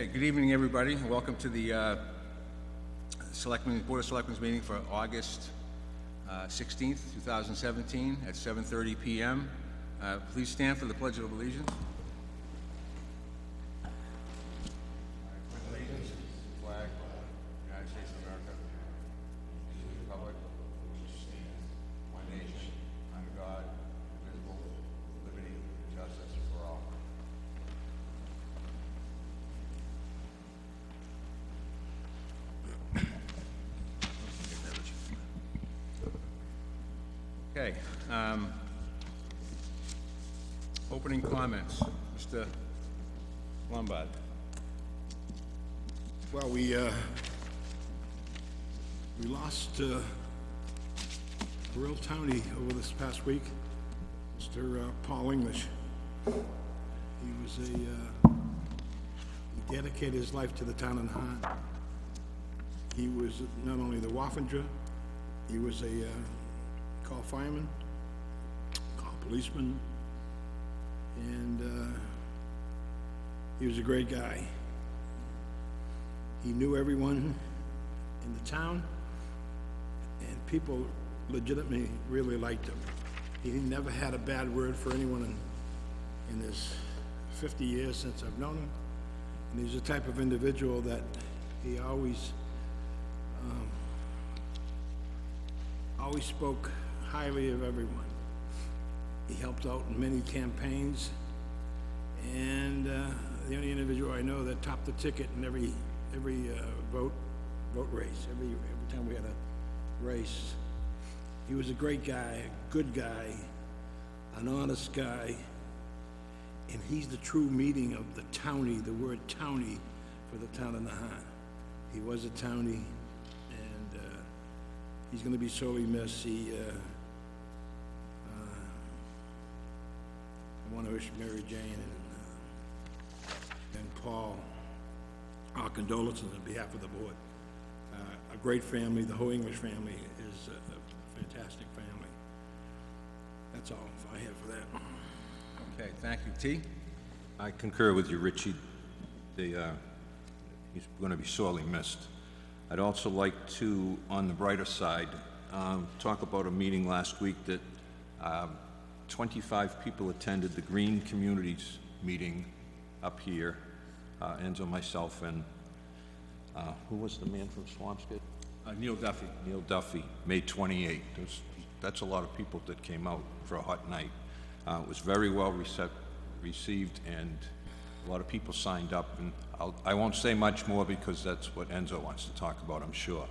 Okay, good evening, everybody. Welcome to the Board of Selectmen's meeting for August 16th, 2017 at 7:30 p.m. Please stand for the Pledge of Allegiance. Allegiance to the flag of the United States of America, and to the republic which stands one nation, under God, indivisible, with liberty and justice for all. Okay, opening comments, Mr. Lombard. Well, we lost a real townie over this past week, Mr. Paul English. He was he dedicated his life to the town of Nahant. He was not only the Waffinger, he was a call fireman, call policeman, and he was a great guy. He knew everyone in the town, and people legitimately really liked him. He never had a bad word for anyone in his 50 years since I've known him. And he's the type of individual that he always spoke highly of everyone. He helped out in many campaigns, and the only individual I know that topped the ticket in every vote race, every time we had a race. He was a great guy, a good guy, an honest guy, and he's the true meaning of the townie, the word townie for the town of Nahant. He was a townie, and he's going to be sorely missed. I want to wish Mary Jane and Paul our condolences on behalf of the board. A great family. The whole English family is a fantastic family. That's all I have for that. Okay, thank you. T? I concur with you, Richie. He's going to be sorely missed. I'd also like to, on the brighter side, talk about a meeting last week that 25 people attended the Green Communities meeting up here. Enzo, myself, and who was the man from Swampscott? Neil Duffy. Neil Duffy, May 28th. That's a lot of people that came out for a hot night. It was very well received, and a lot of people signed up. And I won't say much more because that's what Enzo wants to talk about, I'm sure,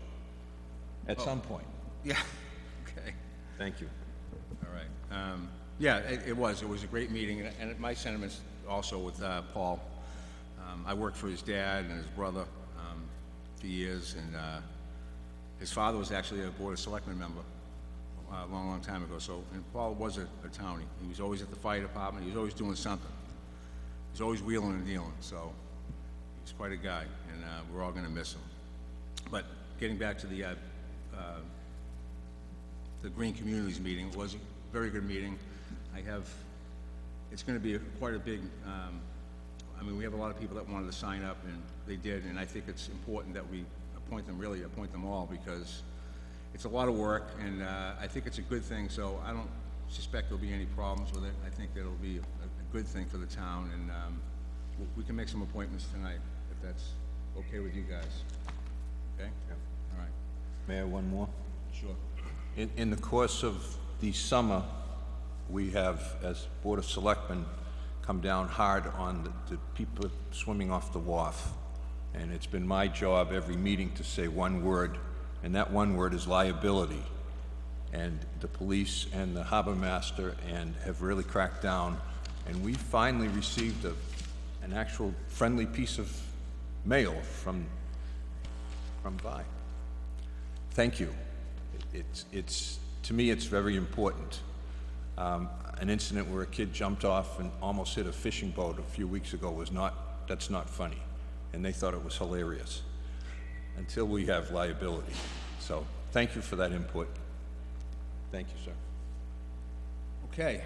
at some point. Yeah, okay. Thank you. All right. Yeah, it was a great meeting, and my sentiments also with Paul. I worked for his dad and his brother for years, and his father was actually a Board of Selectmen member a long time ago. So, and Paul was a townie. He was always at the fire department. He was always doing something. He was always wheeling and dealing. So, he's quite a guy, and we're all going to miss him. But getting back to the Green Communities meeting, it was a very good meeting. It's going to be quite a big. I mean, we have a lot of people that wanted to sign up, and they did, and I think it's important that we appoint them all, because it's a lot of work, and I think it's a good thing, so I don't suspect there'll be any problems with it. I think that it'll be a good thing for the town, and we can make some appointments tonight, if that's okay with you guys. Okay? Yeah. All right. May I have one more? Sure. In the course of the summer, we have, as Board of Selectmen, come down hard on the people swimming off the wharf. And it's been my job every meeting to say one word, and that one word is liability. And the police and the harbor master have really cracked down, and we finally received an actual friendly piece of mail from Vi. Thank you. It's to me, it's very important. An incident where a kid jumped off and almost hit a fishing boat a few weeks ago that's not funny, and they thought it was hilarious until we have liability. So thank you for that input. Thank you, sir. Okay.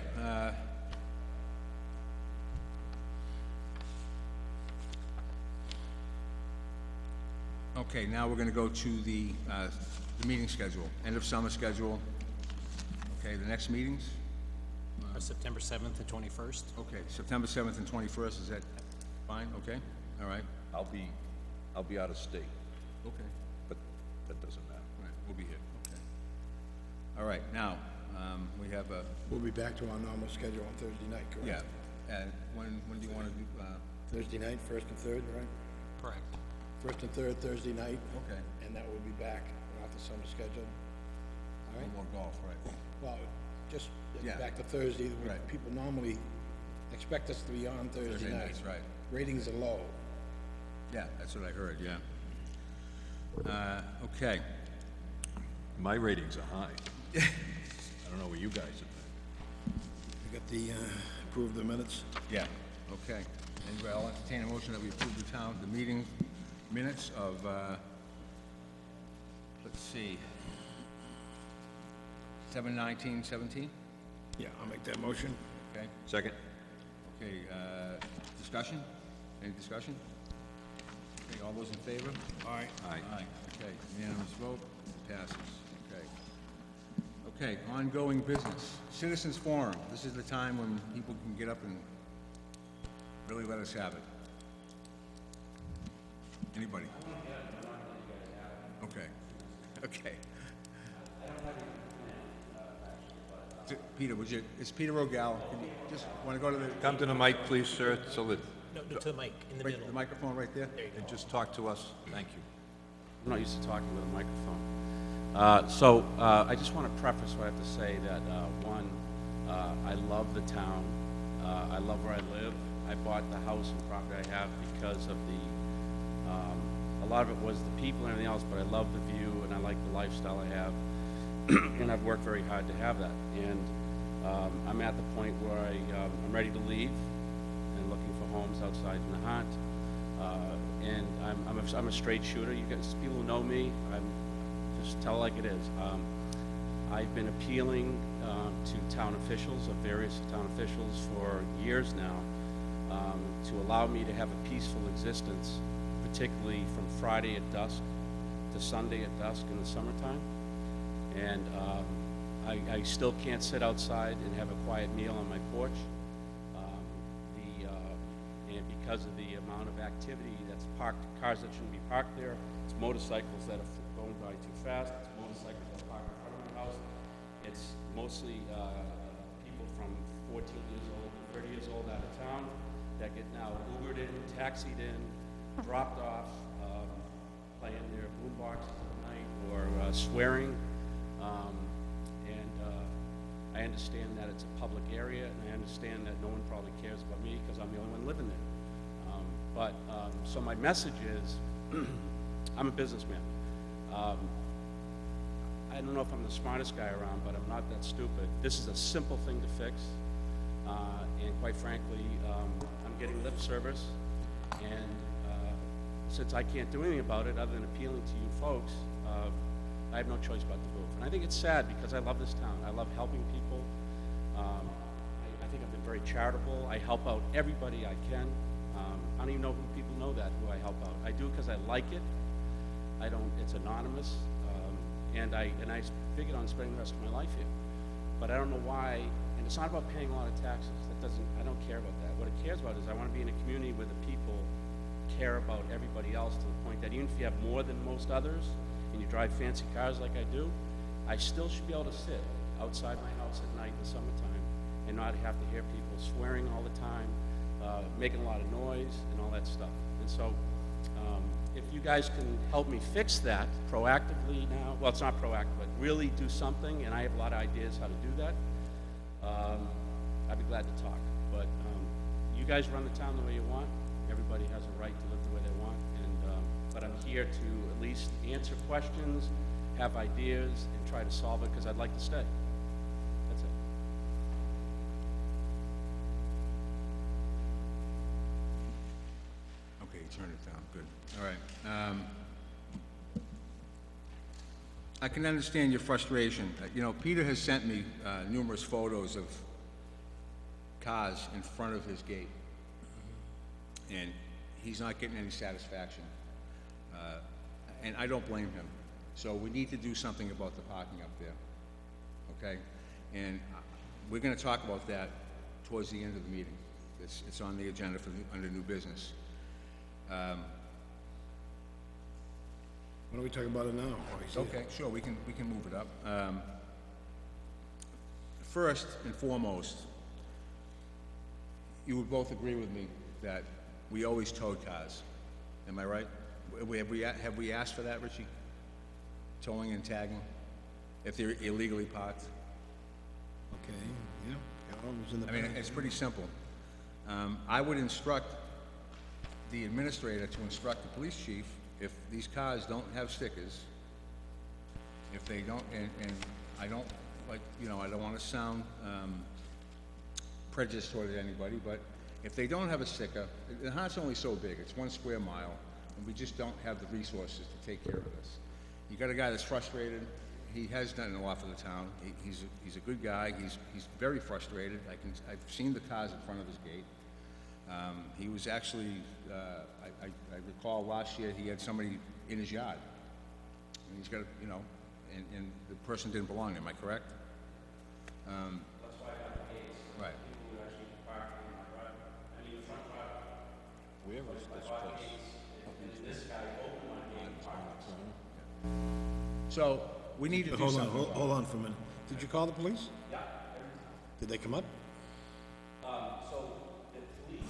Okay, now we're gonna go to the meeting schedule, end of summer schedule. Okay, the next meetings? September 7th and 21st. Okay, September 7th and 21st, is that fine? Okay, all right, I'll be out of state, okay, but that doesn't matter. all right, we'll be here, okay. All right, now, we have a, We'll be back to our normal schedule on Thursday night, correct? yeah, and when do you wanna do, Thursday night, first and third, right? Correct. First and third Thursday night, okay, and that will be back off the summer schedule. All right? no more golf, right? Well, just Yeah. back to Thursday, when Right. people normally expect us to be on Thursday Thursday nights. nights, right. Ratings are low. Yeah, that's what I heard, yeah. Okay, My ratings are high. I don't know where you guys have been. We got the, approve the minutes? yeah, okay. And I'll entertain a motion that we approve the meeting minutes of, let's see, 7/19/17? Yeah, I'll make that motion. Okay, Second? okay, discussion? Any discussion? Okay, all those in favor? Aye. Aye. Aye, okay, unanimous vote, passes, okay. Okay, ongoing business, citizens forum, this is the time when people can get up and really let us have it. Anybody? Okay, okay. Peter, is Peter Rogal, can you just, wanna go to the, Come to the mic, please, sir, so that, No, to the mic, in the right, middle. the microphone right there? and just talk to us. Thank you. I'm not used to talking with a microphone. I just want to preface what I have to say that, one, I love the town. I love where I live. I bought the house and property I have because of a lot of it was the people and everything else, but I love the view and I like the lifestyle I have. And I've worked very hard to have that. And I'm at the point where I'm ready to leave and looking for homes outside Nahant. And I'm a straight shooter. You guys, people who know me, I'm just tell it like it is. I've been appealing to town officials, of various town officials, for years now, to allow me to have a peaceful existence, particularly from Friday at dusk to Sunday at dusk in the summertime. And I still can't sit outside and have a quiet meal on my porch. And because of the amount of activity that's parked, cars that shouldn't be parked there, it's motorcycles that are going by too fast, it's motorcycles that are parked in front of my house. It's mostly people from 14 years old to 30 years old out of town that get now Ubered in, taxied in, dropped off, playing their boom boxes at night or swearing. I understand that it's a public area, and I understand that no one probably cares about me because I'm the only one living there. So my message is, I'm a businessman. I don't know if I'm the smartest guy around, but I'm not that stupid. This is a simple thing to fix, and quite frankly, I'm getting lip service, and since I can't do anything about it other than appealing to you folks, I have no choice but to move. And I think it's sad because I love this town. I love helping people. I think I've been very charitable. I help out everybody I can. I don't even know who people know that, who I help out. I do it because I like it. I don't, it's anonymous. And I figured on spending the rest of my life here. But I don't know why, and it's not about paying a lot of taxes. I don't care about that. What it cares about is I want to be in a community where the people care about everybody else to the point that even if you have more than most others, and you drive fancy cars like I do, I still should be able to sit outside my house at night in the summertime and not have to hear people swearing all the time, making a lot of noise and all that stuff. And so if you guys can help me fix that proactively now, well, it's not proactive, but really do something, and I have a lot of ideas how to do that, I'd be glad to talk. But you guys run the town the way you want. Everybody has a right to live the way they want. But I'm here to at least answer questions, have ideas, and try to solve it because I'd like to stay. That's it. Okay, you turned it down, good, all right. I can understand your frustration. You know, Peter has sent me numerous photos of cars in front of his gate, and he's not getting any satisfaction. and I don't blame him. So we need to do something about the parking up there, okay? And we're gonna talk about that towards the end of the meeting. It's on the agenda for under new business. Why don't we talk about it now? while he's here? Okay, sure, we can move it up. First and foremost, you would both agree with me that we always towed cars. Am I right? Have we asked for that, Richie? Towing and tagging, if they're illegally parked? Okay, yeah. Yeah, it was in the I mean, back. it's pretty simple. I would instruct the administrator to instruct the police chief, if these cars don't have stickers, if they don't, and I don't, like, you know, I don't wanna sound, prejudiced toward anybody, but if they don't have a sticker, the Nahat's only so big, it's 1 square mile, and we just don't have the resources to take care of this. You got a guy that's frustrated, he has done a lot for the town, he's a good guy, he's very frustrated, I've seen the cars in front of his gate. He was actually, I recall last year, he had somebody in his yard, and he's got, you know, and the person didn't belong, am I correct? That's why I got the gates. Right. People would actually park in my driveway, I mean, the front driveway. Where was this place? And this guy opened my gate and parked. So, we need to do Hold on, something. hold on for a minute. Did you call the police? Yeah, Did they come up? so the police,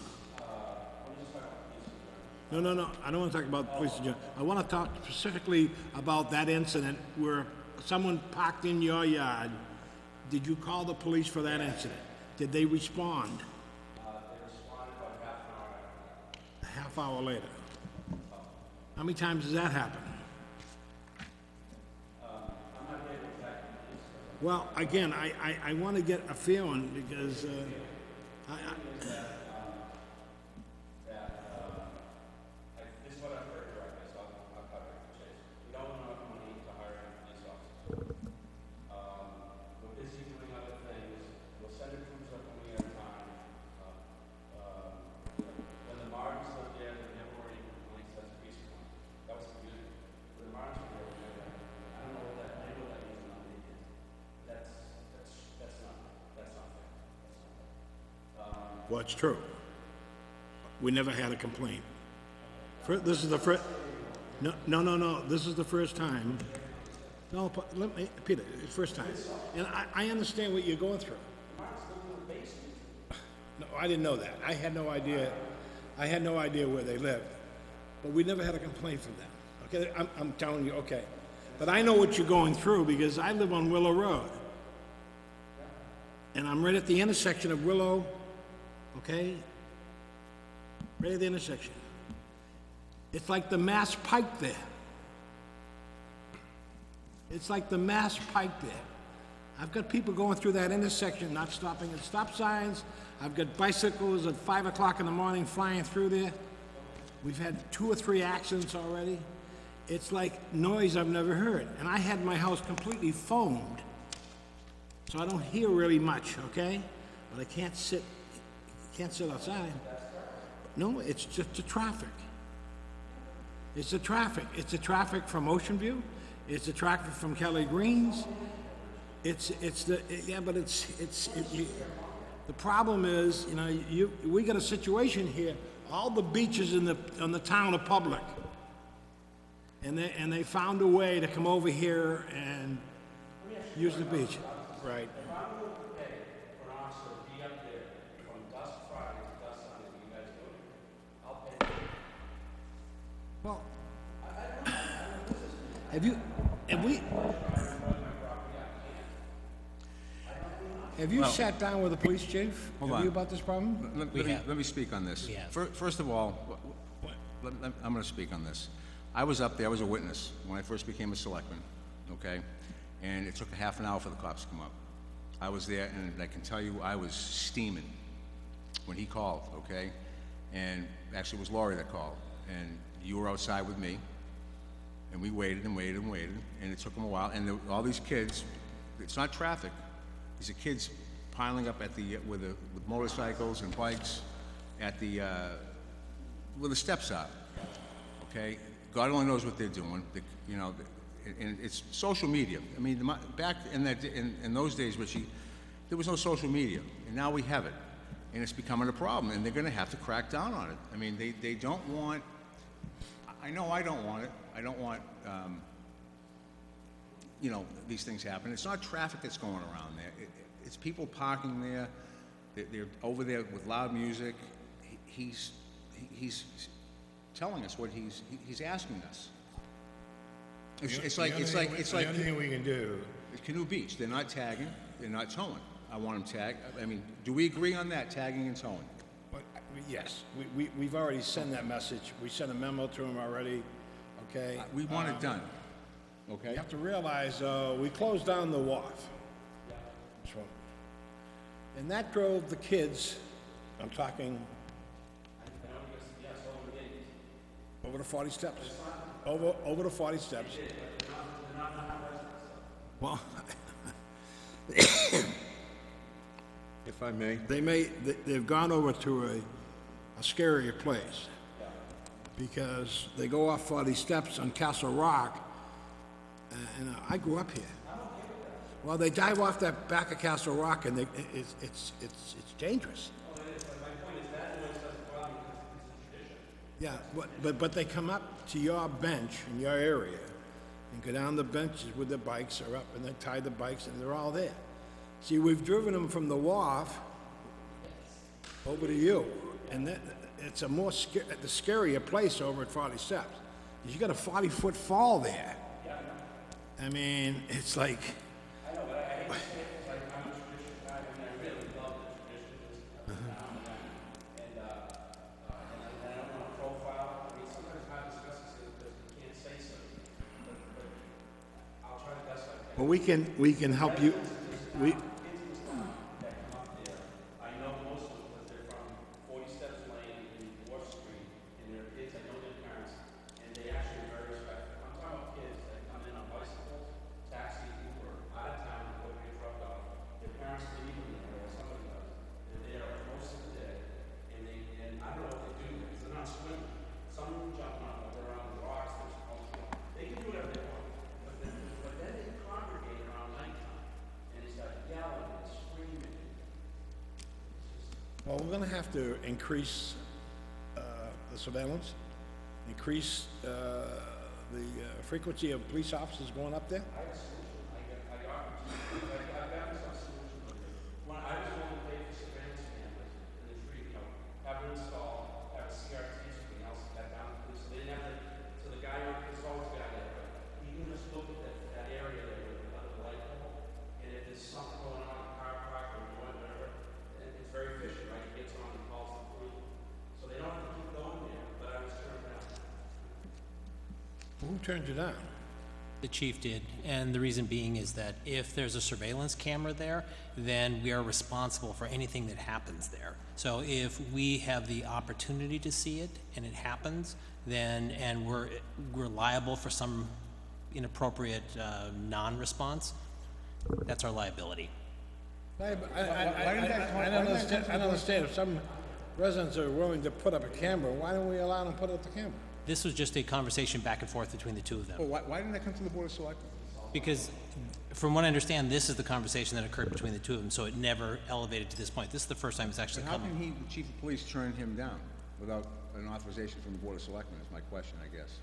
let me just talk about the police. No, I don't want to talk about the police. I want to talk specifically about that incident where someone parked in your yard. Did you call the police for that incident? Did they respond? They responded about half an hour after that. A half hour later? How many times does that happen? I'm not here to attack the police. Well, again, I want to get a feeling because, This is what I've heard directly, so I'll cut right to the chase. We don't have enough money to hire any police officers. We're busy doing other things, we'll send a cruiser when we have time. When the Martins lived there, there never were any complaints, that's a piece of one. That was confusing. When the Martins were there, we never had, I don't know what that means, not they did. That's not fair. well, it's true. We never had a complaint. This is the first, no, this is the first time. No, let me, Peter, it's first time. And I understand what you're going through. No, I didn't know that. I had no idea where they lived. But we never had a complaint from them. Okay, I'm telling you, okay. But I know what you're going through because I live on Willow Road. And I'm right at the intersection of Willow, okay? Right at the intersection. It's like the Mass Pike there. It's like the Mass Pike there. I've got people going through that intersection, not stopping at stop signs. I've got bicycles at 5 o'clock in the morning flying through there. We've had 2 or 3 accidents already. It's like noise I've never heard. And I had my house completely foamed. So I don't hear really much, okay? But I can't sit outside. No, it's just the traffic. It's the traffic. It's the traffic from Ocean View. It's the traffic from Kelly Greens. The problem is, you know, we got a situation here, all the beaches in the town are public. And they found a way to come over here and use the beach. Right. If I'm willing to pay for an officer to be up there from dusk Friday to dusk Sunday, you guys do it, I'll pay. Well, have you sat down with the police chief? Hold Have on. you about this problem? Let me speak on this. We have. First of all, I'm gonna speak on this. I was up there, I was a witness when I first became a selectman, okay? And it took a half an hour for the cops to come up. I was there, and I can tell you, I was steaming when he called, okay? And actually, it was Laurie that called, and you were outside with me, and we waited and waited and waited, and it took them a while, and all these kids, it's not traffic, these are kids piling up at the, with motorcycles and bikes at the, where the steps are, okay? God only knows what they're doing, you know, and it's social media. I mean, back in those days, Richie, there was no social media, and now we have it, and it's becoming a problem, and they're gonna have to crack down on it. I mean, they don't want, I know I don't want it, I don't want, you know, these things happen. It's not traffic that's going around there, it's people parking there, they're over there with loud music. He's telling us what he's asking us. It's like The only thing we can do, Canoe Beach. They're not tagging, they're not towing. I want them tagged. I mean, do we agree on that, tagging and towing? yes, we've already sent that message. We sent a memo to them already, okay? We want it done, okay? You have to realize, we closed down the wharf. So, and that drove the kids, I'm talking over the 40 steps. Over the 40 steps. Well, If I may, they've gone over to a scarier place. Because they go off 40 steps on Castle Rock, and I grew up here. Well, they dive off that back of Castle Rock, and it's dangerous. Yeah, but they come up to your bench in your area and go down the benches with the bikes or up, and they tie the bikes, and they're all there. See, we've driven them from the wharf over to you, and it's a more the scarier place over at 40 Steps. You got a 40-foot fall there. I mean, it's like. Well, we can help you. We. I know most of them because they're from 40 Steps Lane and Wharf Street, and their kids, I know their parents, and they actually are very respectful. I'm talking about kids that come in on bicycles, taxi, Uber, out of town, and go to get dropped off. Their parents leave them there, or somebody does. They're there most of the day, and I don't know what they do because they're not swimming. Some of them jump on, but they're on the rocks. They can do whatever they want, but then they congregate around nighttime, and it's like yelling and screaming. Well, we're going to have to increase the surveillance, increase the frequency of police officers going up there. I've got some solution with it. When I was willing to pay for surveillance cameras in the street, you know, have them installed, have a CRT, something else, that down, so they didn't have to, so the guy, there's always a guy there, but you can just look at that area there with the light pole, and if there's something going on in the car park or whatever, it's very efficient, right? He gets on and calls the police. So they don't have to keep going there, but I was turned down. Who turned you down? The chief did, and the reason being is that if there's a surveillance camera there, then we are responsible for anything that happens there. So if we have the opportunity to see it and it happens, then, and we're liable for some inappropriate non-response, that's our liability. I don't understand. If some residents are willing to put up a camera, why don't we allow them to put up the camera? This was just a conversation back and forth between the two of them. Well, why didn't that come to the Board of Selectmen? Because, from what I understand, this is the conversation that occurred between the two of them, so it never elevated to this point. This is the first time it's actually How come. can the chief of police turn him down without an authorization from the Board of Selectmen is my question, I guess.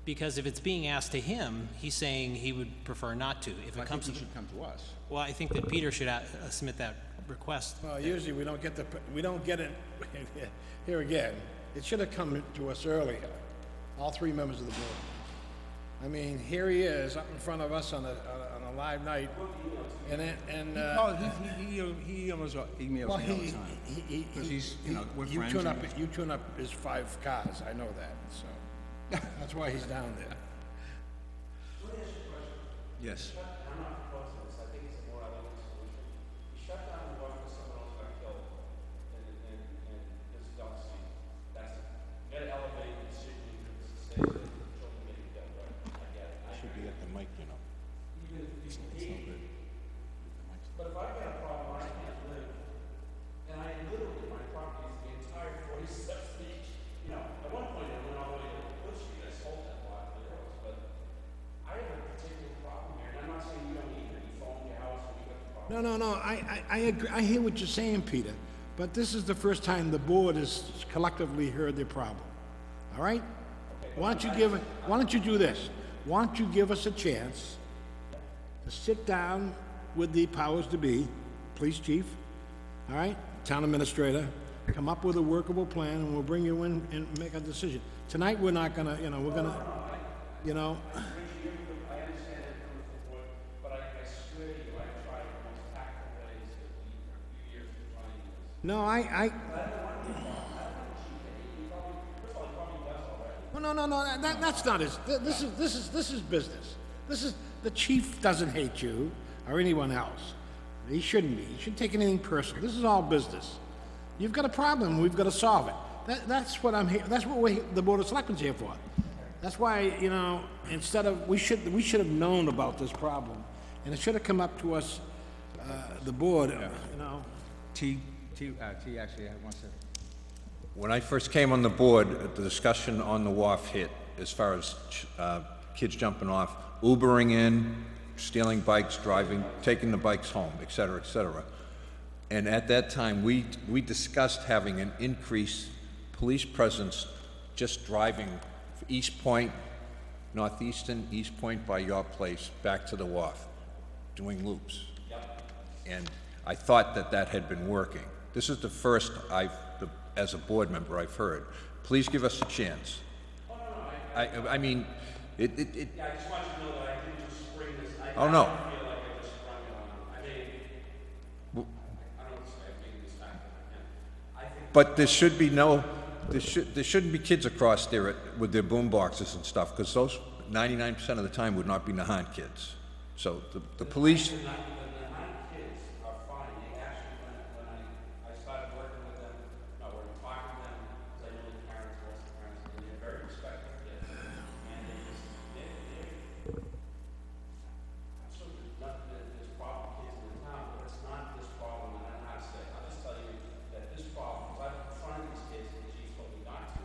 Because if it's being asked to him, he's saying he would prefer not to. If I it think comes he to, should come to us. well, I think that Peter should submit that request. Well, usually we don't get it, here again, it should have come to us earlier, all three members of the board. I mean, here he is, up in front of us on a live night, and He emails me all well, the time. Because he's, you know, we're friends. you tune up his 5 cars, I know that, so, that's why he's down there. Yes. I'm not proposing this, I think it's a more elegant solution. You shut down the wharf because someone else got killed, and this is obviously, that's, you gotta elevate the city, because the state, the children getting killed, right? I get it. should be at the mic, you know. But if I've got a problem, I can't live, and I literally, my property is the entire 40 steps beach. You know, at one point I went all the way to Wood Street, I sold that lot, No, I agree, I hear what you're saying, Peter, but this is the first time the board has collectively heard their problem, all right? Why don't you do this? Why don't you give us a chance to sit down with the powers to be, police chief, all right, town administrator, come up with a workable plan, and we'll bring you in and make a decision. Tonight, we're not gonna, you know, we're gonna, you know... I understand it coming from the board, but I swear to you, I tried the most tactful ways a few years to try and do this. No, Well, no, that's not his, this is business. The chief doesn't hate you or anyone else. He shouldn't be. He shouldn't take anything personal. This is all business. You've got a problem, we've got to solve it. That's what I'm here, that's what the Board of Selectmen's here for. That's why, you know, instead of, we should have known about this problem, and it should have come up to us, the board, you know. T actually wants to... When I first came on the board, the discussion on the wharf hit as far as kids jumping off, Ubering in, stealing bikes, driving, taking the bikes home, et cetera, et cetera. And at that time, we discussed having an increased police presence just driving East Point, Northeastern, East Point by your place, back to the wharf, doing loops. And I thought that had been working. This is the first as a board member, I've heard. Please give us a chance. I mean, Yeah, I just want you to know that I didn't just spring this. Oh, no. I feel like I just sprung it on. I mean, I don't say I figured this back, but I think But there should be there shouldn't be kids across there with their boom boxes and stuff, because those 99% of the time would not be Nahant kids. So the police, the Nahant kids are fine. They actually, when I started working with them, or talking to them, because I know the parents, most of the parents, and they're very respectful kids. And they just, I'm sure there's problem kids in the town, but it's not this problem, and I'm not saying, I'll just tell you that this problem, because I've confronted these kids, and the chief told me not to,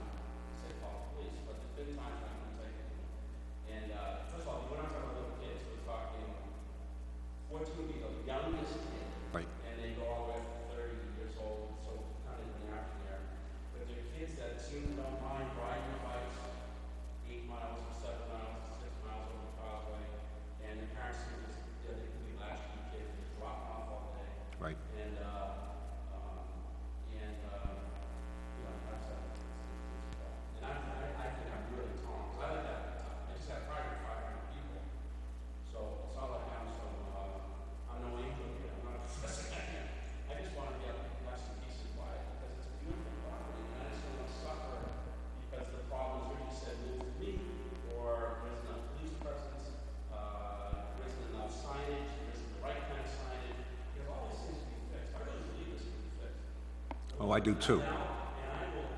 say call the police, but there's been times when I'm gonna take it. And, first of all, we're not talking little kids, we're talking, 14 would be the youngest kid. Right. And they go all the way up to 30 years old, so kind of in the after there. But they're kids that seem to don't mind riding their bikes 8 miles or 7 miles or 6 miles over the causeway. And the parents seem to, they could be latchkey kids, just dropping off all day. right. And, you know, that's and I think I'm really calm, 'cause I like that, I just have private 500 people. So it's not like I'm some, I'm no angel here, I'm not a professor. I just want to be able to have some peace and quiet, because it's a beautiful property, and I just don't want to suffer because the problems, what you said, moved to me, or there isn't enough police presence, there isn't enough signage, there isn't the right kind of signage, because all these things can be fixed. I really believe this can be fixed. Oh, I do too. And I will,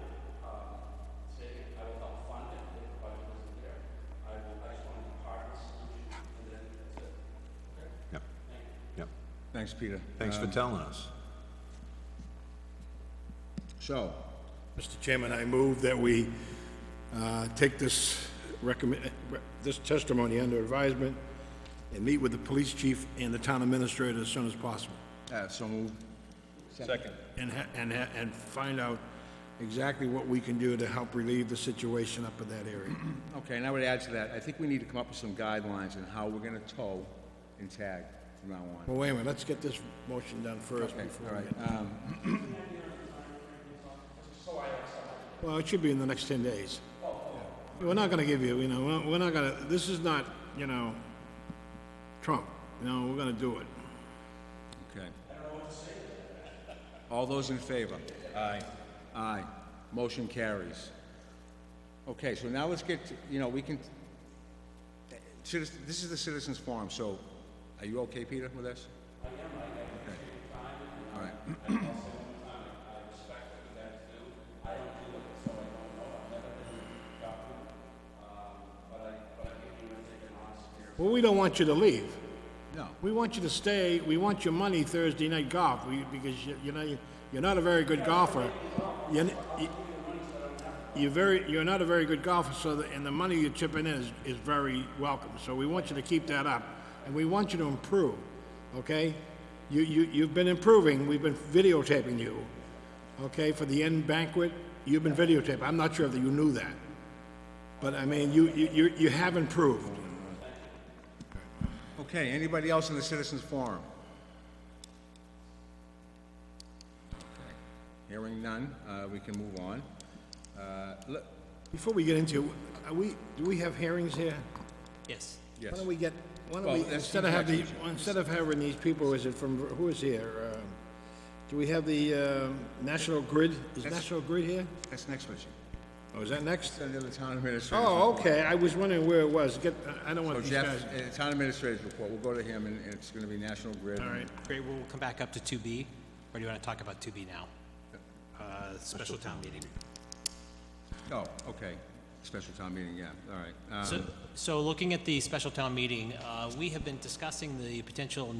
say, I will help fund it if the budget isn't there. I just want to be part of the solution, and then that's it. Okay? Yep, yep. Thanks, Peter. Thanks for telling us. So, Mr. Chairman, I move that we take this testimony under advisement and meet with the police chief and the town administrator as soon as possible, so moved. Second. and find out exactly what we can do to help relieve the situation up in that area. Okay, and I would add to that, I think we need to come up with some guidelines on how we're gonna tow and tag from now on. Well, wait a minute, let's get this motion done first Okay, before all we right, get... Well, it should be in the next 10 days. We're not gonna give you, you know, we're not gonna, this is not, you know, Trump, you know, we're gonna do it. okay. All those in favor? Aye. Aye. Motion carries. Okay, so now let's get, to- you know, we can, this is the citizens forum, so are you okay, Peter, with this? I am. All right. Well, we don't want you to leave. No. We want you to stay, we want your money Thursday night golf, because you're not a very good golfer. You're not a very good golfer, so and the money you're chipping in is very welcome. So we want you to keep that up, and we want you to improve, okay? You've been improving, we've been videotaping you, okay, for the end banquet, you've been videotaped. I'm not sure that you knew that. But, I mean, you have improved. Okay, anybody else in the citizens forum? Hearing none, we can move on. Before we get into, do we have hearings here? Yes. Why Yes. don't we get, why don't Well, we, that's instead of next having, issue. instead of having these people, is it from, who is here? Do we have the, National Grid? Is National Grid here? That's next issue. Oh, is that next? It's under the town administrator's Oh, report. okay, I was wondering where it was. I don't So want these Jeff, guys. town administrator's report, we'll go to him, and it's gonna be National Grid. All right. Great, we'll come back up to 2B, or do you want to talk about 2B now? Special town meeting. Oh, okay, special town meeting, yeah, all right. So looking at the special town meeting, we have been discussing the potential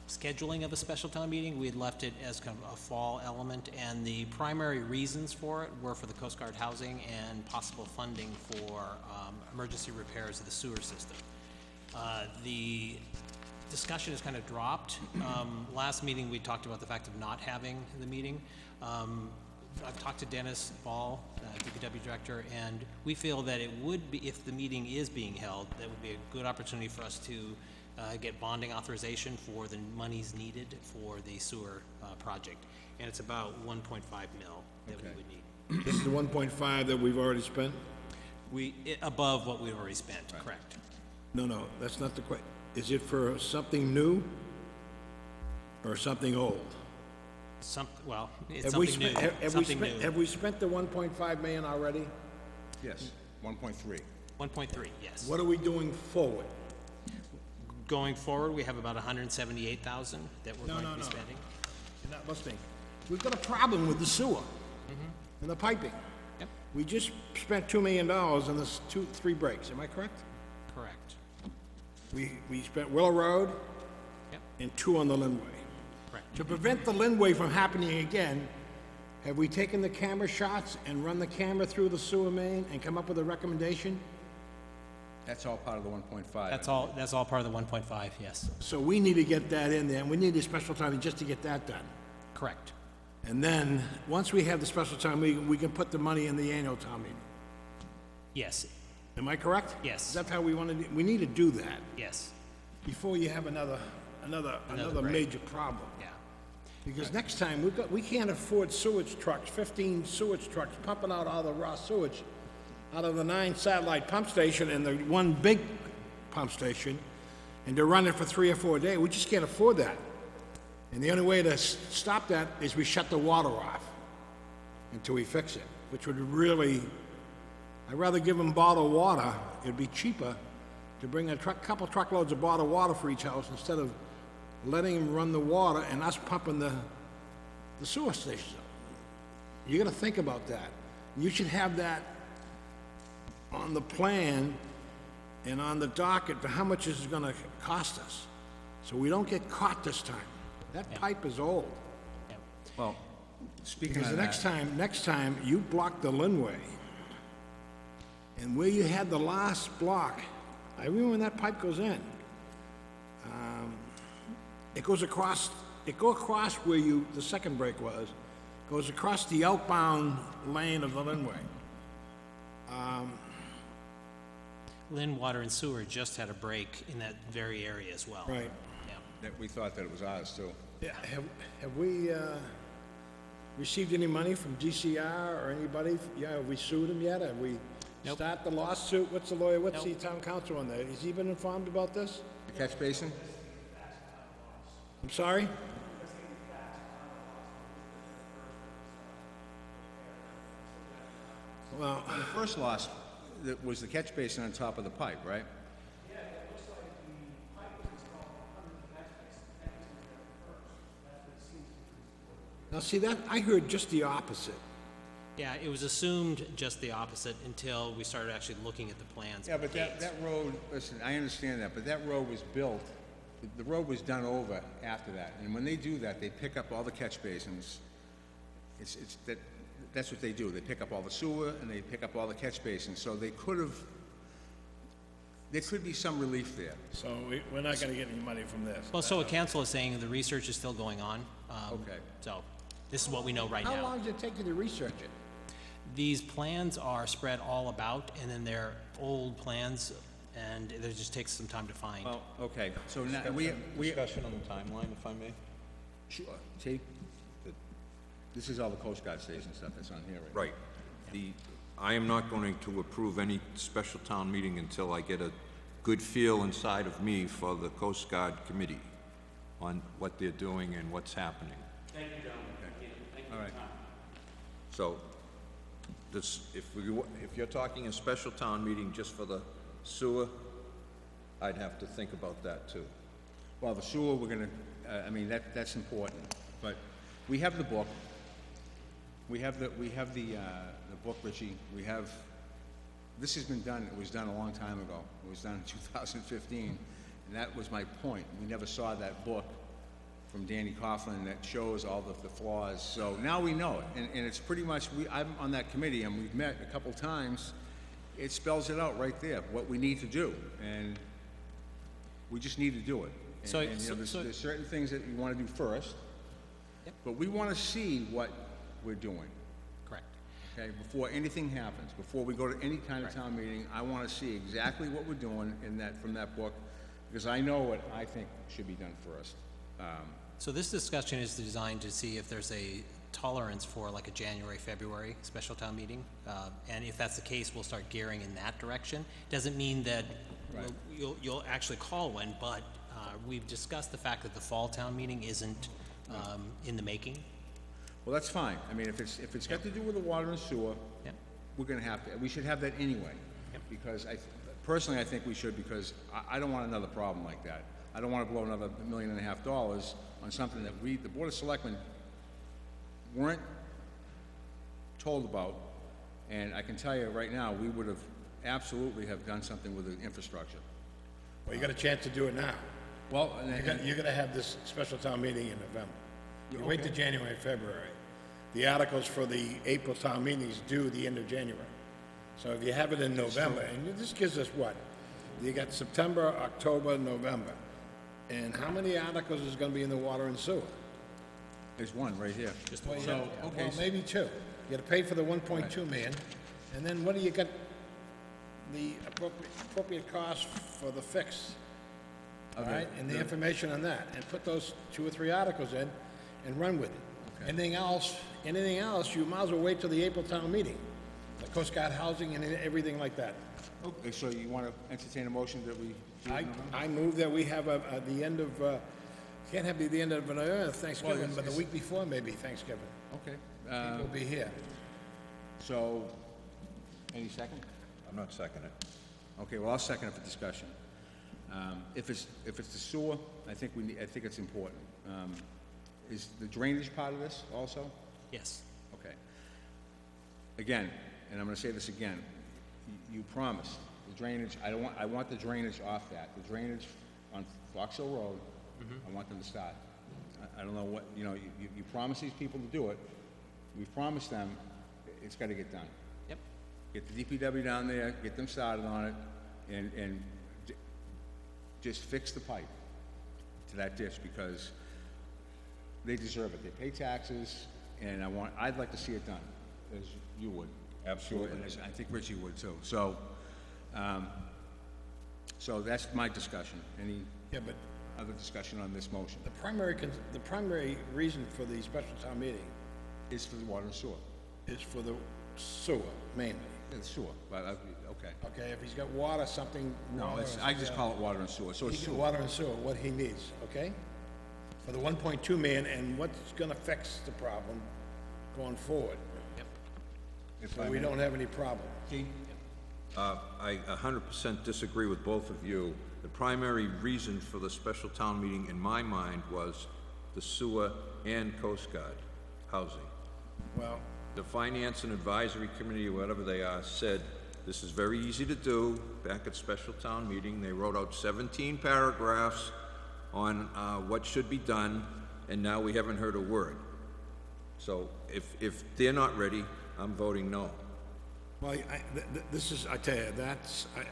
scheduling of a special town meeting. We had left it as kind of a fall element, and the primary reasons for it were for the Coast Guard housing and possible funding for emergency repairs of the sewer system. The discussion has kind of dropped. Last meeting, we talked about the fact of not having the meeting. I've talked to Dennis Ball, DPW Director, and we feel that it would be, if the meeting is being held, that would be a good opportunity for us to get bonding authorization for the monies needed for the sewer project. And it's about 1.5 mil that we would need. This is the 1.5 that we've already spent? Above what we've already spent, correct. No, that's not the question. Is it for something new or something old? Well, it's Have we something new, spent- have we something spent- new. Have we spent the 1.5 million already? Yes, 1.3. 1.3, yes. What are we doing forward? Going forward, we have about 178,000 that we're going to be spending. You're not listening. We've got a problem with the sewer and the piping. Yep, We just spent $2 million on this three breaks, am I correct? correct. We spent Willow Road Yep, and 2 on the Linway. correct. To prevent the Linway from happening again, have we taken the camera shots and run the camera through the sewer main and come up with a recommendation? That's all part of the 1.5. That's all part of the 1.5, yes. So we need to get that in there, and we need a special time just to get that done. Correct. And then, once we have the special time, we can put the money in the annual town meeting. Yes, Am I correct? Yes. Is that how we want to, we need to do that yes, before you have another break. major problem. yeah. Because next time, we can't afford sewage trucks, 15 sewage trucks pumping out all the raw sewage out of the 9 satellite pump station and the 1 big pump station, and to run it for 3 or 4 days. We just can't afford that. And the only way to stop that is we shut the water off until we fix it, which would really, I'd rather give them bottled water. It'd be cheaper to bring a couple truckloads of bottled water for each house instead of letting them run the water and us pumping the sewer station. You gotta think about that. You should have that on the plan and on the docket for how much this is gonna cost us, so we don't get caught this time. That pipe is old. Yeah. Well, speaking Because of the that, next time, you block the Linway, and where you had the last block, I remember when that pipe goes in, it goes across where the second break was, goes across the outbound lane of the Linway. Lynn Water and Sewer just had a break in that very area as well. Right. Yeah. that we thought that it was ours, too. Yeah, have we, received any money from DCR or anybody? Yeah, have we sued them yet? Have we Nope. start the lawsuit? What's the lawyer, what's the Nope. town council on that? Has he been informed about this? The catch basin? I'm sorry? Well, The first loss that was the catch basin on top of the pipe, right? now see that, I heard just the opposite. Yeah, it was assumed just the opposite until we started actually looking at the plans. Yeah, and the but that dates. road, listen, I understand that, but that road was built, the road was done over after that. And when they do that, they pick up all the catch basins. That's what they do. They pick up all the sewer and they pick up all the catch basins. So they could have, there could be some relief there. So we're not gonna get any money from this. Well, so what council is saying, the research is still going on. Okay. So this is what we know right How now. long does it take you to research it? These plans are spread all about, and then they're old plans, and it just takes some time to find. Well, okay, so now, we, Discussion on the timeline, if I may? sure, see, this is all the Coast Guard station stuff that's on here, right? Right. I am not going to approve any special town meeting until I get a good feel inside of me for the Coast Guard Committee on what they're doing and what's happening. Thank you, gentlemen. All right. So, if you're talking a special town meeting just for the sewer, I'd have to think about that too. Well, the sewer, we're gonna, I mean, that's important, but we have the book. We have the book, Richie. We have, this has been done, it was done a long time ago. It was done in 2015, and that was my point. We never saw that book from Danny Coughlin that shows all the flaws. So now we know it, and it's pretty much, I'm on that committee, and we've met a couple times. It spells it out right there, what we need to do, and we just need to do it. And- So- and, you know, there's certain things that you want to do first, but we want to see what we're doing, Correct. okay? Before anything happens, before we go to any kind of town meeting, I want to see exactly what we're doing from that book, because I know what I think should be done first. So this discussion is designed to see if there's a tolerance for like a January, February special town meeting. And if that's the case, we'll start gearing in that direction. Doesn't mean that you'll actually call one, but we've discussed the fact that the fall town meeting isn't in the making. Well, that's fine. I mean, if it's got to do with the water and sewer, Yep. we're gonna have to, we should have that anyway. Because personally, I think we should, because I don't want another problem like that. I don't wanna blow another $1.5 million on something that the Board of Selectmen weren't told about, and I can tell you right now, we would have absolutely have done something with the infrastructure. Well, you got a chance to do it now. Well, and You're gonna have this special town meeting in November. You wait till January, February. The articles for the April town meeting is due the end of January. So if you have it in November, and this gives us what? You got September, October, November. And how many articles is gonna be in the water and sewer? there's one right here. Well, So, okay, well, maybe two. You gotta pay for the 1.2 million, and then what do you got, the appropriate cost for the fix? All right, and the information on that, and put those 2 or 3 articles in, and run with it. Anything else, you might as well wait till the April town meeting. The Coast Guard housing and everything like that. okay, so you wanna entertain a motion that we do it in November? I move that we have the end of, can't have the end of Thanksgiving, but the week before maybe Thanksgiving. Okay, People will be here. so, any second? I'm not seconding it. Okay, well, I'll second it for discussion. If it's the sewer, I think it's important. Is the drainage part of this also? Yes. Okay. Again, and I'm gonna say this again, you promised, the drainage, I want the drainage off that. The drainage on Fox Hill Road, I want them to start. I don't know what, you promised these people to do it. We've promised them, it's gotta get done. Yep. Get the DPW down there, get them started on it, and just fix the pipe to that ditch, because they deserve it. They pay taxes, and I'd like to see it done, as you would. Absolutely. And I think Richie would too. So, so that's my discussion. Any Yeah, but other discussion on this motion? the primary reason for the special town meeting Is for the water and sewer. is for the sewer, mainly. Yeah, the sewer, but, okay. Okay, if he's got water, something No, wrong. I just call it water and sewer, so it's He sewer. get water and sewer, what he needs, okay? For the 1.2 million, and what's gonna fix the problem going forward, If so I we may. don't have any problem. Keith? I 100% disagree with both of you. The primary reason for the special town meeting, in my mind, was the sewer and Coast Guard housing. Well, The Finance and Advisory Committee, whatever they are, said, this is very easy to do. Back at special town meeting, they wrote out 17 paragraphs on what should be done, and now we haven't heard a word. So if they're not ready, I'm voting no. well, this is, I tell you,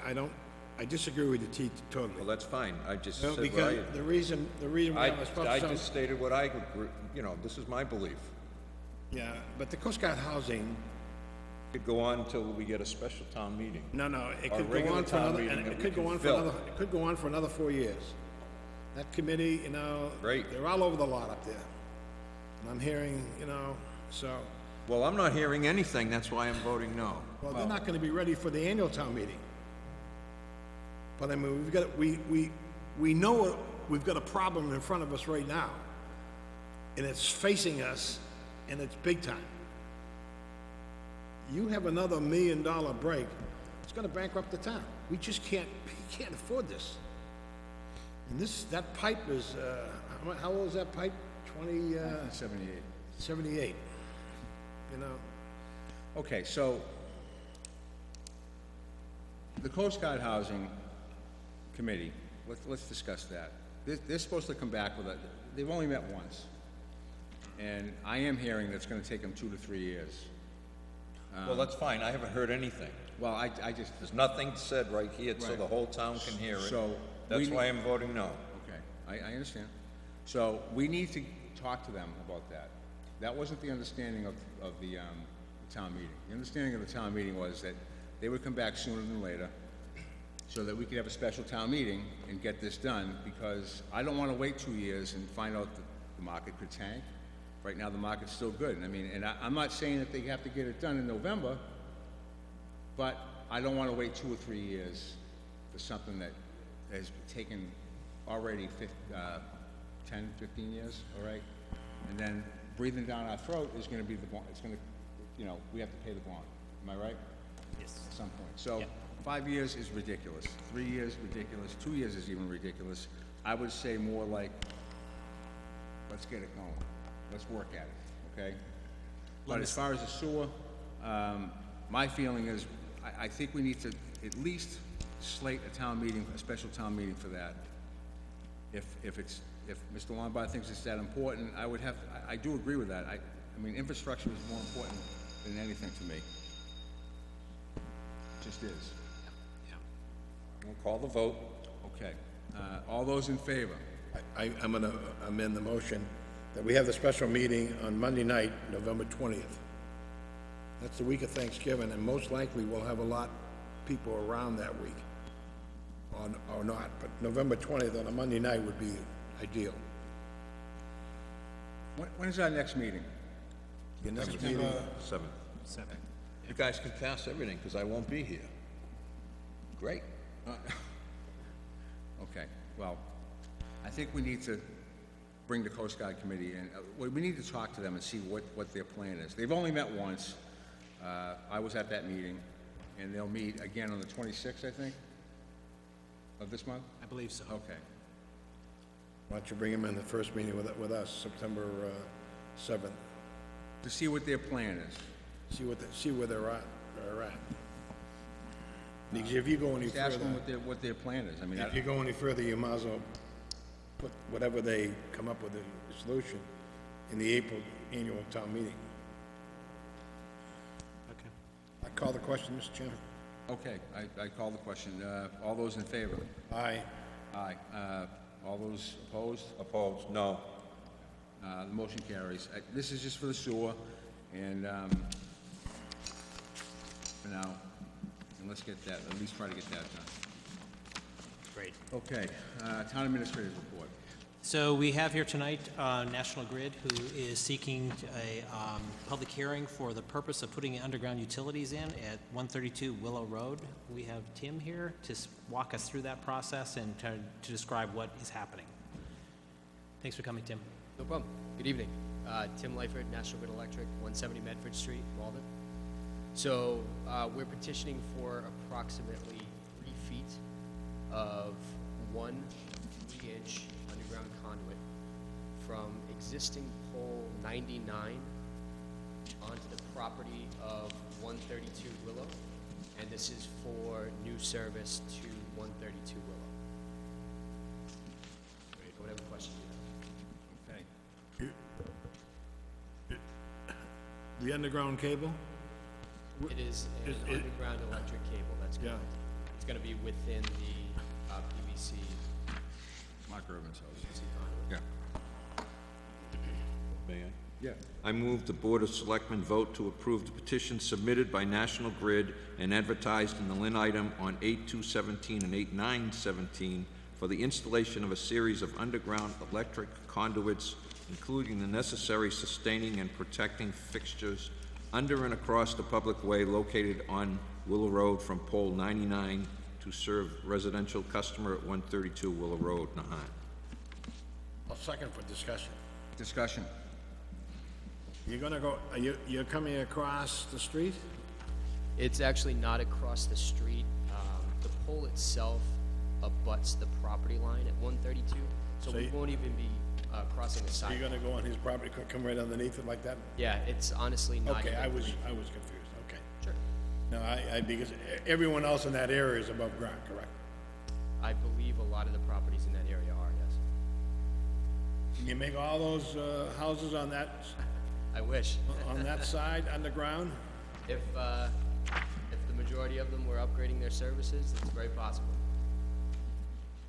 I don't I disagree with you, T, totally. Well, that's fine, I just Well, said what because I... the reason we have a I special, just stated what I agree, this is my belief. yeah, but the Coast Guard housing, Could go on until we get a special town meeting. no, it Or could go regular on for town another, meeting and that it we could go can on for fill. another, it could go on for another 4 years. That committee, Great. they're all over the lot up there. And I'm hearing, so, Well, I'm not hearing anything, that's why I'm voting no. well, they're not gonna be ready for the annual town meeting. But I mean, we know we've got a problem in front of us right now. And it's facing us, and it's big time. You have another $1 million break, it's gonna bankrupt the town. We just we can't afford this. And that pipe is, how old is that pipe? 78. 78, Okay, so the Coast Guard Housing Committee, let's discuss that. They're supposed to come back with they've only met once. And I am hearing that it's gonna take them 2 to 3 years. Well, that's fine, I haven't heard anything. Well, I just, There's nothing said right here, so Right. the whole town can hear it. So, That's we- why I'm voting no. okay, I understand. So, we need to talk to them about that. That wasn't the understanding of the town meeting. The understanding of the town meeting was that they would come back sooner than later, so that we could have a special town meeting and get this done, because I don't wanna wait 2 years and find out that the market could tank. Right now, the market's still good, I mean, and I'm not saying that they have to get it done in November, but I don't wanna wait 2 or 3 years for something that has taken already 10, 15 years, all right? And then breathing down our throat is gonna be the bond, it's gonna, we have to pay the bond, am I right? Yes. At some point. So, 5 years is ridiculous, 3 years ridiculous, 2 years is even ridiculous. I would say more like, let's get it going, let's work at it, okay? But as far as the sewer, my feeling is, I think we need to at least slate a town meeting, a special town meeting for that. If Mr. Lombard thinks it's that important, I do agree with that. I mean, infrastructure is more important than anything to me. Just is. We'll call the vote. Okay. All those in favor? I'm gonna amend the motion that we have the special meeting on Monday night, November 20th. That's the week of Thanksgiving, and most likely we'll have a lot of people around that week, or not, but November 20th on a Monday night would be ideal. When is our next meeting? Your next meeting, 7. You guys can pass everything, because I won't be here. Great. Okay, well, I think we need to bring the Coast Guard Committee in. We need to talk to them and see what their plan is. They've only met once. I was at that meeting, and they'll meet again on the 26th, I think, of this month? I believe so. Okay. why don't you bring them in the first meeting with us, September 7th? To see what their plan is. See where they're at. Because if you go any Just ask further, them what their plan is. I mean, if you go any further, you might as well put whatever they come up with a solution in the April annual town meeting. Okay. I call the question, Mr. Chairman. okay, I call the question. All those in favor? Aye. Aye. All those opposed? Opposed? No. The motion carries. This is just for the sewer, and, for now, and let's get that, at least try to get that done. Great. Okay, town administrator's report. So we have here tonight National Grid, who is seeking a public hearing for the purpose of putting underground utilities in at 132 Willow Road. We have Tim here to walk us through that process and to describe what is happening. Thanks for coming, Tim. No problem. Good evening. Tim Lyford, National Grid Electric, 170 Medford Street, Malden. So we're petitioning for approximately 3 feet of 1 3-inch underground conduit from existing pole 99 onto the property of 132 Willow, and this is for new service to 132 Willow. Whatever question you have. Okay. The underground cable? It is an underground electric cable, that's Yeah. correct. gonna be within the PVC. Mark Irvin's house. Yeah. May I? Yeah. I move the Board of Selectmen vote to approve the petition submitted by National Grid and advertised in the Lynn item on 8/2/17 and 8/9/17 for the installation of a series of underground electric conduits, including the necessary sustaining and protecting fixtures under and across the public way located on Willow Road from pole 99 to serve residential customer at 132 Willow Road, Nahant. I'll second for discussion. Discussion. You're gonna go, you're coming across the street? It's actually not across the street. The pole itself abuts the property line at 132, so So we you- won't even be crossing the So you're sidewalk. gonna go on his property, come right underneath it like that? Yeah, it's honestly not Okay, even I was 3 feet. confused, okay. Sure. No, because everyone else in that area is above ground, correct? I believe a lot of the properties in that area are, yes. Can you make all those, houses on that side underground? If the majority of them were upgrading their services, it's very possible.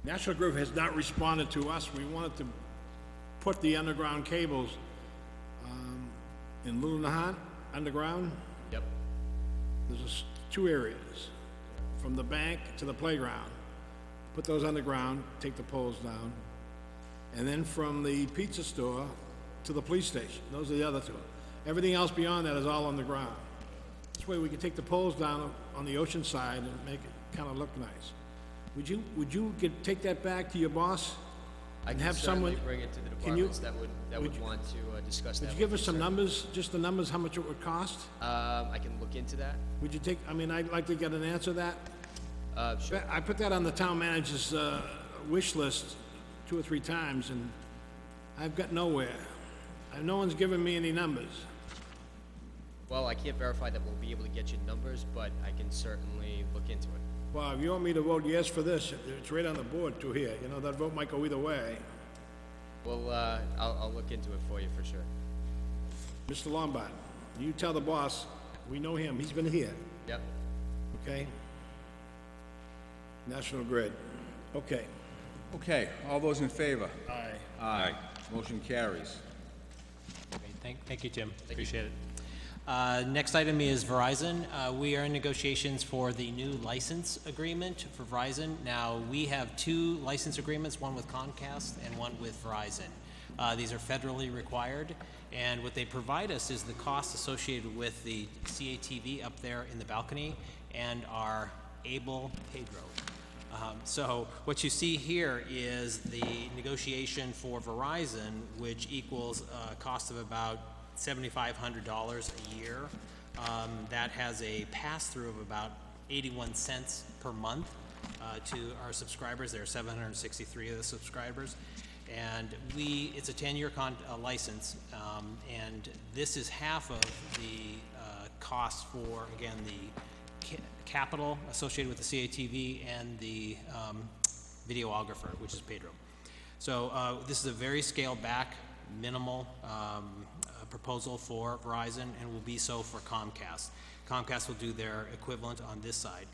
National Grid has not responded to us. We wanted to put the underground cables, in Little Nahant, underground. Yep. There's two areas, from the bank to the playground. Put those underground, take the poles down. And then from the pizza store to the police station. Those are the other two. Everything else beyond that is all underground. This way we can take the poles down on the ocean side and make it kind of look nice. Would you take that back to your boss? I And can have certainly someone- bring it to the can you- departments that would want to discuss that. Would you with give us some sir. numbers, just the numbers, how much it would cost? I can look into that. Would you take, I'd like to get an answer to that. Sure. I put that on the town manager's, wish list 2 or 3 times, and I've got nowhere. No one's given me any numbers. Well, I can't verify that we'll be able to get you numbers, but I can certainly look into it. Well, if you want me to vote yes for this, it's right on the board too here, that vote might go either way. Well, I'll look into it for you for sure. Mr. Lombard, you tell the boss, we know him, he's been here, Yep. okay? National Grid, okay. Okay, all those in favor? Aye. Aye. Motion carries. Great. Thank you, Tim. Appreciate it. Next item is Verizon. We are in negotiations for the new license agreement for Verizon. Now, we have 2 license agreements, one with Comcast and one with Verizon. These are federally required, and what they provide us is the cost associated with the CATV up there in the balcony and our Able Pedro. So what you see here is the negotiation for Verizon, which equals a cost of about $7,500 a year. That has a pass-through of about 81 cents per month to our subscribers. There are 763 of the subscribers. And it's a 10-year license, and this is half of the cost for, again, the capital associated with the CATV and the videographer, which is Pedro. So this is a very scaled-back, minimal proposal for Verizon, and will be so for Comcast. Comcast will do their equivalent on this side.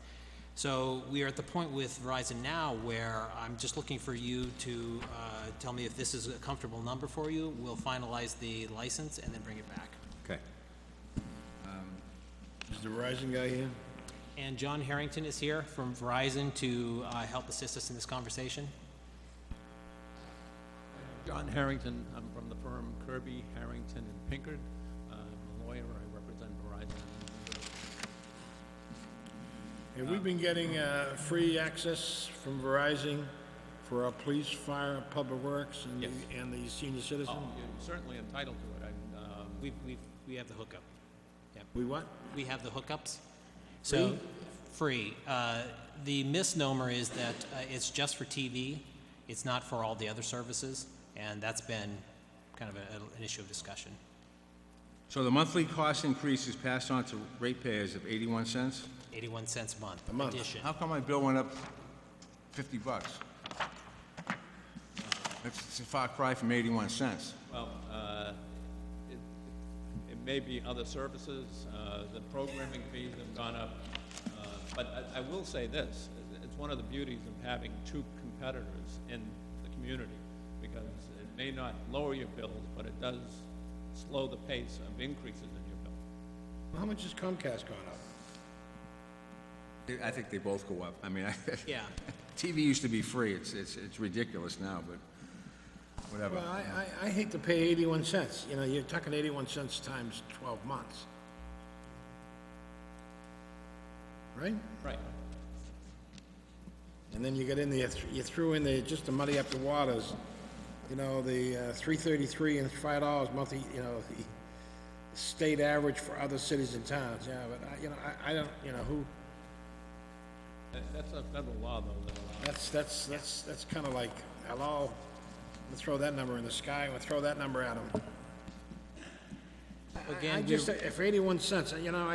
So we are at the point with Verizon now where I'm just looking for you to tell me if this is a comfortable number for you. We'll finalize the license and then bring it back. Okay. Is the Verizon guy here? And John Harrington is here from Verizon to help assist us in this conversation. John Harrington, I'm from the firm Kirby, Harrington, and Pinkard. I'm a lawyer, I represent Verizon. Have we been getting free access from Verizon for our police, fire, public works, and Yes. and the senior citizen? You're certainly entitled to it. We have the hookup. We what? We have the hookups. So, free. The misnomer is that it's just for TV. It's not for all the other services, and that's been kind of an issue of discussion. So the monthly cost increase is passed on to ratepayers of 81 cents? 81 cents a month. A month. Addition. How come my bill went up $50? It's a far cry from 81 cents. Well, it may be other services, the programming fees have gone up, but I will say this, it's one of the beauties of having two competitors in the community, because it may not lower your bills, but it does slow the pace of increases in your bill. Well, how much has Comcast gone up? I think they both go up. I mean, Yeah. TV used to be free. It's ridiculous now, but whatever. Well, I hate to pay 81 cents. You know, you're talking 81 cents times 12 months. Right? Right. And then you get in there, you threw in there, just to muddy up the waters, you know, the $3.33 and $5 monthly, you know, the state average for other cities and towns, yeah, but, I don't, you know, who, That's a federal law, though, that allows. that's kind of like, hello, we'll throw that number in the sky, we'll throw that number at them. Again, I just, if 81 cents, you know,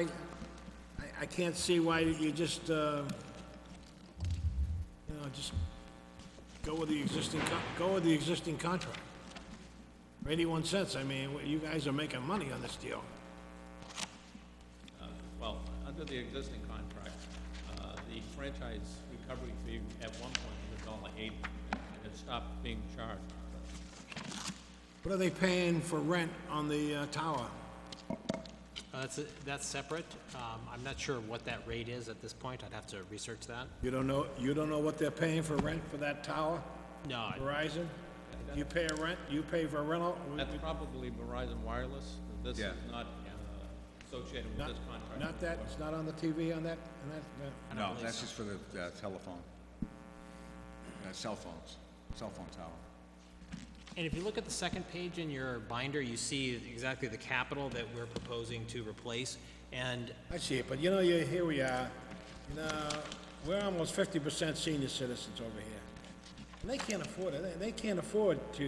I can't see why you just, you know, just go with the existing contract. For 81 cents, I mean, you guys are making money on this deal. Well, under the existing contract, the franchise recovery fee at one point was $1.80, and it stopped being charged. What are they paying for rent on the tower? That's separate. I'm not sure what that rate is at this point. I'd have to research that. You don't know what they're paying for rent for that tower? No, Verizon? You pay a rent, you pay for a rental? That's probably Verizon Wireless. This is Yeah. not associated with this contract. Not that, it's not on the TV on that, no. No, that's just for the telephone. Cell phones, cell phone tower. and if you look at the second page in your binder, you see exactly the capital that we're proposing to replace. And I see it, but you know, here we are, you know, we're almost 50% senior citizens over here. And they can't afford it, they can't afford to,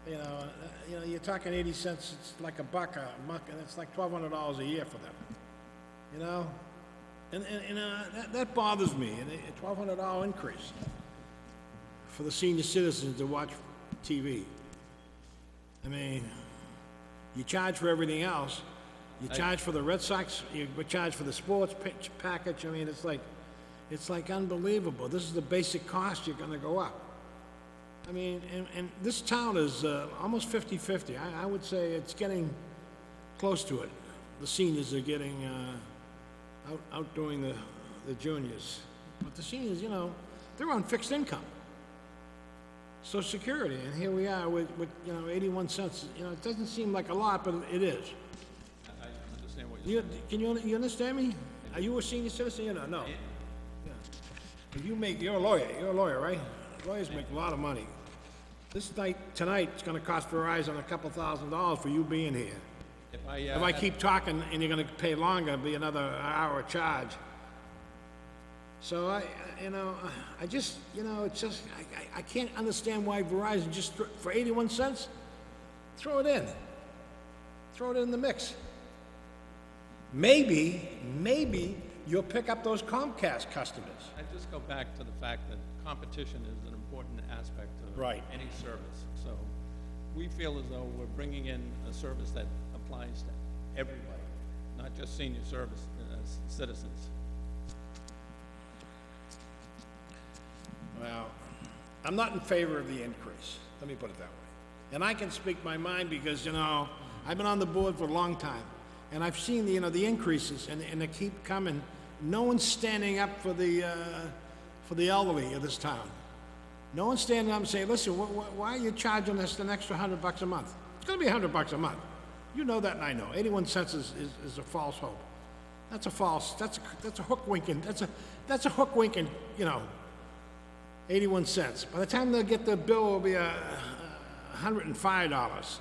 you know, you're talking 80 cents, it's like a buck a month, and it's like $1,200 a year for them, you know? And that bothers me, and a $1,200 increase for the senior citizens to watch TV. I mean, you charge for everything else, you charge for the Red Sox, you charge for the sports pitch package, I mean, it's like unbelievable. This is the basic cost, you're gonna go up. I mean, and this town is almost 50-50. I would say it's getting close to it. The seniors are getting outdoing the juniors. But the seniors, you know, they're on fixed income. Social Security, and here we are with, you know, 81 cents. You know, it doesn't seem like a lot, but it is. I understand what you're saying. Can you understand me? Are you a senior citizen? You know, no. Yeah. If you're a lawyer, right? Lawyers make a lot of money. Tonight, it's gonna cost Verizon a couple $1,000s for you being here. If I, If I keep talking and you're gonna pay longer, it'll be another hour charge. So I just, you know, it's just, I can't understand why Verizon just, for 81 cents, throw it in. Throw it in the mix. Maybe you'll pick up those Comcast customers. I just go back to the fact that competition is an important aspect of Right. any service. So we feel as though we're bringing in a service that applies to everybody, not just senior service citizens. Well, I'm not in favor of the increase, let me put it that way. And I can speak my mind because, you know, I've been on the board for a long time, and I've seen, you know, the increases, and they keep coming. No one's standing up for the elderly of this town. No one's standing up and saying, listen, why are you charging us an extra $100 a month? It's gonna be $100 a month. You know that and I know. 81 cents is a false hope. That's a hook winking, that's a hook winking, you know, 81 cents. By the time they'll get the bill, it'll be $105.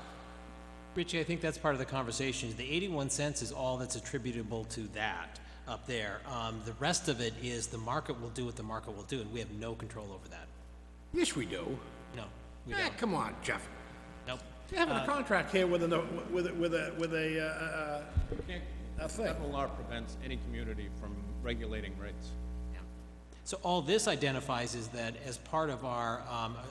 Richie, I think that's part of the conversation. The 81 cents is all that's attributable to that up there. The rest of it is the market will do what the market will do, and we have no control over that. Yes, we do. No, we Ah, don't. come on, Jeff. Nope. You're having a contract here with a thing. Federal law prevents any community from regulating rates. Yeah. So all this identifies is that as part of our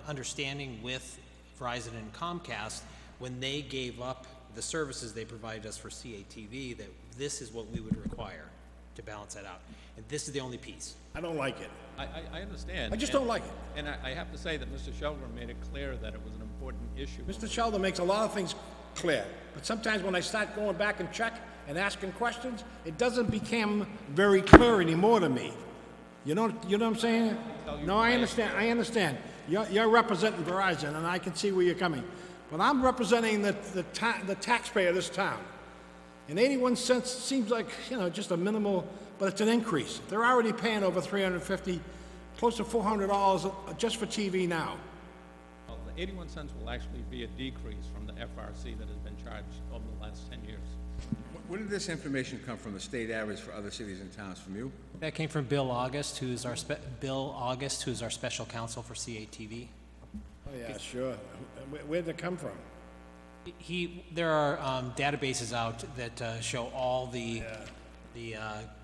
understanding with Verizon and Comcast, when they gave up the services they provided us for CATV, that this is what we would require. to balance that out. And this is the only piece. I don't like it. I understand. I just and- don't like it. And I have to say that Mr. Shelgren made it clear that it was an important issue. Mr. Sheldon makes a lot of things clear, but sometimes when I start going back and check and asking questions, it doesn't become very clear anymore to me. You know what I'm saying? No, I understand. You're representing Verizon, and I can see where you're coming. But I'm representing the taxpayer of this town. And 81 cents seems like, just a minimal, but it's an increase. They're already paying over $350, close to $400 just for TV now. Well, the 81 cents will actually be a decrease from the FRC that has been charged over the last 10 years. Where did this information come from, the state average for other cities and towns, from you? That came from Bill August, who's our special counsel for CATV. Oh, yeah, sure. Where'd it come from? There are databases out that show all the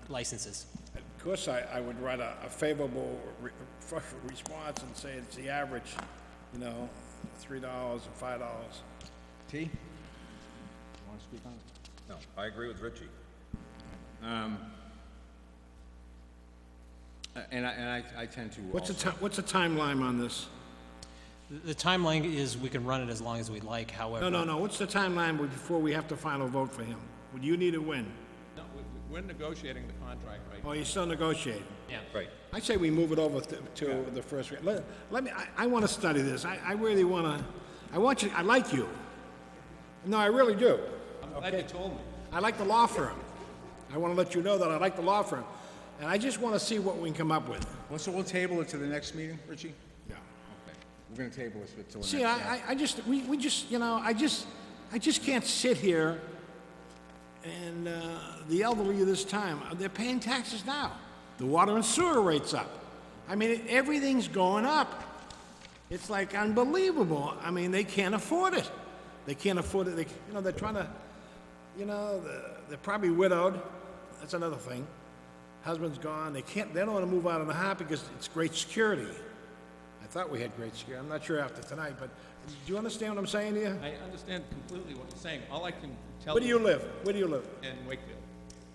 licenses. Of course, I would write a favorable response and say it's the average, $3 and $5. T? You want to speak on it? No, I agree with Richie. And I tend to What's also. what's the timeline on this? The timeline is we can run it as long as we like, however. No. What's the timeline before we have to final vote for him? Would you need a win? No, we're negotiating the contract right now. Oh, you're still negotiating? Yeah. Right. I say we move it over to the first read. Let me, I want to study this. I really want to, I like you. No, I really do. I'm glad you told me. I like the law firm. I want to let you know that I like the law firm. And I just want to see what we can come up with. Well, so we'll table it to the next meeting, Richie? Yeah. Okay. We're gonna table this till the next. See, I just can't sit here and, the elderly of this time, they're paying taxes now. The water and sewer rates up. I mean, everything's going up. It's like unbelievable. I mean, they can't afford it. They can't afford it. They're trying to, they're probably widowed. That's another thing. Husband's gone. They don't want to move out of the house because it's great security. I thought we had great security. I'm not sure after tonight, but do you understand what I'm saying to you? I understand completely what you're saying. All I can tell Where do you you live? Where do you live? in Wakefield,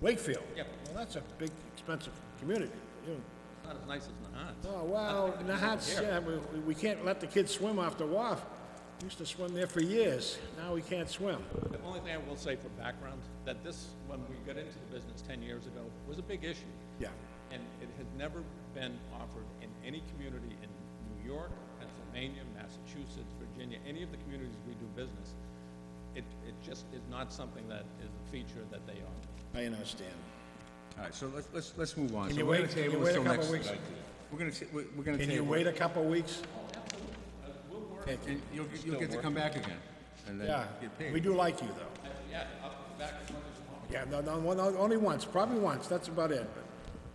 Wakefield? Yep. Well, that's a big, expensive community. it's not as nice as Nahant. Oh, well, Nahant's, yeah, we can't let the kids swim off the wharf. We used to swim there for years. Now we can't swim. The only thing I will say for background, that this, when we got into the business 10 years ago, was a big issue. Yeah. And it had never been offered in any community in New York, Pennsylvania, Massachusetts, Virginia, any of the communities we do business. It just is not something that is a feature that they offer. I understand. All right, so let's move on. Can So you we're gonna wait- can you table wait this a till couple next- weeks? We're gonna Can you table wait it, a couple of weeks? and you'll get to come back again, and then Yeah, get paid. we do like you, though. Yeah, I'll be back as much as you want. Yeah, no, only once, probably once, that's about it.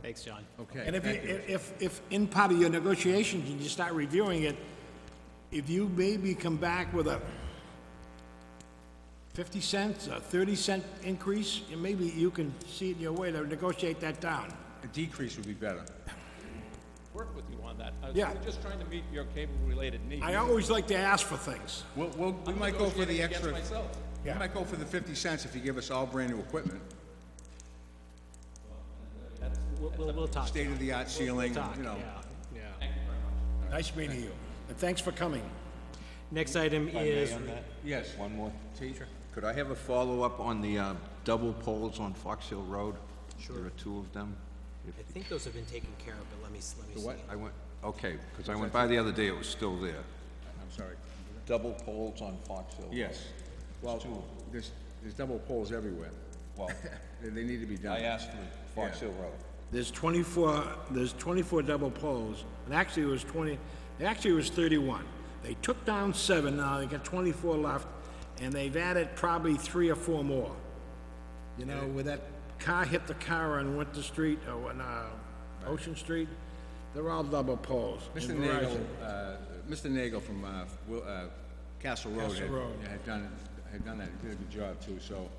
Thanks, John. Okay. And thank you. if in part of your negotiations, you start reviewing it, if you maybe come back with a 50 cents, a 30-cent increase, and maybe you can see it in your way to negotiate that down. A decrease would be better. Work with you on that. Yeah. We're just trying to meet your cable-related needs. I always like to ask for things. We might go for the negotiating extra, against myself. we might go for the 50 cents if you give us all brand-new equipment, We'll talk. state-of-the-art ceiling, Talk, you know. yeah. Nice meeting you, and thanks for coming. Next item is, Yes. One more. T? Could I have a follow-up on the double poles on Fox Hill Road? Sure. There are two of them. I think those have been taken care of, but let me see. what? I went, okay, because I went by the other day, it was still there. I'm sorry. Double poles on Fox Hill. Yes. Well, there's double poles everywhere. Well, They need to be done. I asked for Fox Yeah. Hill Road. There's 24 double poles, and actually it was 31. They took down 7, now they got 24 left, and they've added probably 3 or 4 more. You know, where that car hit the car on Winter Street, or on Ocean Street, they're all double poles. Mr. And Nagel, Verizon- Mr. Nagel from Castle Road Castle Road. had done that, he did a good job too, so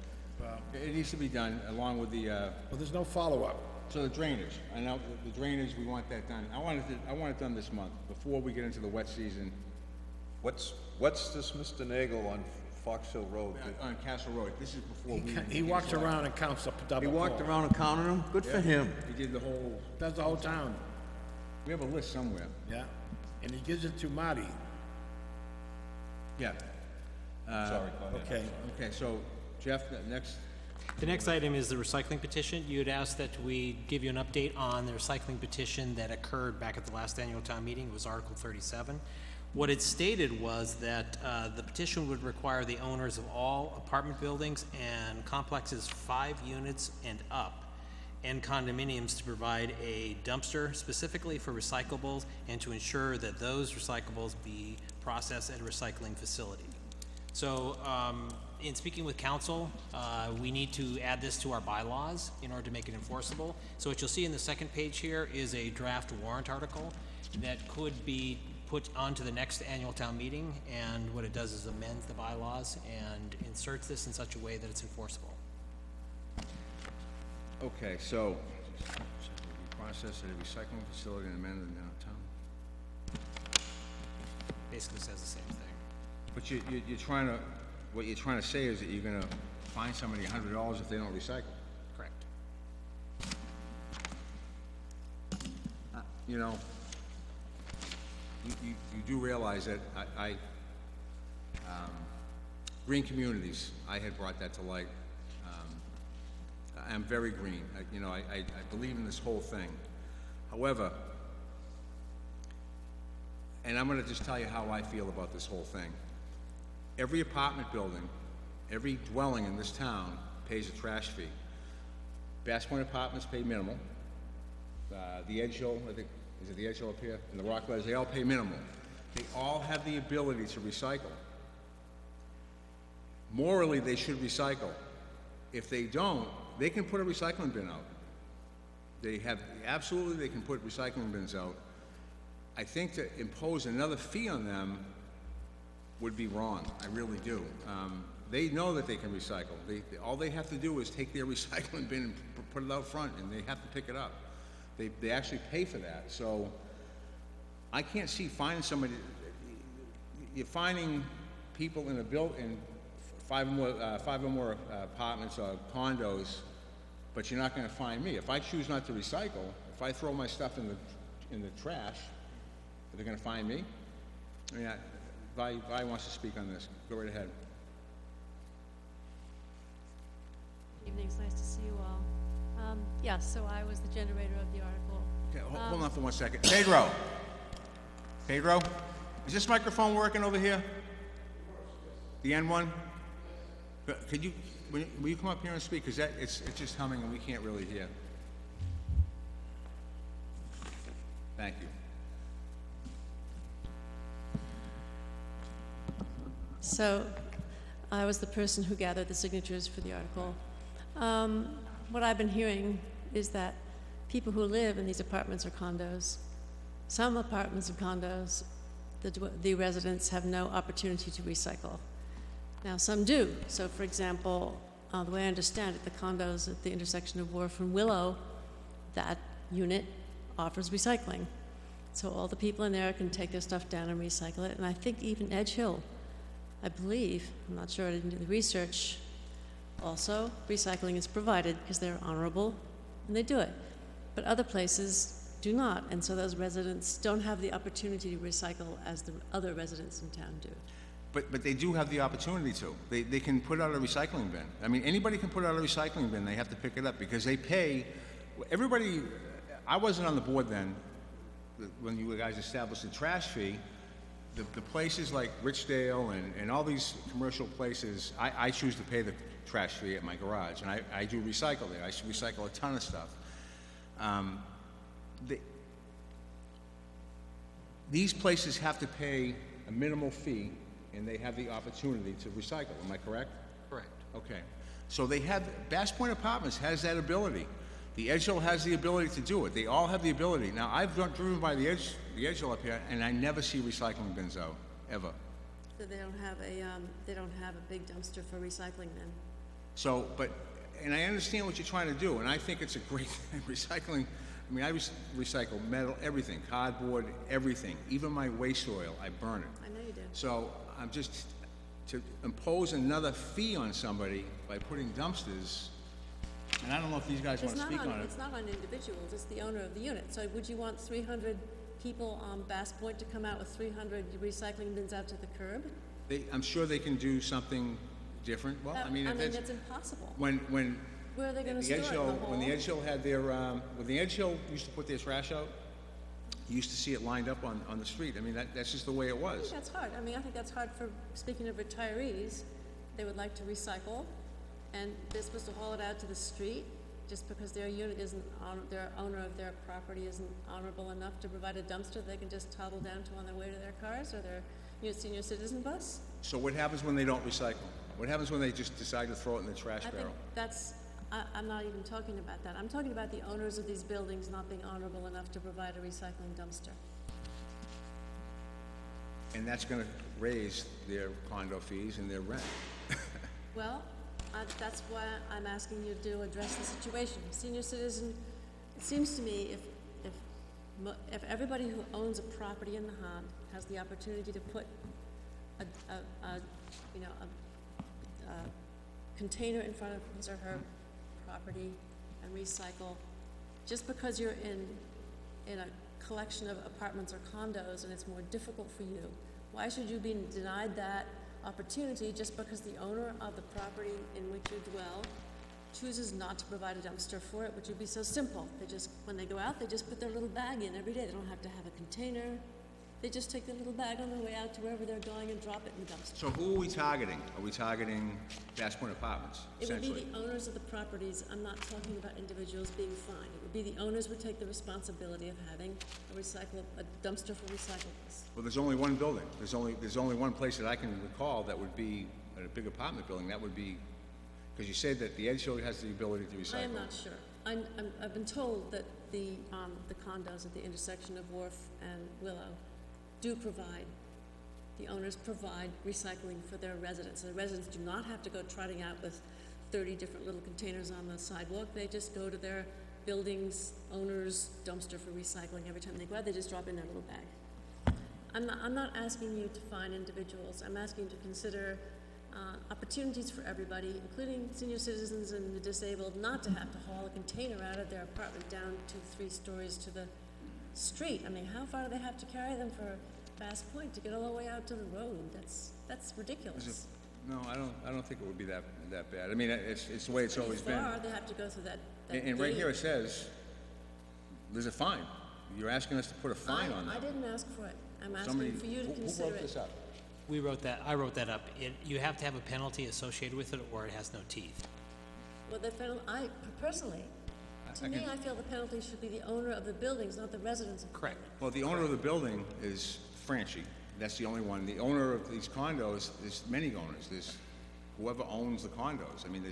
it needs to be done along with the, Well, there's no follow-up. so the drainage. I know the drainage, we want that done. I want it done this month, before we get into the wet season. What's this Mr. Nagel on Fox Hill Road. On Castle Road. This is before we... He walks around and counts up double. He walked around and counted them? Good for him. He did the whole... Does the whole town, We have a list somewhere. yeah. And he gives it to Marty. Yeah. Sorry, go ahead. Okay. Okay, so Jeff, next... The next item is the recycling petition. You had asked that we give you an update on the recycling petition that occurred back at the last annual town meeting. It was Article 37. What it stated was that the petition would require the owners of all apartment buildings and complexes 5 units and up, and condominiums to provide a dumpster specifically for recyclables and to ensure that those recyclables be processed at a recycling facility. So, in speaking with council, we need to add this to our bylaws in order to make it enforceable. So what you'll see in the second page here is a draft warrant article that could be put onto the next annual town meeting, and what it does is amends the bylaws and inserts this in such a way that it's enforceable. Okay, so... Process at a recycling facility and amended downtown. Basically says the same thing. But you're trying to... What you're trying to say is that you're gonna fine somebody $100 if they don't recycle. Correct. You know, you do realize that green communities, I had brought that to light. I'm very green. I believe in this whole thing. However, and I'm gonna just tell you how I feel about this whole thing. Every apartment building, every dwelling in this town pays a trash fee. Bass Point Apartments pay minimal. The Edge Hill, I think, is it the Edge Hill up here? And the Rockledge, they all pay minimal. They all have the ability to recycle. Morally, they should recycle. If they don't, they can put a recycling bin out. Absolutely, they can put recycling bins out. I think to impose another fee on them would be wrong. I really do. They know that they can recycle. All they have to do is take their recycling bin and put it out front, and they have to pick it up. They actually pay for that. So I can't see finding somebody. You're finding people in in 5 or more apartments or condos, but you're not going to find me. If I choose not to recycle, if I throw my stuff in the trash, are they going to find me? I mean, Vi wants to speak on this. Go right ahead. Evening, it's nice to see you all. Yes, so I was the generator of the article. Okay, hold on for 1 second. Pedro, is this microphone working over here? The N1? Could you, will you come up here and speak? Because it's just humming and we can't really hear. Thank you. So I was the person who gathered the signatures for the article. What I've been hearing is that people who live in these apartments or condos, some apartments and condos, the residents have no opportunity to recycle. Now, some do. So, for example, the way I understand it, the condos at the intersection of Wharf and Willow, that unit offers recycling. So all the people in there can take their stuff down and recycle it. And I think even Edge Hill, I believe, I'm not sure, I didn't do the research, also recycling is provided because they're honorable and they do it. But other places do not, and so those residents don't have the opportunity to recycle as the other residents in town do. But they do have the opportunity to. They can put out a recycling bin. I mean, anybody can put out a recycling bin. They have to pick it up because they pay. Everybody, I wasn't on the board then when you guys established the trash fee. The places like Richdale and all these commercial places, I choose to pay the trash fee at my garage, and I do recycle there. I recycle a ton of stuff. These places have to pay a minimal fee, and they have the opportunity to recycle. Am I correct? Correct. Okay. So they have, Bass Point Apartments has that ability. The Edge Hill has the ability to do it. They all have the ability. Now, I've driven by the Edge Hill up here, and I never see recycling bins out, ever. So they don't have a big dumpster for recycling then? So, and I understand what you're trying to do, and I think it's a great recycling. I mean, I recycle metal, everything, cardboard, everything. Even my waste oil, I burn it. I know you do. So I'm just to impose another fee on somebody by putting dumpsters, and I don't know if these guys want to speak on it. It's not on individuals, it's the owner of the unit. So would you want 300 people on Bass Point to come out with 300 recycling bins out to the curb? I'm sure they can do something different. Well, I mean, if it's, that's impossible. when Where are they gonna the store it, Edge in the Hill, hole? when the Edge Hill had their, when the Edge Hill used to put their trash out, you used to see it lined up on the street. I mean, that's just the way it I think was. that's hard. I mean, I think that's hard for, speaking of retirees, they would like to recycle, and they're supposed to haul it out to the street just because their unit isn't, their owner of their property isn't honorable enough to provide a dumpster they can just toddle down to on their way to their cars or their senior citizen bus. So what happens when they don't recycle? What happens when they just decide to throw it in the trash I think barrel? that's, I'm not even talking about that. I'm talking about the owners of these buildings not being honorable enough to provide a recycling dumpster. And that's gonna raise their condo fees and their rent. Well, that's why I'm asking you to address the situation. Senior citizen, it seems to me if everybody who owns a property in Nahant has the opportunity to put a container in front of his or her property and recycle, just because you're in a collection of apartments or condos and it's more difficult for you, why should you be denied that opportunity just because the owner of the property in which you dwell chooses not to provide a dumpster for it, which would be so simple? They just, when they go out, they just put their little bag in every day. They don't have to have a container. They just take their little bag on their way out to wherever they're going and drop it in the dumpster. So who are we targeting? Are we targeting Bass Point Apartments, It would be essentially? the owners of the properties. I'm not talking about individuals being fined. It would be the owners would take the responsibility of having a dumpster for recyclables. Well, there's only one building. There's only one place that I can recall that would be a big apartment building. That would be, because you said that the Edge Hill has the ability to recycle. I am not sure. I've been told that the condos at the intersection of Wharf and Willow do provide, the owners provide recycling for their residents. The residents do not have to go trotting out with 30 different little containers on the sidewalk. They just go to their building's owner's dumpster for recycling. Every time they go out, they just drop in their little bag. I'm not asking you to find individuals. I'm asking you to consider opportunities for everybody, including senior citizens and the disabled, not to have to haul a container out of their apartment down 2-3 stories to the street. I mean, how far do they have to carry them for Bass Point to get all the way out to the road? That's ridiculous. No, I don't think it would be that bad. I mean, it's the way it's always been. Far, they have to go through that And right gate. here it says, there's a fine. You're asking us to put a fine on I that. didn't ask for it. I'm Somebody, asking for you to who consider wrote this it. up? I wrote that up. You have to have a penalty associated with it, or it has no teeth. Well, personally, to me, I feel the penalty should be the owner of the buildings, not the residents of the Correct. building. Well, the owner of the building is Franchi. That's the only one. The owner of these condos, there's many owners. There's whoever owns the condos. I mean,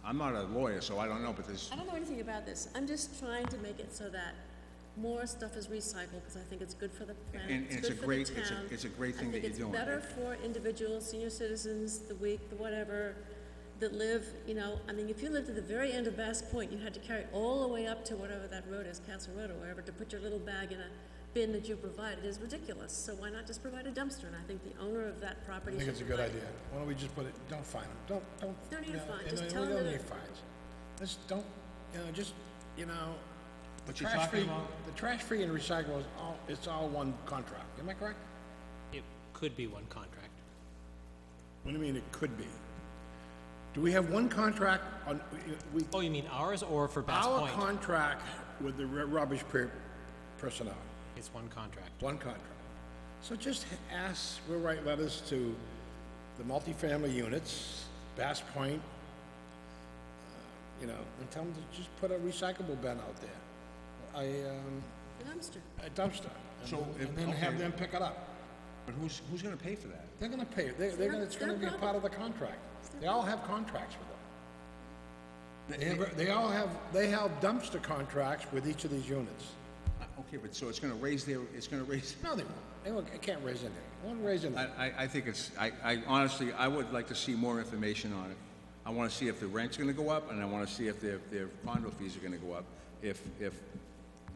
I'm not a lawyer, so I don't know, but there's, I don't know anything about this. I'm just trying to make it so that more stuff is recycled, because I think it's good for the planet, And it's it's a good for great- the town. it's a great thing that you're doing. I think it's better for individuals, senior citizens, the weak, the whatever, that live, I mean, if you lived at the very end of Bass Point, you had to carry all the way up to whatever that road is, Castle Road or wherever, to put your little bag in a bin that you provide. It is ridiculous. So why not just provide a dumpster? And I think the owner of that property I think should it's a good provide- idea. Why don't we just put it, don't fine them, don't. No need to fine, you just know, tell we them don't that need it- fines. Just don't, just, the What you're trash talking free, about? the trash free and recycle it's all one contract. Am I correct? It could be one contract. What do you mean it could be? Do we have one contract on, Oh, you mean ours or for Bass our Point? contract with the rubbish personnel? It's one contract. One contract. So just ask, we'll write letters to the multifamily units, Bass Point, and tell them to just put a recyclable bin out there. The dumpster. A dumpster. So And then have okay. them pick it up. but who's gonna pay for that? They're gonna pay, it's gonna be a part of the contract. They all have contracts with them. They have dumpster contracts with each of these units. Okay, but so it's gonna raise, No, they won't, it can't raise anything. It won't raise anything. I think I honestly, I would like to see more information on it. I wanna see if the rent's gonna go up, and I wanna see if their condo fees are gonna go up, if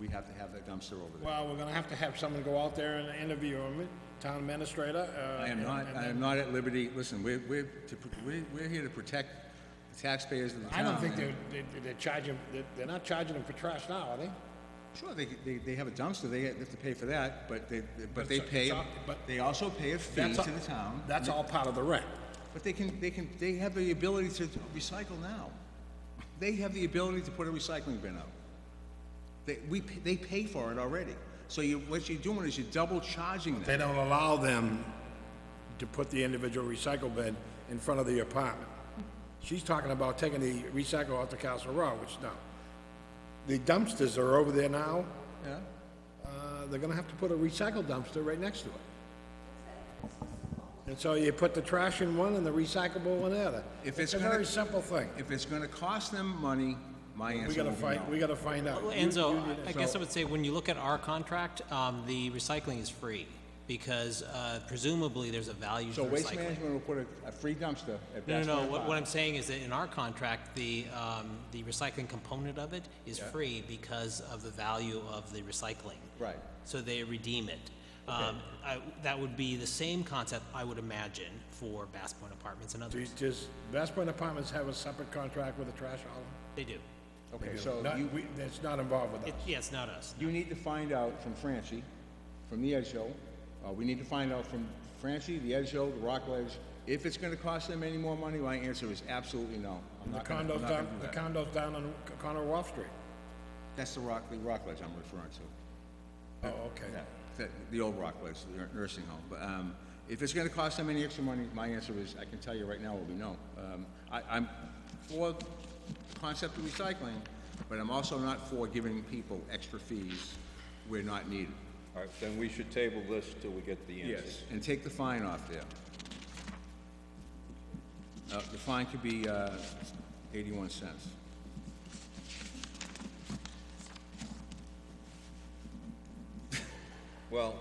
we have to have that dumpster over there. Well, we're gonna have to have someone go out there and interview them, town administrator. I am not at liberty, listen, we're here to protect the taxpayers of the town. I don't think and- they're charging, they're not charging them for trash now, are they? Sure, they have a dumpster, they have to pay for that, but they it's pay, all- but- they also pay a fee That's to all- the town. That's all part of the rent. But they have the ability to recycle now. They have the ability to put a recycling bin up. They pay for it already. So what you're doing is you're double charging They them. don't allow them to put the individual recycle bin in front of the apartment. She's talking about taking the recycle out to Castle Rock, which, no. The dumpsters are over there now. Yeah? They're gonna have to put a recycle dumpster right next to it. And so you put the trash in one and the recyclable in the other. If It's it's a gonna- very simple thing. If it's gonna cost them money, my We answer gotta would be find, no. we gotta find out. Well, Enzo, I guess I would say, when you look at our contract, the recycling is free, because presumably there's a value to So the Waste recycling. Management will put a free dumpster at No, Bass no, Point what Park. I'm saying is that in our contract, the recycling component of it is free because of the value of the recycling. Right. So they redeem it. That would be the same concept, I would imagine, for Bass Point Apartments and others. Does Bass Point Apartments have a separate contract with the trash hauler? They do. Okay, so It's not involved with us. Yeah, it's not us. you need to find out from Francie, from the Ed Show, we need to find out from Francie, the Ed Show, the Rockledge, if it's gonna cost them any more money. My answer is absolutely no. I'm The not gonna- I'm not gonna do that. condos down on Conner Wharf Street. That's the Rockledge I'm referring to. Oh, okay. Yeah, the old Rockledge, the nursing home. But if it's gonna cost them any extra money, my answer is, I can tell you right now, will be no. I'm for the concept of recycling, but I'm also not for giving people extra fees where not needed. All right, then we should table this till we get the answers. And take the fine off there. The fine could be 81 cents. Well,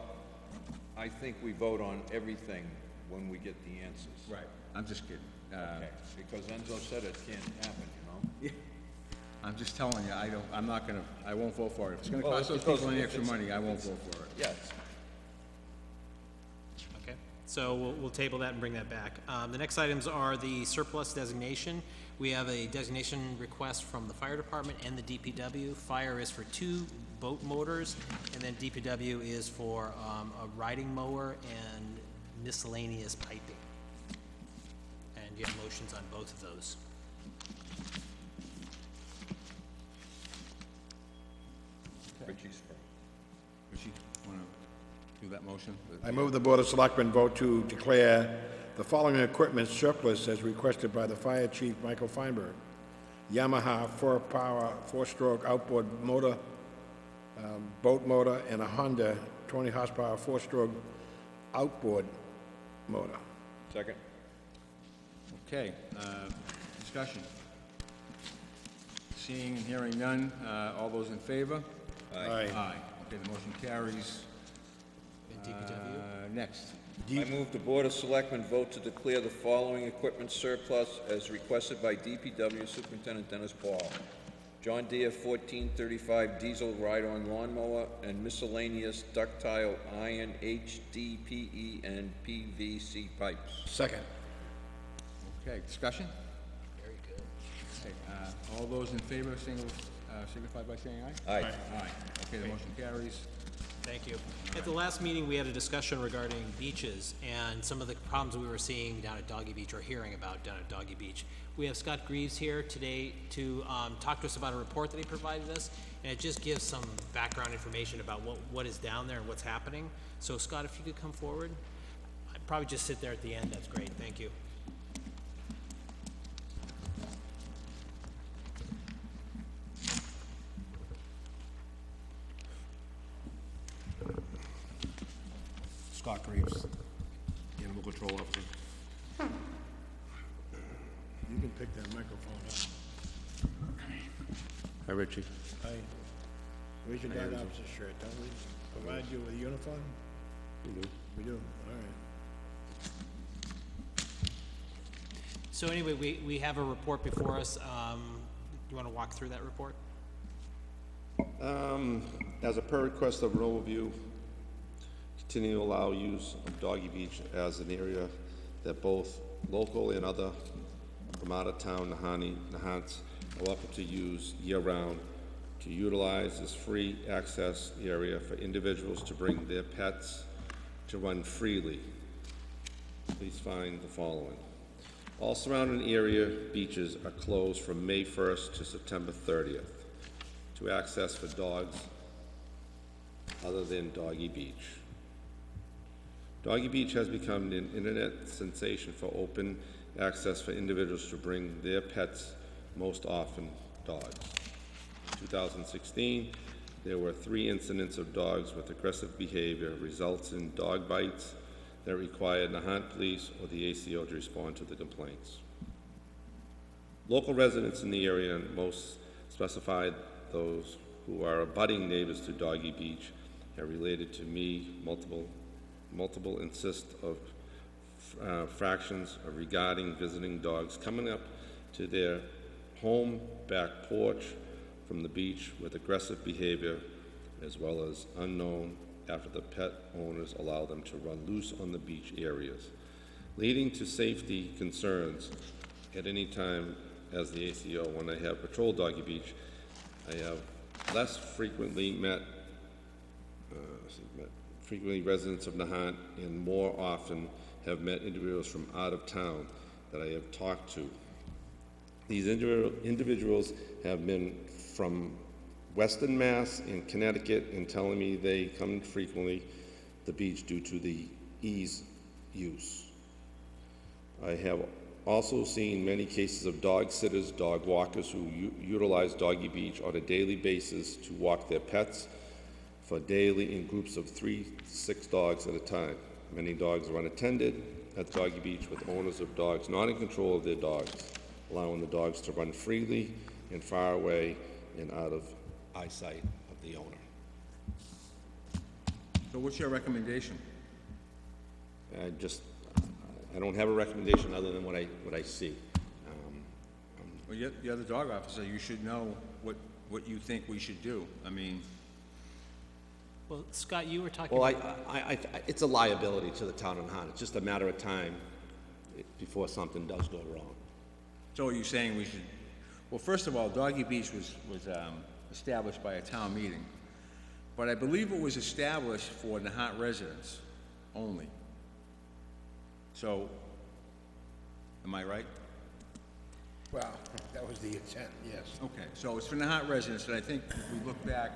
I think we vote on everything when we get the answers. Right. I'm just kidding. Okay, because Enzo said it can't happen, you know? I'm just telling you, I won't vote for it. If it's gonna Well, cost those because people any if extra it's- money, I won't vote for it. Yes. Okay, so we'll table that and bring that back. The next items are the surplus designation. We have a designation request from the fire department and the DPW. Fire is for 2 boat motors, and then DPW is for a riding mower and miscellaneous piping. And you have motions on both of those. Richie's first. Richie, wanna do that motion? I move the Board of Selectmen vote to declare the following equipment surplus as requested by the Fire Chief Michael Feinberg. Yamaha 4-power, 4-stroke outboard motor, boat motor, and a Honda 20-horsepower, 4-stroke outboard motor. Second? Okay, discussion. Seeing and hearing none, all those in favor? Aye. Aye. Okay, the motion carries. And DPW? Next. I move the Board of Selectmen vote to declare the following equipment surplus as requested by DPW Superintendent Dennis Paul. John Deere 1435 diesel ride-on lawnmower and miscellaneous ductile iron HDPE and PVC pipes. Second. Okay, discussion? Very good. Okay, all those in favor, signify by saying aye? Aye. Aye. Okay, the motion carries. Thank you. At the last meeting, we had a discussion regarding beaches and some of the problems we were seeing down at Doggy Beach, or hearing about down at Doggy Beach. We have Scott Greaves here today to talk to us about a report that he provided us, and it just gives some background information about what is down there and what's happening. So Scott, if you could come forward. I'd probably just sit there at the end, that's great, thank you. Scott Greaves, Animal Control Officer. You can pick that microphone up. Hi, Richie. Aye. Where's your dog officer shirt? Don't we provide you with a uniform? We do. We do, all right. So anyway, we have a report before us. Do you want to walk through that report? As a per request of an overview, continue to allow use of Doggy Beach as an area that both local and other from out of town Nahants are welcome to use year-round, to utilize this free access area for individuals to bring their pets to run freely. Please find the following. All surrounding area beaches are closed from May 1st to September 30th to access for dogs other than Doggy Beach. Doggy Beach has become an internet sensation for open access for individuals to bring their pets, most often dogs. In 2016, there were 3 incidents of dogs with aggressive behavior, results in dog bites that required Nahant Police or the ACO to respond to the complaints. Local residents in the area, and most specified those who are abutting neighbors to Doggy Beach, have related to me multiple insist of fractions regarding visiting dogs coming up to their home back porch from the beach with aggressive behavior, as well as unknown after the pet owners allow them to run loose on the beach areas, leading to safety concerns at any time. As the ACO, when I have patrolled Doggy Beach, I have less frequently met residents of Nahant, and more often have met individuals from out of town that I have talked to. These individuals have been from Western Mass and Connecticut, and telling me they come frequently to the beach due to the ease use. I have also seen many cases of dog sitters, dog walkers who utilize Doggy Beach on a daily basis to walk their pets for daily in groups of 3 to 6 dogs at a time. Many dogs are unattended at Doggy Beach, with owners of dogs not in control of their dogs, allowing the dogs to run freely and far away and out of eyesight of the owner. So what's your recommendation? I don't have a recommendation other than what I see. Well, you're the dog officer, you should know what you think we should do. I mean, Well, Scott, you were talking Well, about... it's a liability to the town of Nahant. It's just a matter of time before something does go wrong. so are you saying we should, well, first of all, Doggy Beach was established by a town meeting, but I believe it was established for Nahant residents only. So, am I right? Well, that was the intent, yes. Okay, so it's for Nahant residents, and I think if we look back,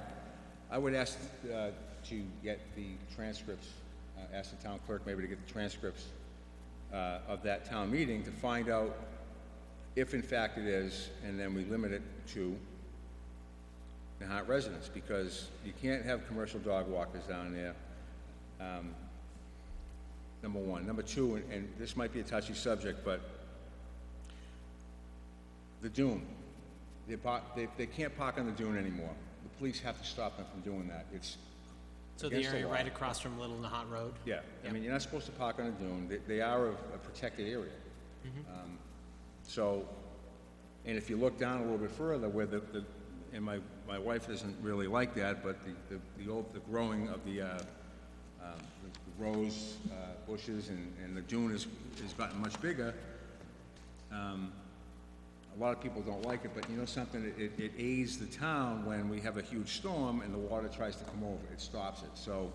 I would ask to get the transcripts, ask the town clerk maybe to get the transcripts of that town meeting to find out if in fact it is, and then we limit it to Nahant residents, because you can't have commercial dog walkers down there, number one. Number two, and this might be a touchy subject, but the dune, they can't park on the dune anymore. The police have to stop them from doing that. It's So the against area law. right across from Little Nahant Road? Yeah, I mean, you're not supposed to park on a dune. They are a protected area. So, and if you look down a little bit further, where and my wife doesn't really like that, but the growing of the rose bushes and the dune has gotten much bigger. A lot of people don't like it, but you know something, it aids the town when we have a huge storm and the water tries to come over, it stops it. So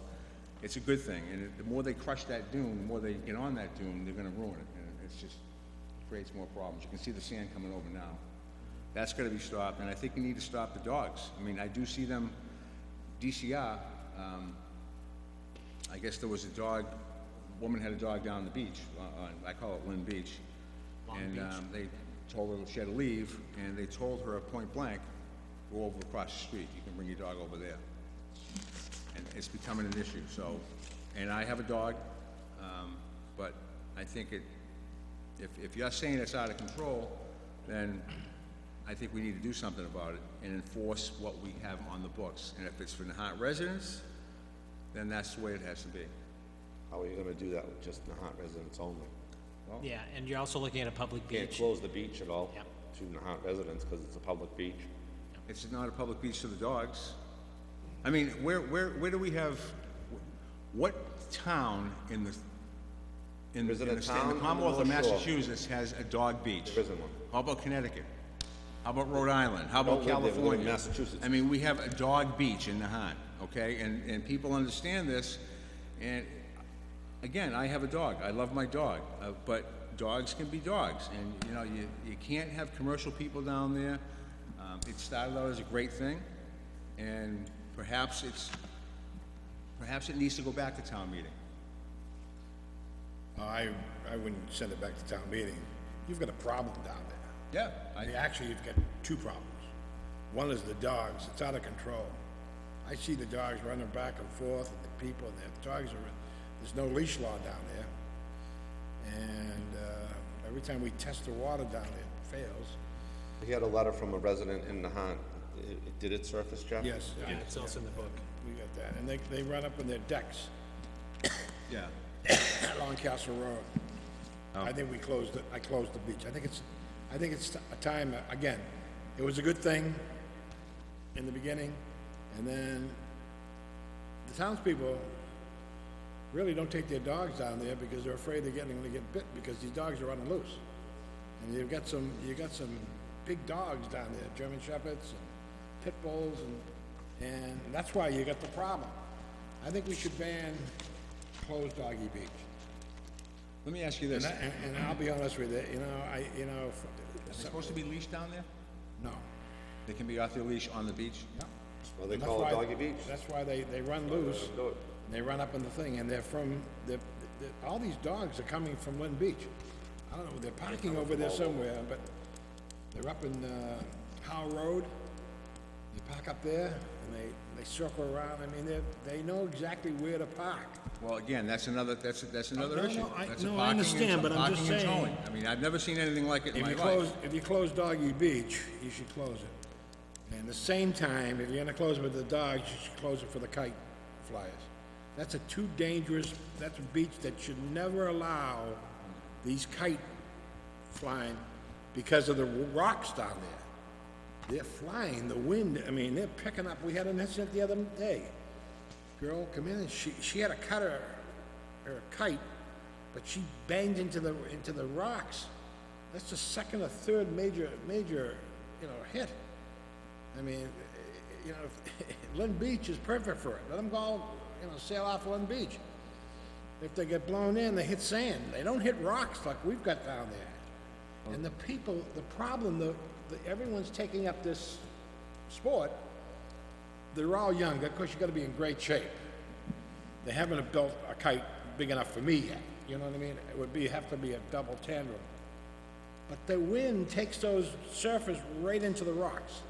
it's a good thing, and the more they crush that dune, the more they get on that dune, they're gonna ruin it, and it's just creates more problems. You can see the sand coming over now. That's gotta be stopped, and I think we need to stop the dogs. I mean, I do see them, DCR, I guess there was a woman had a dog down the beach, I call it Lynn Beach. They told her she had to leave, and they told her point blank, go over across the street, you can bring your dog over there. And it's becoming an issue, so, and I have a dog, but I think if you're saying it's out of control, then I think we need to do something about it and enforce what we have on the books. And if it's for Nahant residents, then that's the way it has to be. How are you gonna do that with just Nahant residents only? Yeah, and you're also looking at a public Can't beach. close the beach at all Yep. to Nahant residents because it's a public beach. It's not a public beach to the dogs. I mean, where do we have, What town in the, Is it a in the state, in town the on the Commonwealth of North Shore? Massachusetts has a dog beach? There isn't one. How about Connecticut? How about Rhode Island? How don't about live there, we live in California? Massachusetts. I mean, we have a dog beach in Nahant, okay? And people understand this, and again, I have a dog. I love my dog, but dogs can be dogs, and, you know, you can't have commercial people down there. It started out as a great thing, and perhaps it needs to go back to town meeting. I wouldn't send it back to town meeting. You've got a problem down there. Yeah, I mean, actually, you've got two problems. One is the dogs, it's out of control. I see the dogs running back and forth, and the people, and the dogs are, there's no leash law down there. And, every time we test the water down there, it fails. We had a letter from a resident in Nahant. Did it surface, Jeff? Yes. Yeah, it's also in the book. We got that, and they run up in their decks yeah. along Castle Road. I think I closed the beach. I think it's a time, again, it was a good thing in the beginning, and then the townspeople really don't take their dogs down there because they're afraid they're gonna get bit, because these dogs are running loose. And you got some big dogs down there, German Shepherds and pit bulls, and that's why you got the problem. I think we should ban closed doggy beach. Let me ask you this. And I'll be honest with you, Are they supposed to be leashed down there? no. They can be off their leash on the beach? Well, they That's call it why- doggy beach. That's why they run loose, Do it. and they run up in the thing, and all these dogs are coming from Lynn Beach. I don't know, they're parking over there somewhere, but they're up in, Howe Road. They park up there, and they circle around. I mean, they know exactly where to park. Well, again, that's another No, issue. That's a no, I parking and understand, but I'm parking just and saying- towing. I mean, I've never seen anything like it in my If life. you close Doggy Beach, you should close it. And at the same time, if you're gonna close it with the dogs, you should close it for the kite flyers. That's that's a beach that should never allow these kite flying because of the rocks down there. They're flying, the wind, I mean, they're picking up. We had an incident the other day. Girl come in and she had to cut her kite, but she banged into the rocks. That's the second or third major, hit. I mean, Lynn Beach is perfect for it. Let them go, sail off Lynn Beach. If they get blown in, they hit sand. They don't hit rocks like we've got down there. And the people, the problem, everyone's taking up this sport. They're all young. Of course, you got to be in great shape. They haven't built a kite big enough for me yet. You know what I mean? It would have to be a double tandem. But the wind takes those surfers right into the rocks.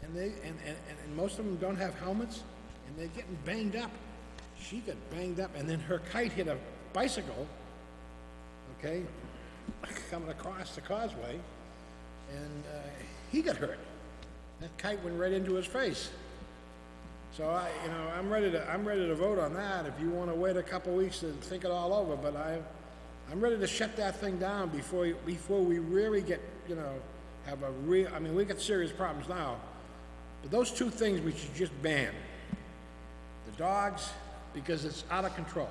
And most of them don't have helmets, and they're getting banged up. She got banged up, and then her kite hit a bicycle, okay, coming across the causeway, and he got hurt. That kite went right into his face. So I'm ready to vote on that. If you want to wait a couple weeks to think it all over, but I'm ready to shut that thing down before we really get, have a real. I mean, we got serious problems now. But those two things we should just ban. The dogs, because it's out of control.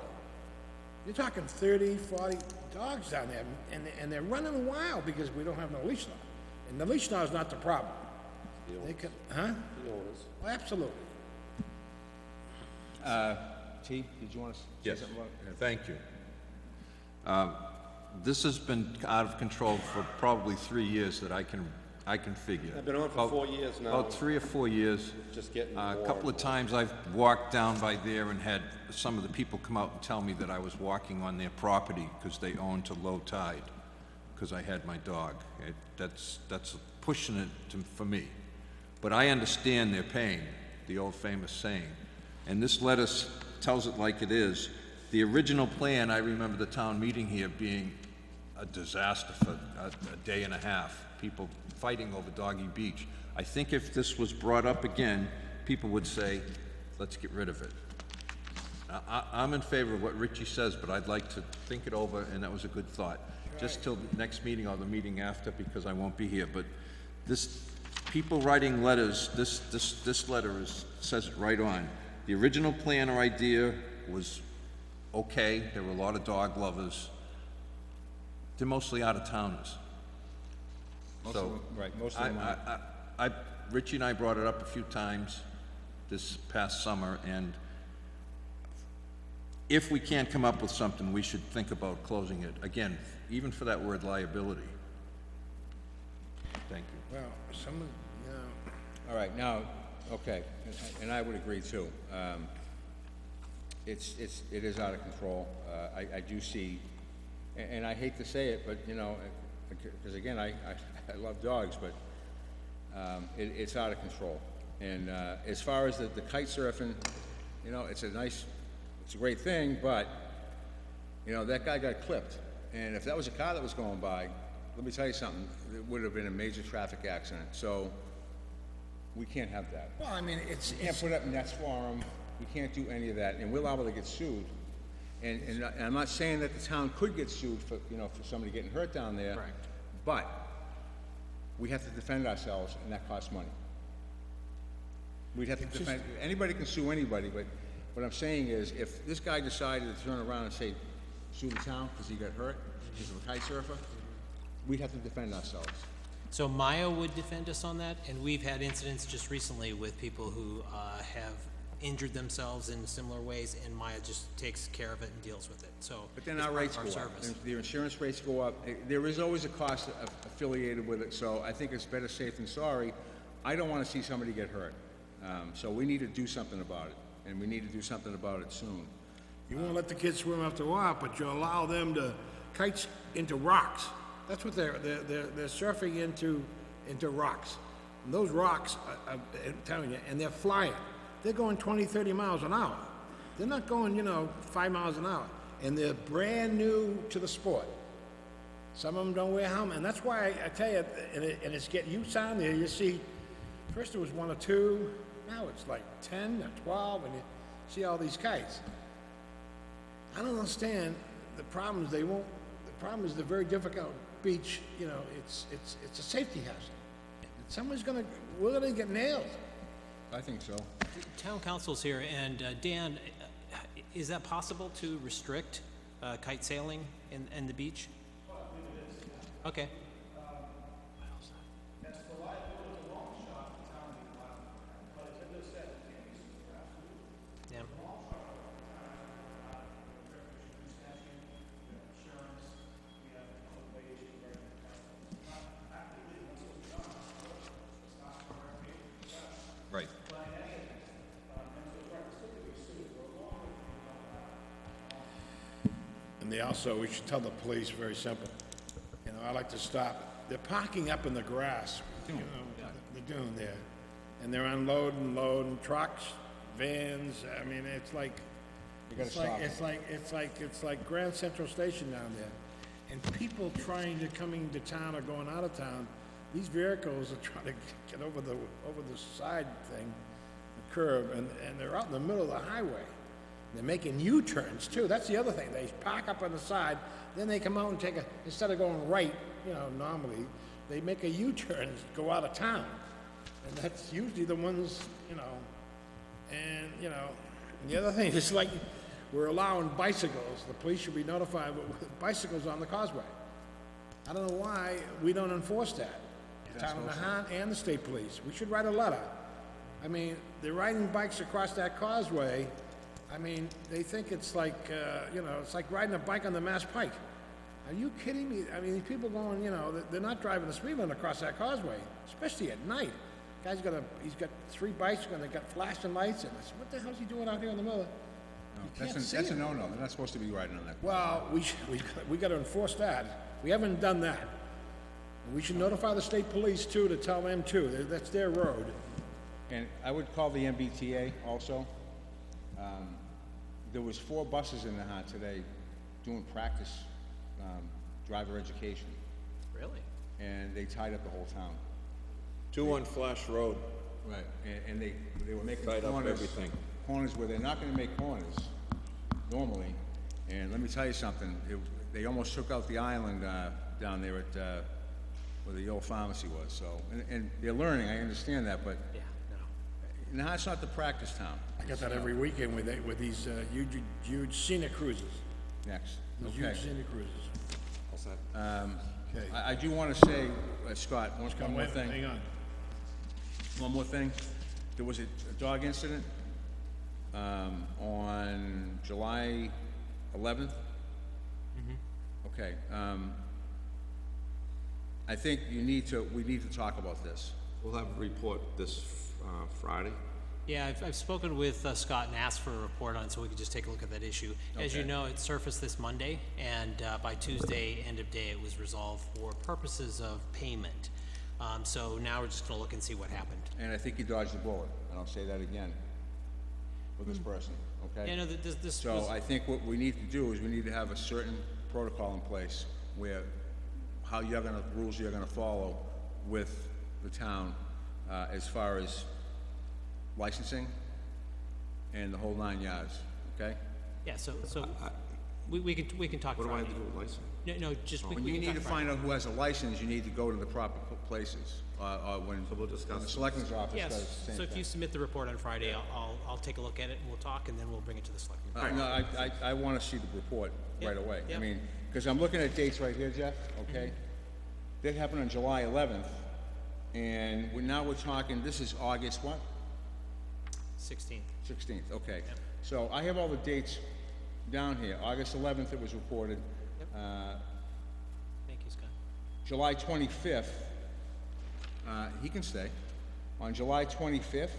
You're talking 30, 40 dogs down there, and they're running wild because we don't have no leash law. And the leash law is not the problem. They could, huh? The owners. Well, absolutely. T, did you want to say Yes, something about it? thank you. This has been out of control for probably 3 years that I can figure. I've been on for 4 years now. About 3 or 4 years. Just getting A more couple of and times I've walked down by there and had some of the people come out and tell me that I was walking on their property because they own to low tide, because I had my dog. That's pushing it for me. But I understand their pain, the old famous saying. And this letter tells it like it is. The original plan, I remember the town meeting here being a disaster for a day and a half, people fighting over Doggy Beach. I think if this was brought up again, people would say, let's get rid of it. I'm in favor of what Richie says, but I'd like to think it over, and that was a good thought. Just till the next meeting or the meeting after, because I won't be here, but people writing letters, this letter says it right on. The original plan or idea was okay, there were a lot of dog lovers. They're mostly out-of-towners. Most of them, right, most of them are. Richie and I brought it up a few times this past summer, and if we can't come up with something, we should think about closing it. Again, even for that word liability. Thank you. Well, someone, you know, All right, now, okay, and I would agree too. It is out of control. I do see, and I hate to say it, but, you know, because again, I love dogs, but it's out of control. And as far as the kite surfing, you know, it's a great thing, but, you know, that guy got clipped. And if that was a car that was going by, let me tell you something, it would have been a major traffic accident. So we can't have that. well, I mean, We can't put up nets for them, we can't do any of that, and we're liable to get sued. And I'm not saying that the town could get sued for, you know, for somebody getting hurt down there. Correct. But we have to defend ourselves, and that costs money. We'd have to defend, anybody can sue anybody, but what I'm saying is, if this guy decided to turn around and say, sue the town because he got hurt, because of a kite surfer, we'd have to defend ourselves. So Maya would defend us on that, and we've had incidents just recently with people who have injured themselves in similar ways, and Maya just takes care of it and deals with it, so. But then it's our part rates of go our up, service. and the insurance rates go up. There is always a cost affiliated with it, so I think it's better safe than sorry. I don't want to see somebody get hurt. So we need to do something about it, and we need to do something about it soon. you won't let the kids swim up the walk, but you allow them to kites into rocks. That's what they're surfing into rocks. And those rocks, I'm telling you, and they're flying. They're going 20, 30 miles an hour. They're not going, 5 miles an hour. And they're brand new to the sport. Some of them don't wear helmets, and that's why I tell you, and it's getting youths on there. You see, first it was 1 or 2, now it's like 10 or 12, and you see all these kites. I don't understand the problem is the problem is the very difficult beach. It's a safety hazard. We're gonna get nailed. I think so. Town council's here, and Dan, is that possible to restrict kite sailing in the beach? Okay. Yeah. Right. And we should tell the police, very simple. I like to stop. They're parking up in the grass, the dune there. And they're unloading, loading trucks, vans. I mean, it's like, You gotta stop it. it's like Grand Central Station down there. And people trying to coming to town or going out of town, these vehicles are trying to get over the side thing, the curb, and they're out in the middle of the highway. They're making U-turns too. That's the other thing. They park up on the side, then they come out and instead of going right, normally, they make a U-turn and go out of town. And that's usually the ones, and the other thing is like, we're allowing bicycles. The police should be notified with bicycles on the causeway. I don't know why we don't enforce that. The town of Nahant and the state police. We should write a letter. I mean, they're riding bikes across that causeway. I mean, they think it's like, it's like riding a bike on the Mass Pike. Are you kidding me? I mean, these people going, they're not driving the speed limit across that causeway, especially at night. Guy's he's got 3 bikes and they got flashing lights, and I said, what the hell's he doing out here in the middle? That's a no-no. They're not supposed to be riding on that. Well, we got to enforce that. We haven't done that. We should notify the state police too, to tell them too. That's their road. And I would call the MBTA also. There was 4 buses in Nahant today doing practice driver education, Really? and they tied up the whole town. 2 on Flash Road. Right. And they were making Tied up corners. everything. Corners where they're not gonna make corners normally. And let me tell you something, they almost took out the island down there at where the old pharmacy was, so. And they're learning, I understand that, but Yeah, no. Nahant's not the practice town. I got that every weekend with these huge scenic cruises. Next, Those okay. huge scenic cruises. Okay. I do want to say, Scott, one more Wait, thing. hang on. One more thing. There was a dog incident on July 11th. Okay. I think we need to talk about this. We'll have a report this Friday. Yeah, I've spoken with Scott and asked for a report on it, so we could just take a look at that issue. As you Okay. know, it surfaced this Monday, and by Tuesday, end of day, it was resolved for purposes of payment. So now we're just gonna look and see what happened. And I think you dodged the bullet, and I'll say that again with this person, okay? Yeah, no, this So was, I think what we need to do is we need to have a certain protocol in place where rules you're gonna follow with the town, as far as licensing and the whole 9 yards, okay? yeah, so we can talk What do I Friday. have to do with license? No, just, we When we you can need to talk Friday. find out who has a license, you need to go to the proper places, when we'll discuss the it. selectman's office does Yes, the same so if you thing. submit the report on Friday, I'll take a look at it and we'll talk, and then we'll bring it to the selectmen. No, I wanna see the report Yeah, right away. I yeah. mean, because I'm looking at dates right here, Jeff, okay? That happened on July 11th, and now we're talking, this is August what? 16th. 16th, okay. So I have all the dates down here. August 11th it was reported. Thank you, Scott. July 25th, he can stay. On July 25th,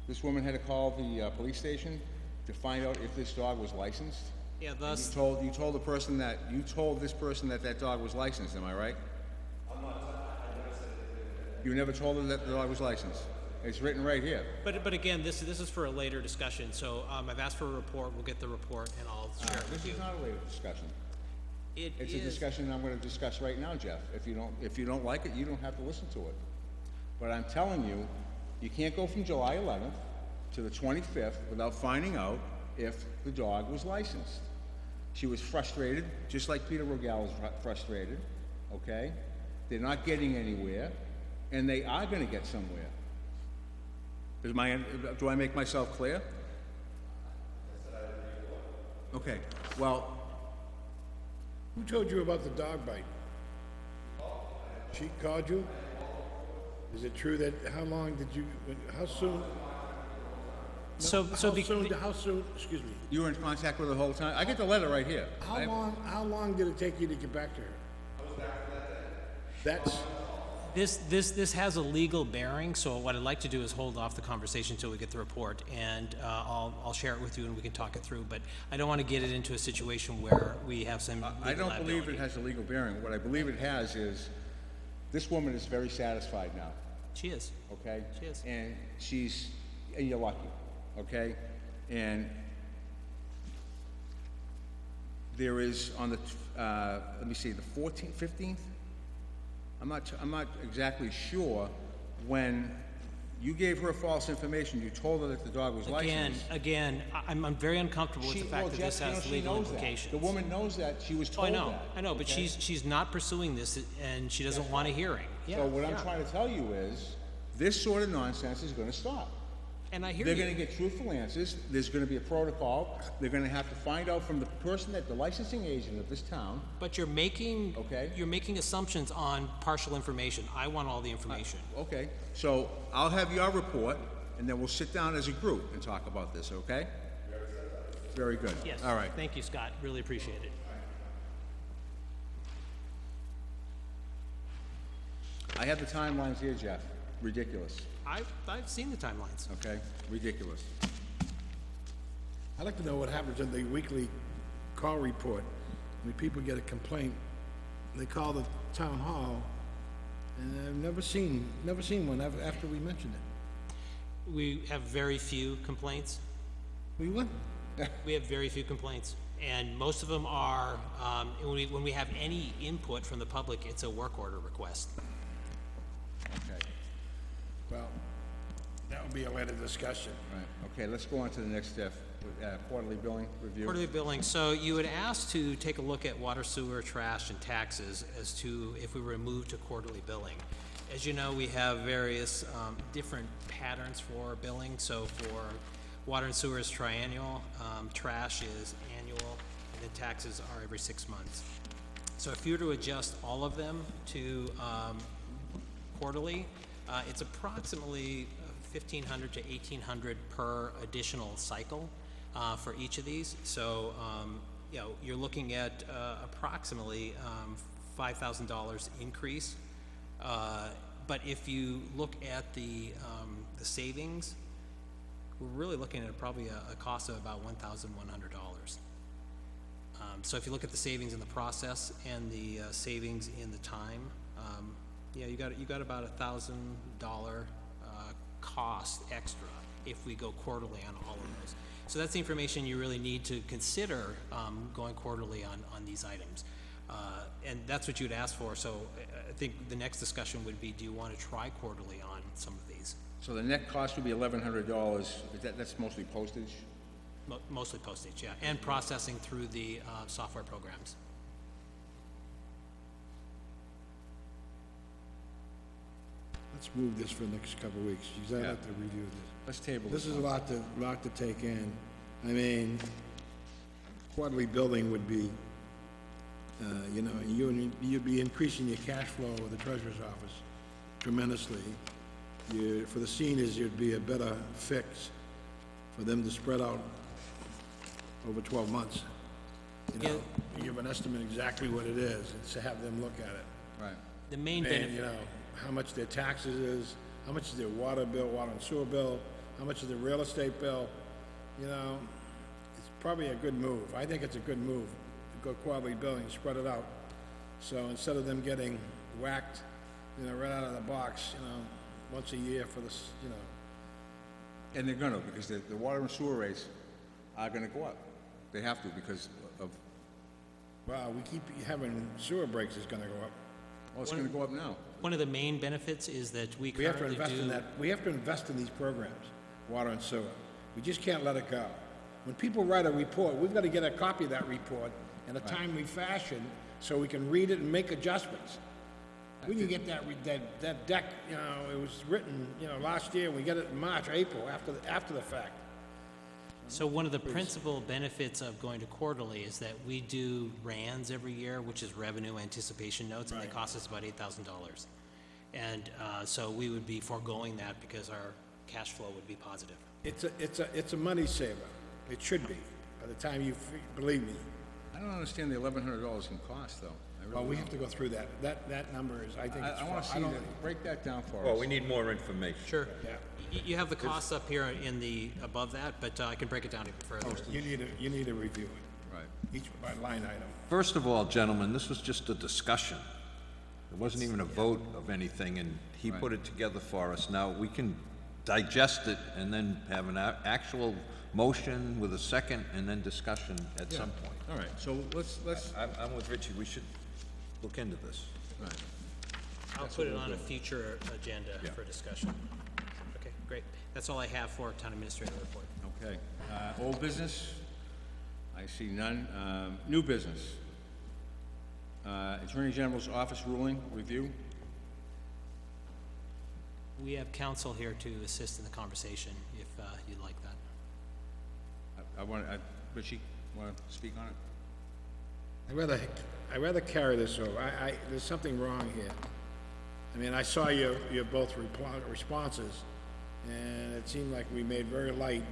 this woman had to call the police station to find out if this dog was licensed. Yeah, You thus, told this person that dog was licensed, am I right? I never said it. You never told her that the dog was licensed? It's written right here. but again, this is for a later discussion, so, I've asked for a report, we'll get the report, and I'll share it This with you. is not a later discussion. It It's a is, discussion I'm gonna discuss right now, Jeff. If you don't like it, you don't have to listen to it. But I'm telling you, you can't go from July 11th to the 25th without finding out if the dog was licensed. She was frustrated, just like Peter Rogel is frustrated, okay? They're not getting anywhere, and they are gonna get somewhere. Do I make myself clear? Okay, well, Who told you about the dog bite? She called you? Is it true that, how long did you, how soon? How soon, excuse me, you were in contact with her the whole time? I get the letter right here. how long did it take you to get back to her? I was back that day. this has a legal bearing, so what I'd like to do is hold off the conversation until we get the report, and, I'll share it with you and we can talk it through, but I don't wanna get it into a situation where we have some legal I don't believe it liability. has a legal bearing. What I believe it has is, this woman is very satisfied now, She is. okay? She is. And you're lucky, okay? And there is on the, let me see, the 14th, 15th? I'm not exactly sure when you gave her false information, you told her that the dog was licensed. Again, I'm very uncomfortable with the fact that this has legal implications. The woman knows that, she was Oh, told that. I know, but okay? she's not pursuing this, and she doesn't want a hearing. Yeah, So what I'm yeah. trying to tell you is, this sort of nonsense is gonna stop. And I hear They're you. gonna get truthful answers, there's gonna be a protocol, they're gonna have to find out from the person the licensing agent of this town, But you're making, Okay. you're making assumptions on partial information. I want all the information. okay? So I'll have your report, and then we'll sit down as a group and talk about this, okay? Very good. Yes. All right. Thank you, Scott. Really appreciate it. I have the timelines here, Jeff. Ridiculous, I've seen the timelines. okay? Ridiculous. I'd like to know what happens in the weekly call report. When people get a complaint, they call the town hall, and I've never seen one after we mentioned it. We have very few complaints. We what? We have very few complaints, and most of them are, when we have any input from the public, it's a work order request. Okay, Well, that would be a later discussion. all right. Okay, let's go on to the next step, quarterly billing review. Quarterly billing, so you had asked to take a look at water, sewer, trash, and taxes as to if we were moved to quarterly billing. As you know, we have various different patterns for billing. So for water and sewer is triennial, trash is annual, and then taxes are every 6 months. So if you were to adjust all of them to quarterly, it's approximately 1,500 to 1,800 per additional cycle for each of these. So you know, you're looking at approximately $5,000 increase. But if you look at the savings, we're really looking at probably a cost of about $1,100. So if you look at the savings in the process and the savings in the time, yeah, you got about $1,000 cost extra if we go quarterly on all of those. So that's the information you really need to consider going quarterly on these items. And that's what you'd ask for, so I think the next discussion would be, do you want to try quarterly on some of these? So the net cost would be $1,100. That's mostly postage? Mostly postage, yeah, and processing through the software programs. Let's move this for the next couple of weeks, because I'd like to review this. Let's table This this. is a lot to take in. I mean, quarterly billing would be, you know, you'd be increasing your cash flow with the treasurer's office tremendously. For the seniors, it'd be a better fix for them to spread out over 12 months. You know, you give an estimate exactly what it is, and to have them look at it. Right. The main And, benefit. you know, how much their taxes is, how much is their water bill, water and sewer bill, how much is their real estate bill, you know, it's probably a good move. I think it's a good move, to go quarterly billing, spread it out. So instead of them getting whacked, you know, right out of the box, you know, once a year for this, you know. And they're gonna, because the water and sewer rates are gonna go up. They have to because of, Well, we keep having sewer breaks is gonna go up. well, it's gonna go up now. One of the main benefits is that we We have to currently invest in do. that, we have to invest in these programs, water and sewer. We just can't let it go. When people write a report, we've got to get a copy of that report in a timely fashion so we can read it and make adjustments. We can get that deck, you know, it was written, you know, last year, we get it in March or April, after the fact. So one of the principal benefits of going to quarterly is that we do RANs every year, which is revenue anticipation notes, and they cost us about $8,000. And so we would be foregoing that because our cash flow would be positive. It's a money saver. It should be, by the time you, believe me. I don't understand the $1,100 in cost, though. I really Well, we don't. have to go through that. That number is, I think it's. I wanna see don't- that, break that down for us. Well, we need more information. Sure. Yeah. You have the costs up here in the, above that, but I can break it down even further. You need to review it, Right. each by line item. First of all, gentlemen, this was just a discussion. It wasn't even a vote of anything, and he put it together for us. Now, we can digest it and then have an actual motion with a second and then discussion at some point. All right, so let's, I'm with Richie, we should look into this. right. I'll put it on a future agenda Yeah. for discussion. Okay, great. That's all I have for town administrator report. Okay. Old business? I see none. New business? Attorney General's office ruling review? We have counsel here to assist in the conversation, if you'd like that. Richie, want to speak on it? I'd rather carry this over. There's something wrong here. I mean, I saw your both responses, and it seemed like we made very light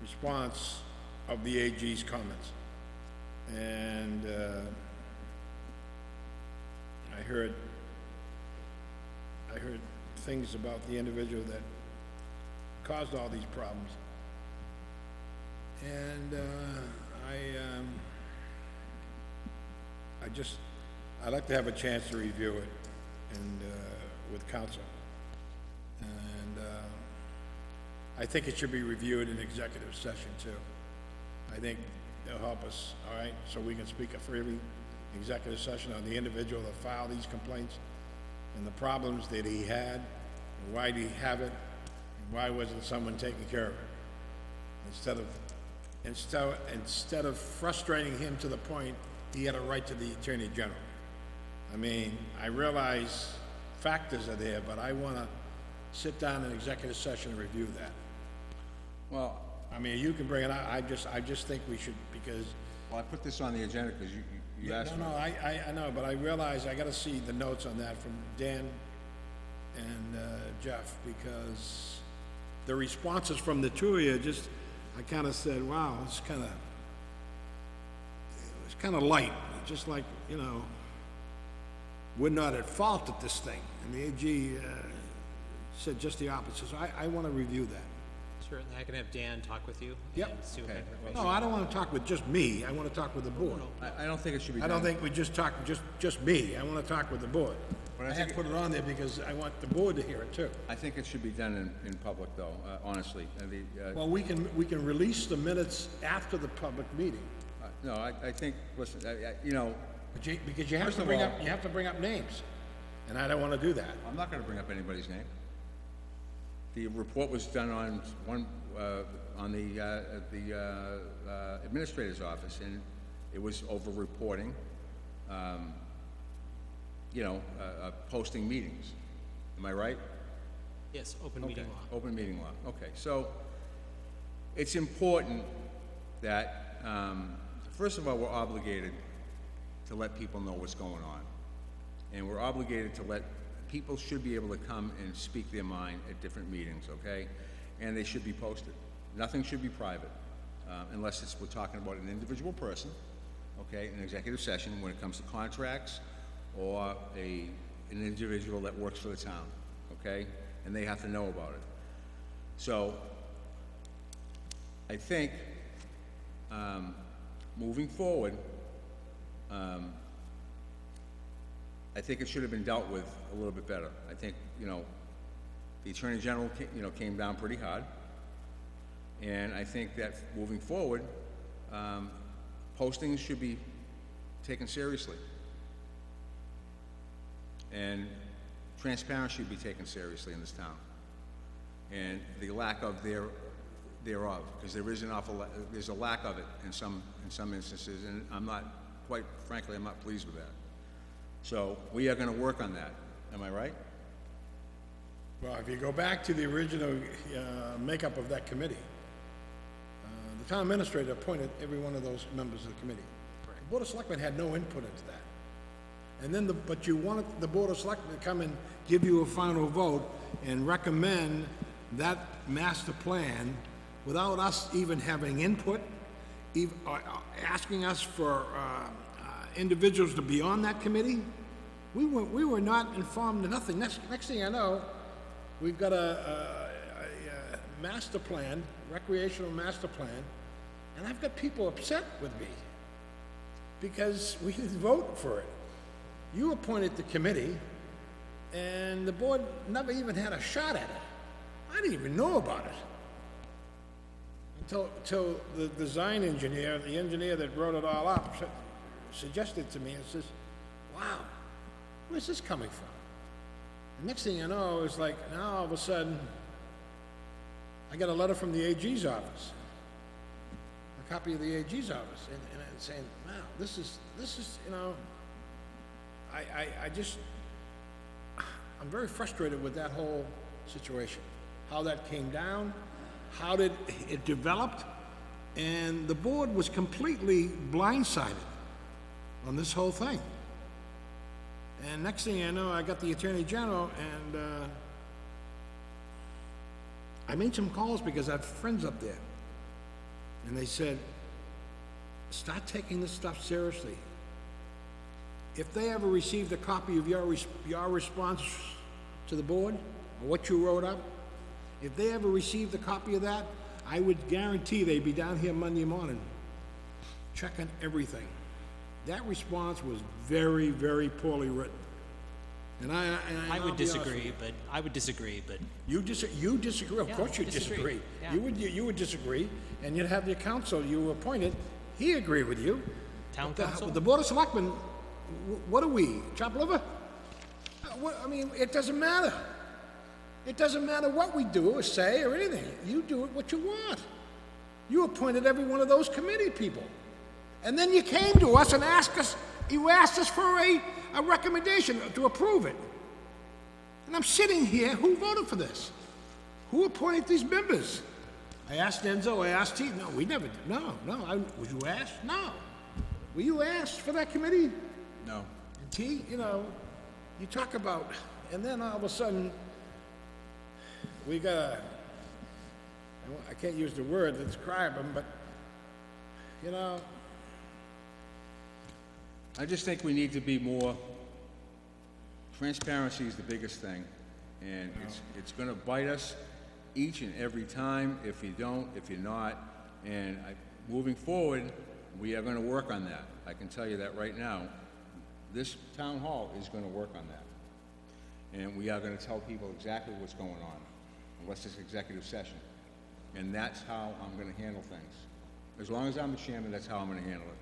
response of the AG's comments. And, I heard things about the individual that caused all these problems. And, I'd like to have a chance to review it and, with counsel. And, I think it should be reviewed in executive session too. I think it'll help us, all right, so we can speak freely in executive session on the individual that filed these complaints and the problems that he had, and why did he have it, and why wasn't someone taking care of it? Instead of frustrating him to the point he had a right to the Attorney General. I mean, I realize factors are there, but I wanna sit down in executive session and review that. Well, I mean, you can bring it up, I just think we should, because, I put this on the agenda because you asked no, for it. I know, but I realize I gotta see the notes on that from Dan and Jeff, because the responses from the two of you, just, I kinda said, wow, it's kinda light, just like, you know, we're not at fault at this thing, and the AG said just the opposite, so I wanna review that. Certainly, I can have Dan talk with you. Yep. And see what Okay. information. No, I don't wanna talk with just me, I wanna talk with the board. I don't think it should be I done. don't think we just talk, just me, I wanna talk with the board. But I I had think- put it on there because I want the board to hear it too. I think it should be done in public, though, honestly. Well, we can release the minutes after the public meeting, No, I think, listen, you know, but because you have First to of bring all- up, you have to bring up names, and I don't wanna do that. I'm not gonna bring up anybody's name. The report was done on the administrator's office, and it was over reporting, posting meetings. Am I right? Yes, open meeting Okay, law. Open meeting law, okay. So, it's important that, first of all, we're obligated to let people know what's going on. And we're obligated to let, people should be able to come and speak their mind at different meetings, okay? And they should be posted. Nothing should be private, unless we're talking about an individual person, okay, an executive session when it comes to contracts, or an individual that works for the town, okay? And they have to know about it. So, I think, moving forward, I think it should have been dealt with a little bit better. I think, the Attorney General, came down pretty hard. And I think that moving forward, postings should be taken seriously. And transparency should be taken seriously in this town. And the lack of thereof, because there is there's a lack of it in some instances, and quite frankly, I'm not pleased with that. So, we are gonna work on that, am I right? Well, if you go back to the original makeup of that committee, the town administrator appointed every one of those members of the committee. The Board of Selectmen had no input into that. And then, but you wanted the Board of Selectmen to come and give you a final vote and recommend that master plan without us even having input, asking us for individuals to be on that committee. We were not informed of nothing. Next thing I know, we've got a master plan, recreational master plan, and I've got people upset with me because we didn't vote for it. You appointed the committee, and the board never even had a shot at it. I didn't even know about it. Until the design engineer, the engineer that wrote it all up, suggested to me and says, wow, where's this coming from? The next thing I know, it's like, now all of a sudden, I got a letter from the AG's office, a copy of the AG's office, and it's saying, wow, this is, I'm very frustrated with that whole situation, how that came down, how did it developed, and the board was completely blindsided on this whole thing. And next thing I know, I got the Attorney General, and I made some calls because I have friends up there. And they said, start taking this stuff seriously. If they ever received a copy of your response to the board, or what you wrote up, if they ever received a copy of that, I would guarantee they'd be down here Monday morning checking everything. That response was very, very poorly written. And I I'll would be honest with disagree, you. but I would disagree, but You disagree, of Yeah, course you disagree. disagree. Yeah. You would disagree, and you'd have your counsel you appointed, he agreed with you. town What the hell- council? The Board of Selectmen, what are we, chop liver? It doesn't matter. It doesn't matter what we do or say or anything. You do it what you want. You appointed every one of those committee people. And then you came to us and you asked us for a recommendation to approve it. And I'm sitting here, who voted for this? Who appointed these members? I asked Enzo, I asked T, no, we never did, no, was you asked? No. Were you asked for that committee? No. And T, you know, you talk about, and then all of a sudden, we got a, I can't use the word to describe them, but, you know, I just think we need to be more, transparency is the biggest thing, and it's gonna bite us each and every time if you don't, if you're not, and moving forward, we are gonna work on that. I can tell you that right now. This town hall is gonna work on that. And we are gonna tell people exactly what's going on, unless it's executive session. And that's how I'm gonna handle things. As long as I'm the chairman, that's how I'm gonna handle it.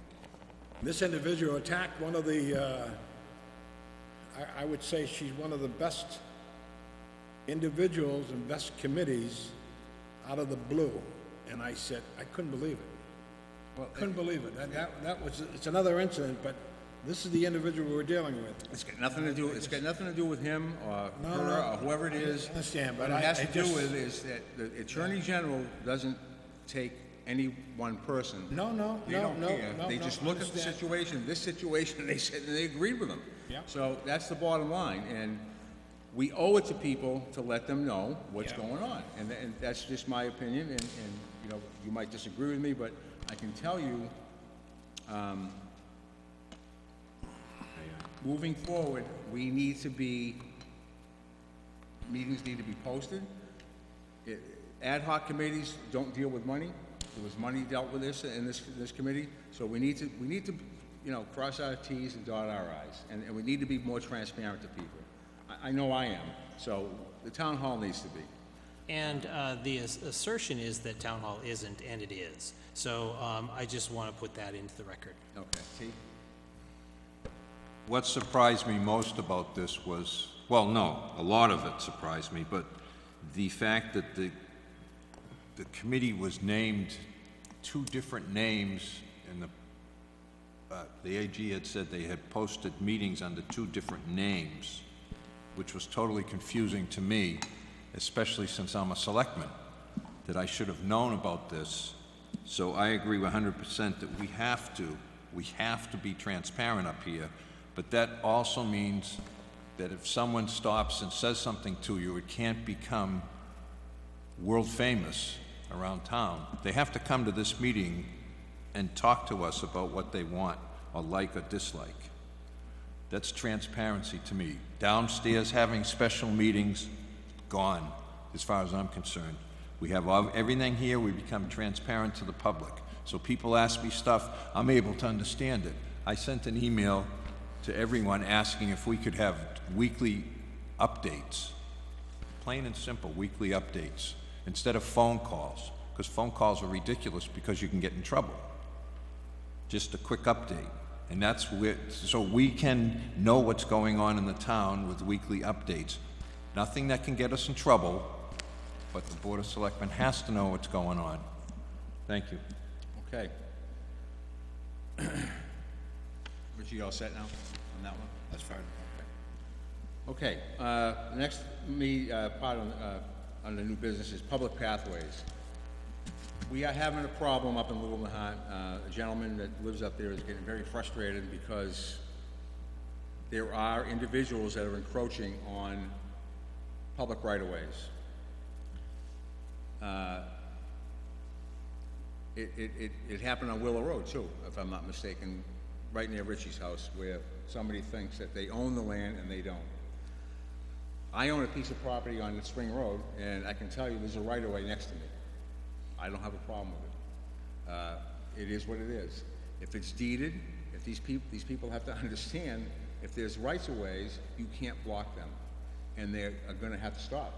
this individual attacked one of the, I would say she's one of the best individuals and best committees out of the blue. And I said, I couldn't believe it. Well, Couldn't believe it. That was, it's another incident, but this is the individual we're dealing with. It's got nothing to do with him or No, her no, or whoever it is. I understand, but What it has I to do just- with is that the Attorney General doesn't take any one person. No, They don't care. They no, just look at the understand. situation, this situation, they said, and they agreed with them. Yeah. So that's the bottom line, and we owe it to people to let them know what's Yeah. going on. And that's just my opinion, and, you know, you might disagree with me, but I can tell you, moving forward, we need to be, meetings need to be posted. Ad hoc committees don't deal with money. There was money dealt with this in this committee, so we need to, you know, cross our Ts and dot our Is, and we need to be more transparent to people. I know I am, so the town hall needs to be. And the assertion is that town hall isn't, and it is. So I just want to put that into the record. Okay, T? What surprised me most about this was, well, no, a lot of it surprised me, but the fact that the committee was named two different names, and the AG had said they had posted meetings under two different names, which was totally confusing to me, especially since I'm a selectman, that I should have known about this. So I agree 100% that we have to be transparent up here, but that also means that if someone stops and says something to you, it can't become world famous around town. They have to come to this meeting and talk to us about what they want, or like or dislike. That's transparency to me. Downstairs having special meetings, gone, as far as I'm concerned. We have everything here, we become transparent to the public. So people ask me stuff, I'm able to understand it. I sent an email to everyone asking if we could have weekly updates. Plain and simple, weekly updates, instead of phone calls, because phone calls are ridiculous because you can get in trouble. Just a quick update. And that's where, so we can know what's going on in the town with weekly updates. Nothing that can get us in trouble, but the Board of Selectmen has to know what's going on. Thank you. Okay. Richie, you all set now on that one? That's fine. Okay, the next part on the new business is public pathways. We are having a problem up in Little Nahant. A gentleman that lives up there is getting very frustrated because there are individuals that are encroaching on public right-of-ways. It happened on Willow Road too, if I'm not mistaken, right near Richie's house, where somebody thinks that they own the land and they don't. I own a piece of property on Spring Road, and I can tell you there's a right-of-way next to me. I don't have a problem with it. It is what it is. If it's deeded, if these people have to understand, if there's rights-of-ways, you can't block them, and they are gonna have to stop.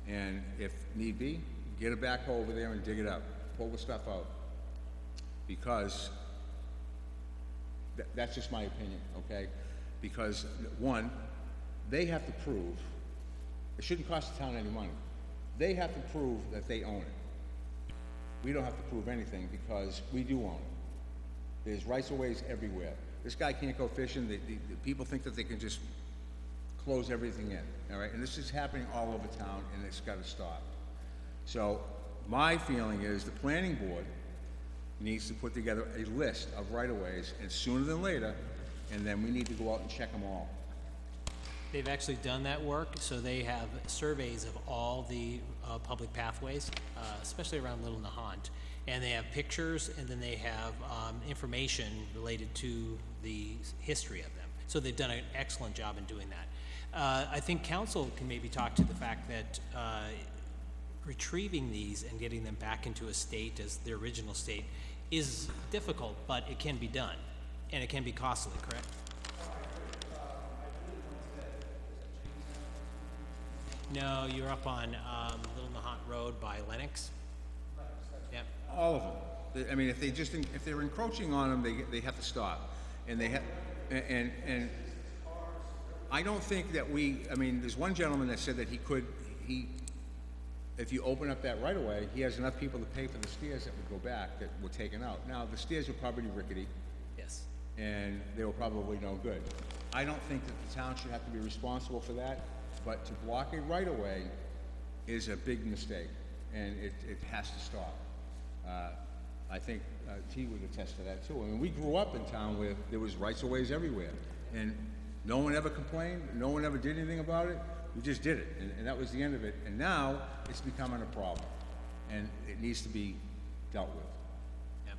And if need be, get a backhoe over there and dig it up, pull the stuff out. Because that's just my opinion, okay? Because, one, they have to prove, it shouldn't cost the town any money. They have to prove that they own it. We don't have to prove anything because we do own it. There's rights of ways everywhere. This guy can't go fishing. The people think that they can just close everything in, all right? And this is happening all over town, and it's gotta stop. So, my feeling is the planning board needs to put together a list of right-of-ways, and sooner than later, and then we need to go out and check them all. They've actually done that work, so they have surveys of all the public pathways, especially around Little Nahant. And they have pictures, and then they have information related to the history of them. So they've done an excellent job in doing that. I think council can maybe talk to the fact that retrieving these and getting them back into a state as their original state is difficult, but it can be done, and it can be costly, correct? No, you're up on Little Nahant Road by Lennox. Yep. All of them. I mean, if they're encroaching on them, they have to stop. And they have, and I don't think that I mean, there's one gentleman that said that if you open up that right away, he has enough people to pay for the stairs that would go back that were taken out. Now, the stairs were probably rickety, Yes. and they were probably no good. I don't think that the town should have to be responsible for that, but to block a right-of-way is a big mistake, and it has to stop. I think T would attest to that too. I mean, we grew up in town where there was rights-of-ways everywhere, and no one ever complained, no one ever did anything about it. We just did it, and that was the end of it. And now it's becoming a problem, and it needs to be dealt with. Yep.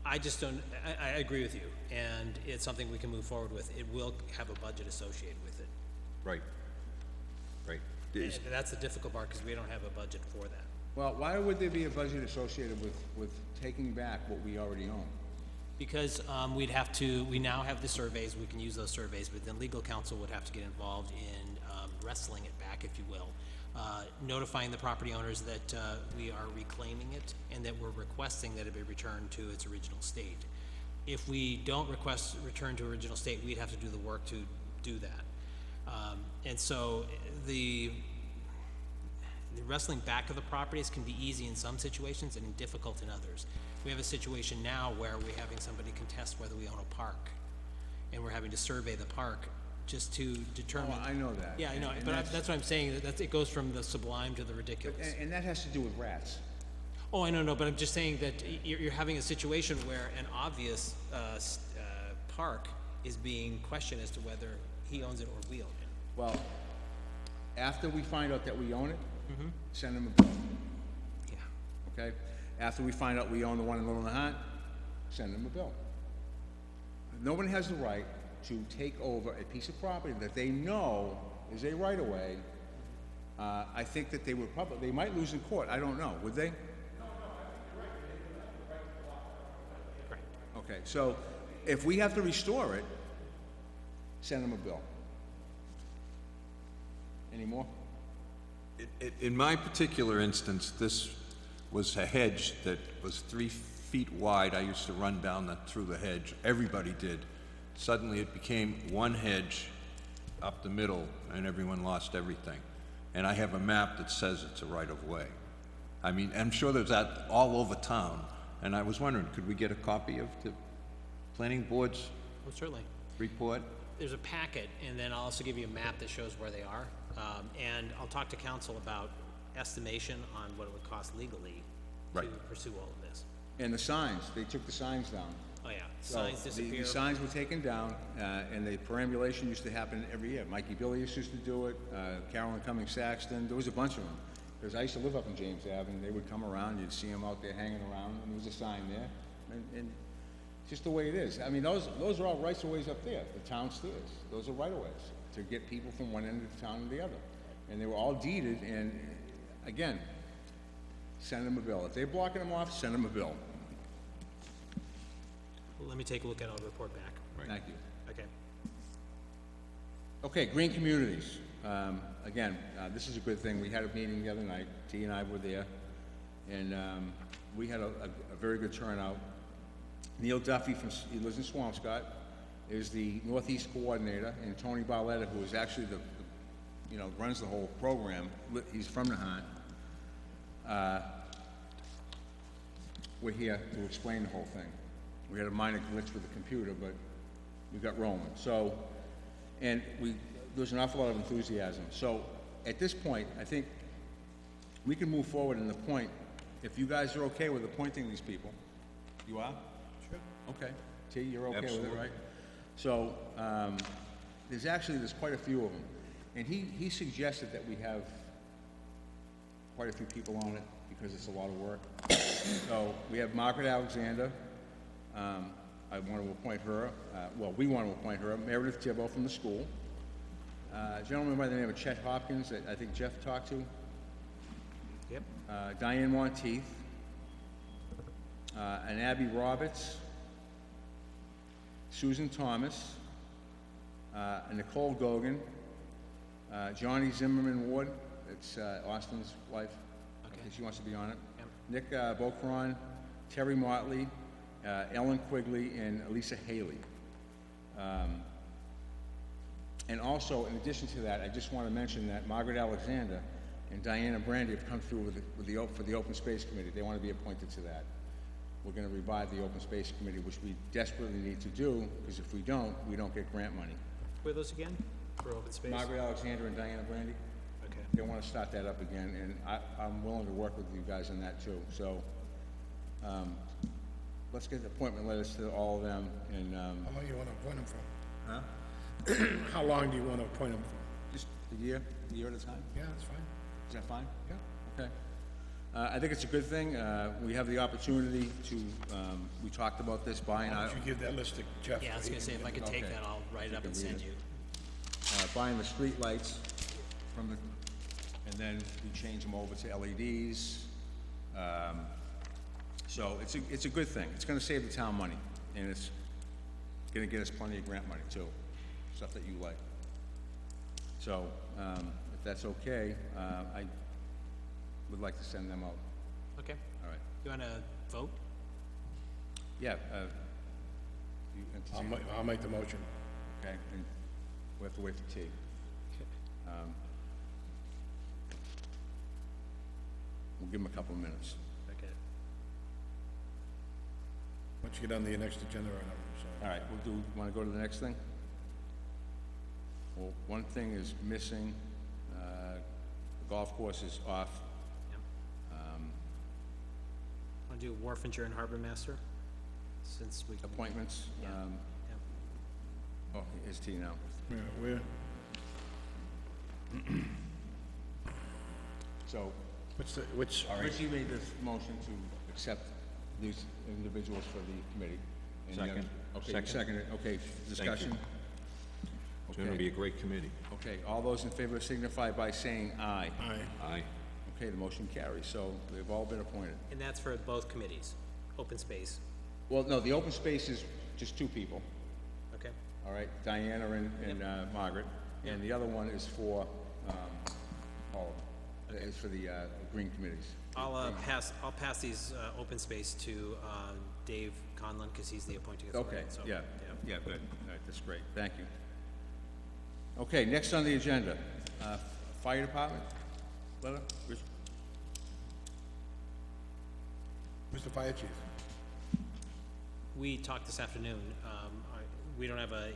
I just don't, I agree with you, and it's something we can move forward with. It will have a budget associated with it. Right. Right. And that's the difficult part, because we don't have a budget for that. Well, why would there be a budget associated with taking back what we already own? Because we now have the surveys, we can use those surveys, but then legal counsel would have to get involved in wrestling it back, if you will, notifying the property owners that we are reclaiming it and that we're requesting that it be returned to its original state. If we don't request return to original state, we'd have to do the work to do that. And so the wrestling back of the properties can be easy in some situations and difficult in others. We have a situation now where we're having somebody contest whether we own a park, and we're having to survey the park just to determine. Oh, I know that. Yeah, I know, And but that's what I'm saying, it goes from the sublime to the ridiculous. And that has to do with rats. Oh, I know, but I'm just saying that you're having a situation where an obvious park is being questioned as to whether he owns it or we own it. Well, after we find out that we own it, send them a bill, Yeah. okay? After we find out we own the one in Little Nahant, send them a bill. Nobody has the right to take over a piece of property that they know is a right-of-way. I think that they might lose in court, I don't know, would they? Right. Okay, so if we have to restore it, send them a bill. Any more? In my particular instance, this was a hedge that was 3 feet wide. I used to run down through the hedge. Everybody did. Suddenly it became one hedge up the middle, and everyone lost everything. And I have a map that says it's a right-of-way. I mean, I'm sure there's that all over town, and I was wondering, could we get a copy of the planning board's Well, certainly. report? There's a packet, and then I'll also give you a map that shows where they are. And I'll talk to council about estimation on what it would cost legally to Right. pursue all of this. And the signs, they took the signs down. Oh, yeah, So signs the disappear. signs were taken down, and the perambulation used to happen every year. Mikey Billius used to do it, Carolyn Cummings Saxton, there was a bunch of them. Because I used to live up in James Ave, and they would come around, you'd see them out there hanging around, and there was a sign there. And just the way it is. I mean, those are all rights-of-ways up there, the town stairs. Those are right-of-ways to get people from one end of the town to the other. And they were all deeded, and again, send them a bill. If they're blocking them off, send them a bill. Let me take a look at it, I'll report back. Thank you. Okay. Okay, green communities. Again, this is a good thing. We had a meeting the other night, T and I were there, and we had a very good turnout. Neil Duffy, he lives in Swampscott, is the Northeast Coordinator, and Tony Barletta, who is actually runs the whole program, he's from Nahant. We're here to explain the whole thing. We had a minor glitch with the computer, but we got rolling. So, and there's an awful lot of enthusiasm. So at this point, I think we can move forward and appoint, if you guys are okay with appointing these people. You are? Sure. Okay. T, you're okay with it, Absolutely. right? So, there's quite a few of them. And he suggested that we have quite a few people on it because it's a lot of work. So we have Margaret Alexander. I want to appoint her. We want to appoint her. Meredith Tibbo from the school. A gentleman by the name of Chet Hopkins that I think Jeff talked to. Yep. Diane Monteith. And Abby Roberts. Susan Thomas. Nicole Gogan. Johnny Zimmerman Ward. It's Austin's wife. Okay. She wants to be on it. Yep. Nick Bocron, Terry Motley, Ellen Quigley, and Elisa Haley. And also, in addition to that, I just want to mention that Margaret Alexander and Diana Brandy have come through for the Open Space Committee. They want to be appointed to that. We're going to revive the Open Space Committee, which we desperately need to do, because if we don't get grant money. Who are those again? For open space? Margaret Alexander and Diana Brandy. Okay. They want to start that up again, and I'm willing to work with you guys on that too. So, let's get the appointment letters to all of them, and, How long do you want to appoint them for? huh? How long do you want to appoint them for? Just a year at a time? Yeah, that's fine. Is that fine? Yeah. Okay. I think it's a good thing. We have the opportunity to, we talked about this, buying Why our, don't you give that list to Jeff? Yeah, I was gonna say, if I could take Okay. that, I'll write it up and Take a send read. you. buying the street lights from the, and then we change them over to LEDs. So it's a good thing. It's gonna save the town money, and it's gonna get us plenty of grant money too, stuff that you like. So, if that's okay, I would like to send them out. Okay. All right. You wanna vote? Yeah, you entertain- I'll make the motion. okay, and we have to wait for T. We'll give him a couple of minutes. Okay. Once you get on the next agenda item, so. All right, wanna go to the next thing? Well, one thing is missing, the golf course is off. Yep. Wanna do Wharfinger and Harbor Master? Since we, Appointments, Yep. oh, it's T now. Yeah, where, So, which, Richie made this motion to accept these individuals for the committee. And the Second. other- Okay, you Second. seconded, okay, discussion? It's gonna be a great committee. Okay, all those in favor signify by saying aye. aye, Aye. Okay, the motion carries, so they've all been appointed. and that's for both committees, open space, Well, no, the open space is just two people, okay? all right, Diana and Margaret, and the other one is for, all of them. It's for the green committees. I'll pass these, open space to, Dave Conlon, cause he's the appointing authority, Okay, so. yeah, yeah, good, all right, that's great, thank you. Okay, next on the agenda, fire department, letter, Rich? Mr. Fire Chief. We talked this afternoon, we don't have a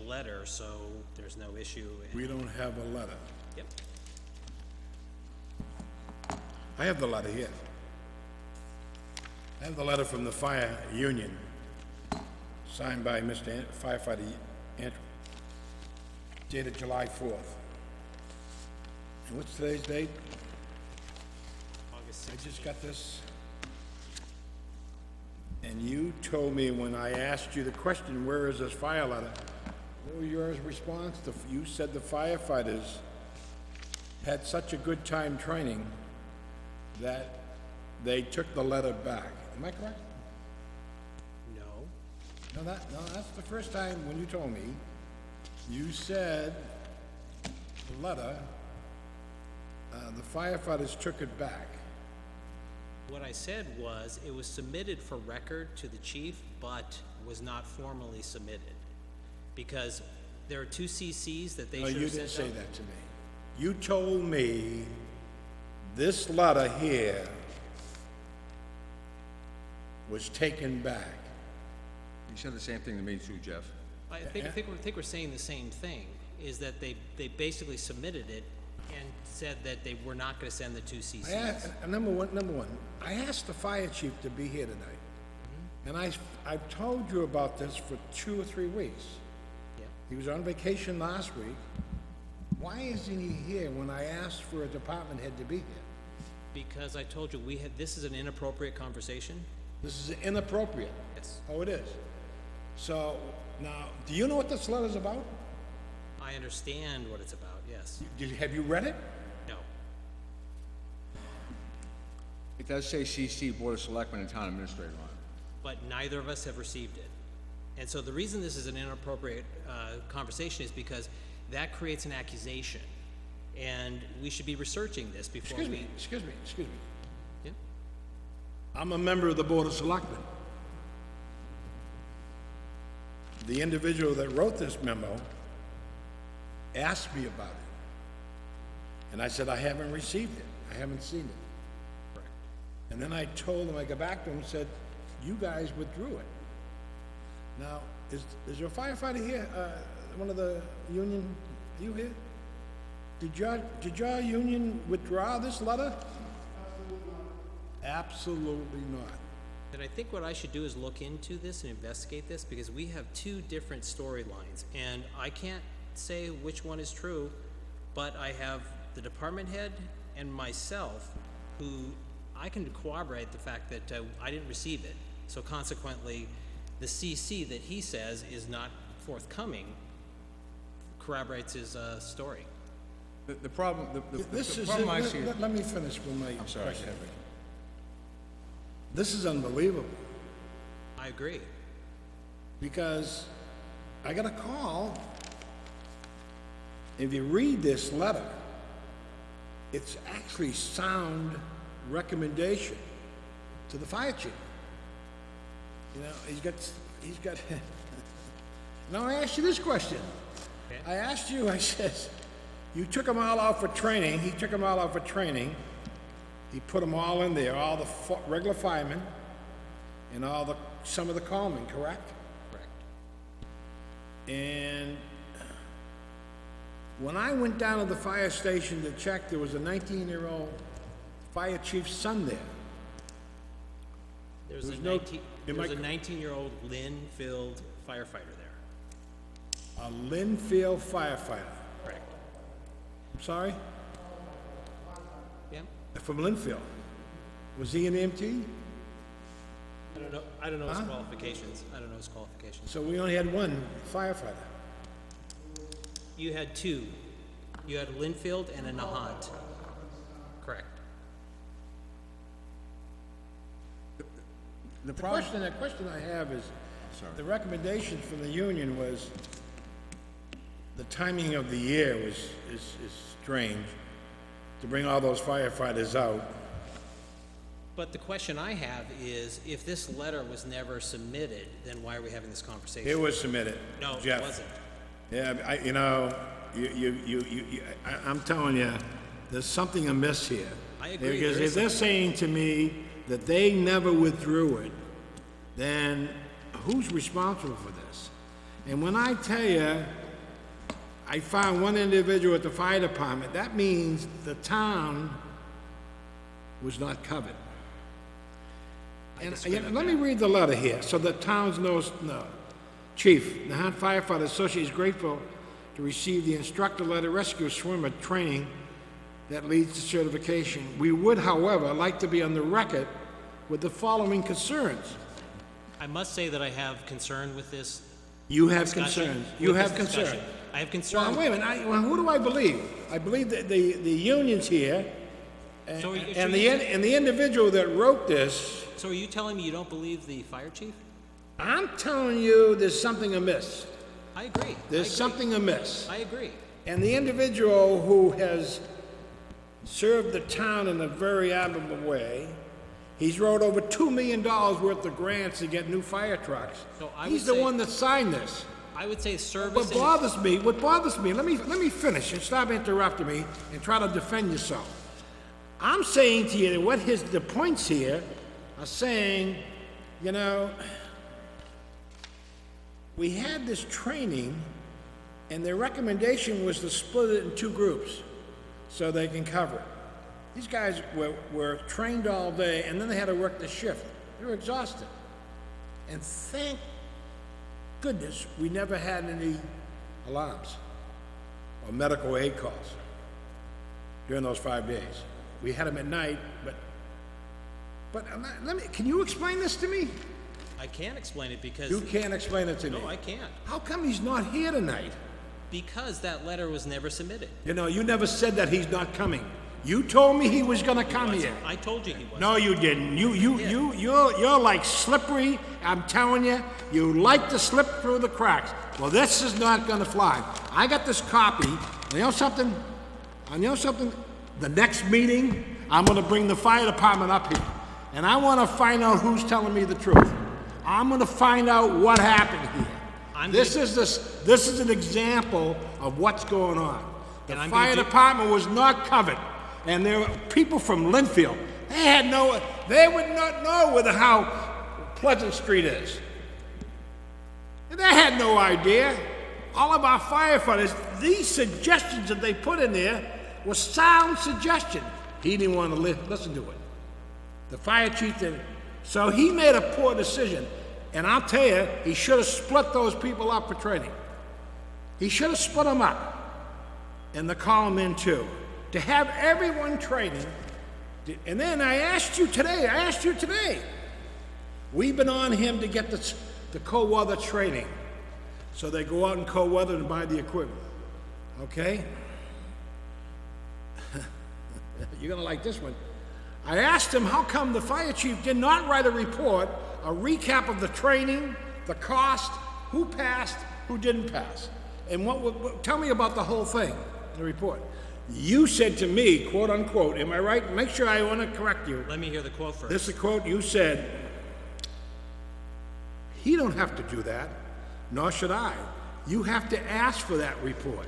letter, so there's no issue. We don't have a letter. Yep, I have the letter here. I have the letter from the fire union, signed by Mr. Firefighter Antrim, dated July 4th. And what's today's date? August I 6th. just got this. And you told me when I asked you the question, where is this fire letter? What was your response? You said the firefighters had such a good time training that they took the letter back. Am I correct? No, No, that's the first time when you told me, you said the letter, the firefighters took it back. what I said was, it was submitted for record to the chief, but was not formally submitted. Because there are two CCs that they No, should you have didn't sent say out. that to me. You told me this letter here was taken back. You said the same thing to me too, Jeff. I think we're saying the same thing. is that they basically submitted it and said that they were not gonna send the two I CCs. asked, number one, I asked the fire chief to be here tonight. And I've told you about this for 2 or 3 weeks. Yep. He was on vacation last week. Why isn't he here when I asked for a department head to be here? Because I told you, this is an inappropriate conversation. This is inappropriate. Yes. Oh, it is. So, now, do you know what this letter's about? I understand what it's about, yes. Have you read it? No. It does say CC Board of Selectmen and Town Administrator on it. But neither of us have received it. And so the reason this is an inappropriate conversation is because that creates an accusation. And we should be researching this before Excuse we... me, excuse me, excuse me. Yeah? I'm a member of the Board of Selectmen. The individual that wrote this memo asked me about it. And I said, I haven't received it. I haven't seen it. Correct. And then I told him, I got back to him and said, you guys withdrew it. Now, is your firefighter here, one of the union, are you here? Did your union withdraw this letter? Absolutely not. And I think what I should do is look into this and investigate this, because we have two different storylines, and I can't say which one is true, but I have the department head and myself who I can corroborate the fact that I didn't receive it. So consequently, the CC that he says is not forthcoming corroborates his story. The problem, the This is, problem I see... let me finish with my sorry. question. This is unbelievable, I agree. because I got a call. If you read this letter, it's actually sound recommendation to the fire chief. You know, he's got, now I asked you this question. I asked you, I says, you took them all out for training, he took them all out for training, he put them all in there, all the regular firemen, and some of the coalmen, correct? Correct. And when I went down to the fire station to check, there was a 19-year-old fire chief's son there. There's a There's no- 19-year-old Lynn-filled firefighter there. A Linfield firefighter. Correct. I'm sorry? Yeah? From Linfield. Was he an EMT? I don't know his qualifications. I don't know his qualifications. So we only had one firefighter. You had two. You had a Linfield and a Nahant. Correct. The The problem... question I have is, sorry. the recommendation from the union was, the timing of the year is strange, to bring all those firefighters out. But the question I have is, if this letter was never submitted, then why are we having this conversation? It was submitted, No, Jeff. it wasn't. Yeah, I'm telling you, there's something amiss here. I agree, Because there if is they're saying to me that they never withdrew it, then who's responsible for this? And when I tell you, I found one individual at the fire department, that means the town was not covered. And let me read the letter here, so the towns knows, no. Chief, Nahant Firefighter Association is grateful to receive the instructor letter rescue swimmer training that leads to certification. We would, however, like to be on the record with the following concerns. I must say that I have concern with this You have discussion. concerns. You with have this discussion. concerns. I have Well, concern. wait a minute, well, who do I believe? I believe that the union's here, and So and the individual that wrote this, So are you telling me you don't believe the fire chief? I'm telling you, there's something amiss. I agree. There's something amiss. I agree. And the individual who has served the town in a very admirable way, he's wrote over $2 million worth of grants to get new fire trucks. So I He's would the say- one that signed this. I would say service What and... bothers me, let me finish and stop interrupting me and try to defend yourself. I'm saying to you that the points here are saying, we had this training And their recommendation was to split it in 2 groups so they can cover it. These guys were trained all day, and then they had to work the shift. They were exhausted. And thank goodness we never had any alarms or medical aid calls during those 5 days. We had them at night, but can you explain this to me? I can't explain it because... You can't explain it to me. No, I can't. How come he's not here tonight? Because that letter was never submitted. You know, you never said that he's not coming. You told me he was gonna come here. I told you he wasn't. No, you didn't. You're like slippery. I'm telling you, you like to slip through the cracks. Well, this is not gonna fly. I got this copy. You know something? The next meeting, I'm gonna bring the fire department up here. And I wanna find out who's telling me the truth. I'm gonna find out what happened here. This is an example of what's going on. The fire department was not covered. And there were people from Linfield. They would not know how Pleasant Street is. And they had no idea. All of our firefighters, these suggestions that they put in there were sound suggestions. He didn't want to listen to it. The fire chief didn't. So he made a poor decision. And I'll tell you, he should have split those people up for training. He should have split them up and call them in too. To have everyone training. And then I asked you today, we've been on him to get the cold weather training. So they go out in cold weather and buy the equipment. Okay? You're gonna like this one. I asked him how come the fire chief did not write a report, a recap of the training, the cost, who passed, who didn't pass. And tell me about the whole thing in the report. You said to me, quote unquote, am I right? Make sure I want to correct you. Let me hear the quote first. This is a quote. You said, he don't have to do that, nor should I. You have to ask for that report.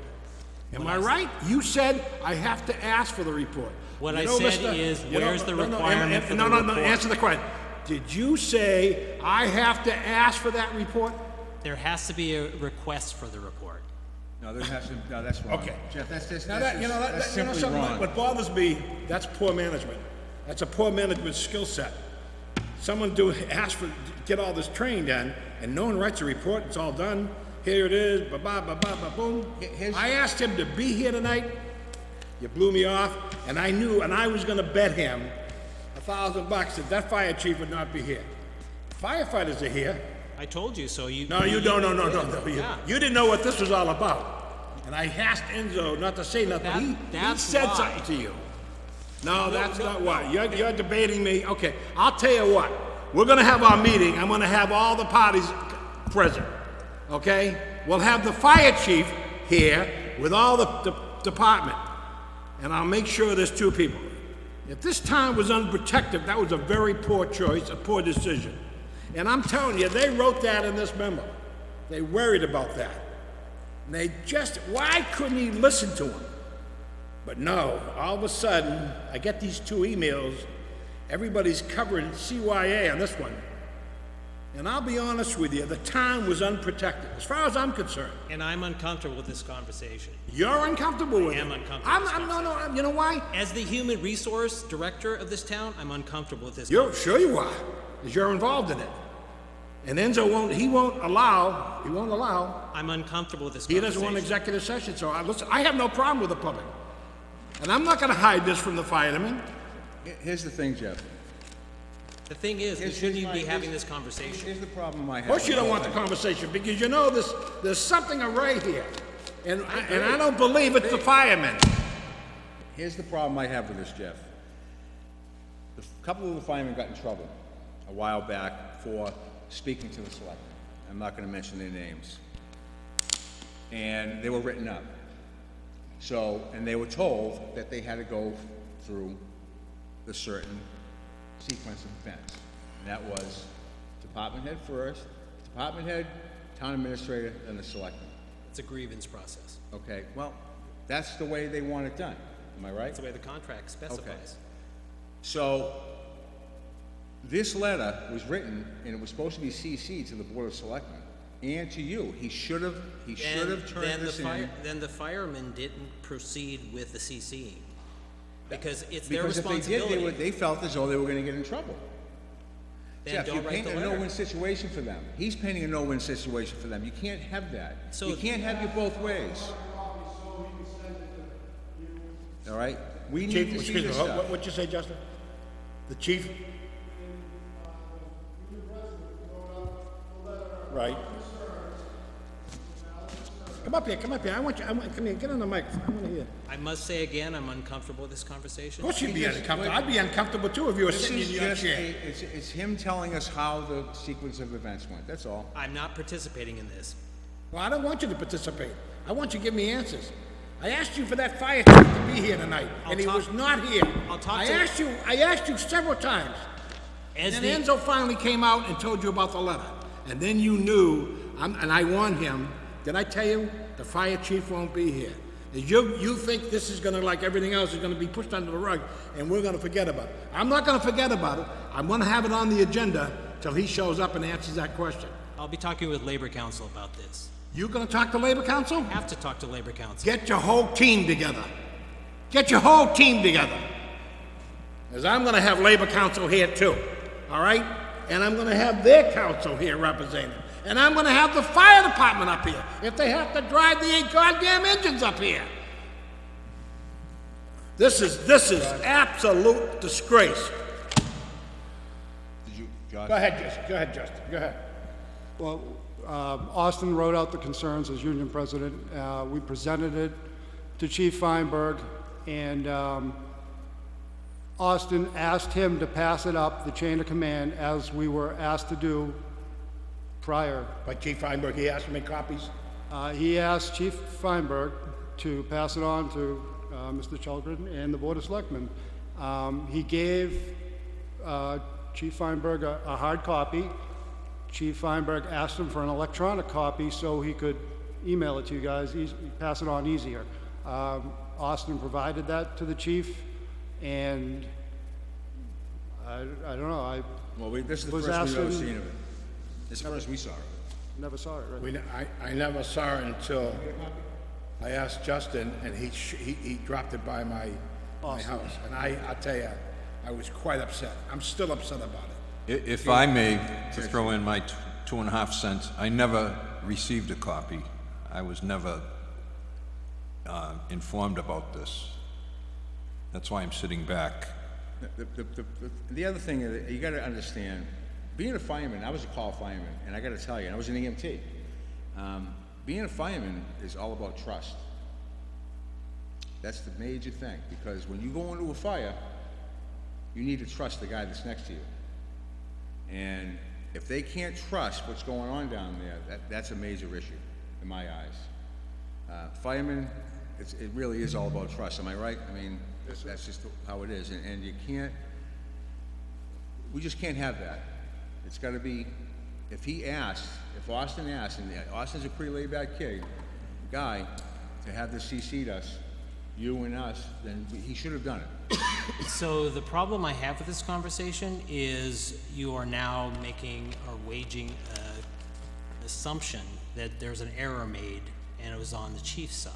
Am I right? You said, I have to ask for the report. What I said is, where's the requirement for the report? No, answer the question. Did you say, I have to ask for that report? There has to be a request for the report. No, that's wrong. Okay. Jeff, that's Now simply wrong. what bothers me, that's poor management. That's a poor management skill set. Someone get all this training done, and no one writes a report, it's all done. Here it is, boom. I asked him to be here tonight. You blew me off, and I knew, and I was gonna bet him $1,000 that fire chief would not be here. Firefighters are here. I told you so. No, you don't. No. You didn't know what this was all about. And I asked Enzo not to say nothing. He said something to you. No, that's not why. You're debating me. Okay, I'll tell you what. We're going to have our meeting. I'm going to have all the parties present. Okay? We'll have the fire chief here with all the department. And I'll make sure there's 2 people. If this town was unprotected, that was a very poor choice, a poor decision. And I'm telling you, they wrote that in this memo. They worried about that. And why couldn't he listen to him? But no, all of a sudden, I get these 2 emails. Everybody's covering CYA on this one. And I'll be honest with you, the town was unprotected, as far as I'm concerned. And I'm uncomfortable with this conversation. You're uncomfortable with it? I am uncomfortable with this No, you know why? As the human resource director of this town, I'm uncomfortable with this. Sure you are, because you're involved in it. And Enzo won't allow. I'm uncomfortable with this He doesn't want executive session, so I have no problem with the public. And I'm not gonna hide this from the firemen. Here's the thing, Jeff. The thing is, we shouldn't even be having this conversation. Here's the problem I have. Of course you don't want the conversation, because you know there's something array here. And I don't believe it's the firemen. Here's the problem I have with this, Jeff. A couple of the firemen got in trouble a while back for speaking to the selectmen. I'm not gonna mention their names. And they were written up. And they were told that they had to go through the certain sequence of events. And that was department head first, department head, town administrator, then the selectmen. It's a grievance process. Okay, well, that's the way they want it done. Am I right? That's the way the contract specifies. Okay. So, this letter was written, and it was supposed to be CC'd to the Board of Selectmen, and to you. He should have turned this in. Then the firemen didn't proceed with the CCing. Because it's their Because if they responsibility. did, they felt as though they were gonna get in trouble. Then Jeff, don't you're write painting the a letter. no-win situation for them. He's painting a no-win situation for them. You can't have that. So- You can't have it both ways. All right? We need Chief, to see excuse me, this stuff. what'd you say, Justin? The chief? Right. Come up here, come here, get on the microphone, I wanna hear. I must say again, I'm uncomfortable with this conversation. Of course you'd be uncomfortable, I'd be uncomfortable too if you were This sitting is in your just chair. it's him telling us how the sequence of events went, that's all. I'm not participating in this. Well, I don't want you to participate, I want you to give me answers. I asked you for that fire chief to be here tonight, and he I'll was talk- not here. I'll talk I to- asked you several times. As And the, then Enzo finally came out and told you about the letter. And then you knew, and I warned him, did I tell you, the fire chief won't be here? You think this is gonna, like everything else, is gonna be pushed under the rug, and we're gonna forget about it. I'm not gonna forget about it. I'm gonna have it on the agenda till he shows up and answers that question. I'll be talking with Labor Council about this. You gonna talk to Labor Council? Have to talk to Labor Council. Get your whole team together. Get your whole team together. Because I'm gonna have Labor Council here too, all right? And I'm gonna have their council here representing. And I'm gonna have the fire department up here, if they have to drive the goddamn engines up here. This is absolute disgrace. Did you, Josh? Go ahead, Justin, go ahead. Well, Austin wrote out the concerns as union president. We presented it to Chief Feinberg, and Austin asked him to pass it up the chain of command as we were asked to do prior. By Chief Feinberg, he asked to make copies? He asked Chief Feinberg to pass it on to Mr. Children and the Board of Selectmen. He gave Chief Feinberg a hard copy. Chief Feinberg asked him for an electronic copy so he could email it to you guys, pass it on easier. Austin provided that to the chief, and I don't know, Well, this is the was first we've ever asking- seen of it. This is the first we saw of it. never saw it, right? I never saw it until I asked Justin, and he dropped it by my house. And I'll tell you, I was quite upset. I'm still upset about it. If I may, to throw in my 2.5 cents, I never received a copy. I was never informed about this. That's why I'm sitting back. The other thing that you gotta understand, being a fireman, I was a call fireman, and I gotta tell you, and I was an EMT. Being a fireman is all about trust. That's the major thing, because when you go into a fire, you need to trust the guy that's next to you. And if they can't trust what's going on down there, that's a major issue, in my eyes. Firemen, it really is all about trust, am I right? I mean, that's just how it is, and you can't, we just can't have that. It's gotta be, if Austin asked, and Austin's a pretty laid-back guy, to have this CC'd us, you and us, then he should have done it. So the problem I have with this conversation is you are now making or waging an assumption that there's an error made and it was on the chief's side.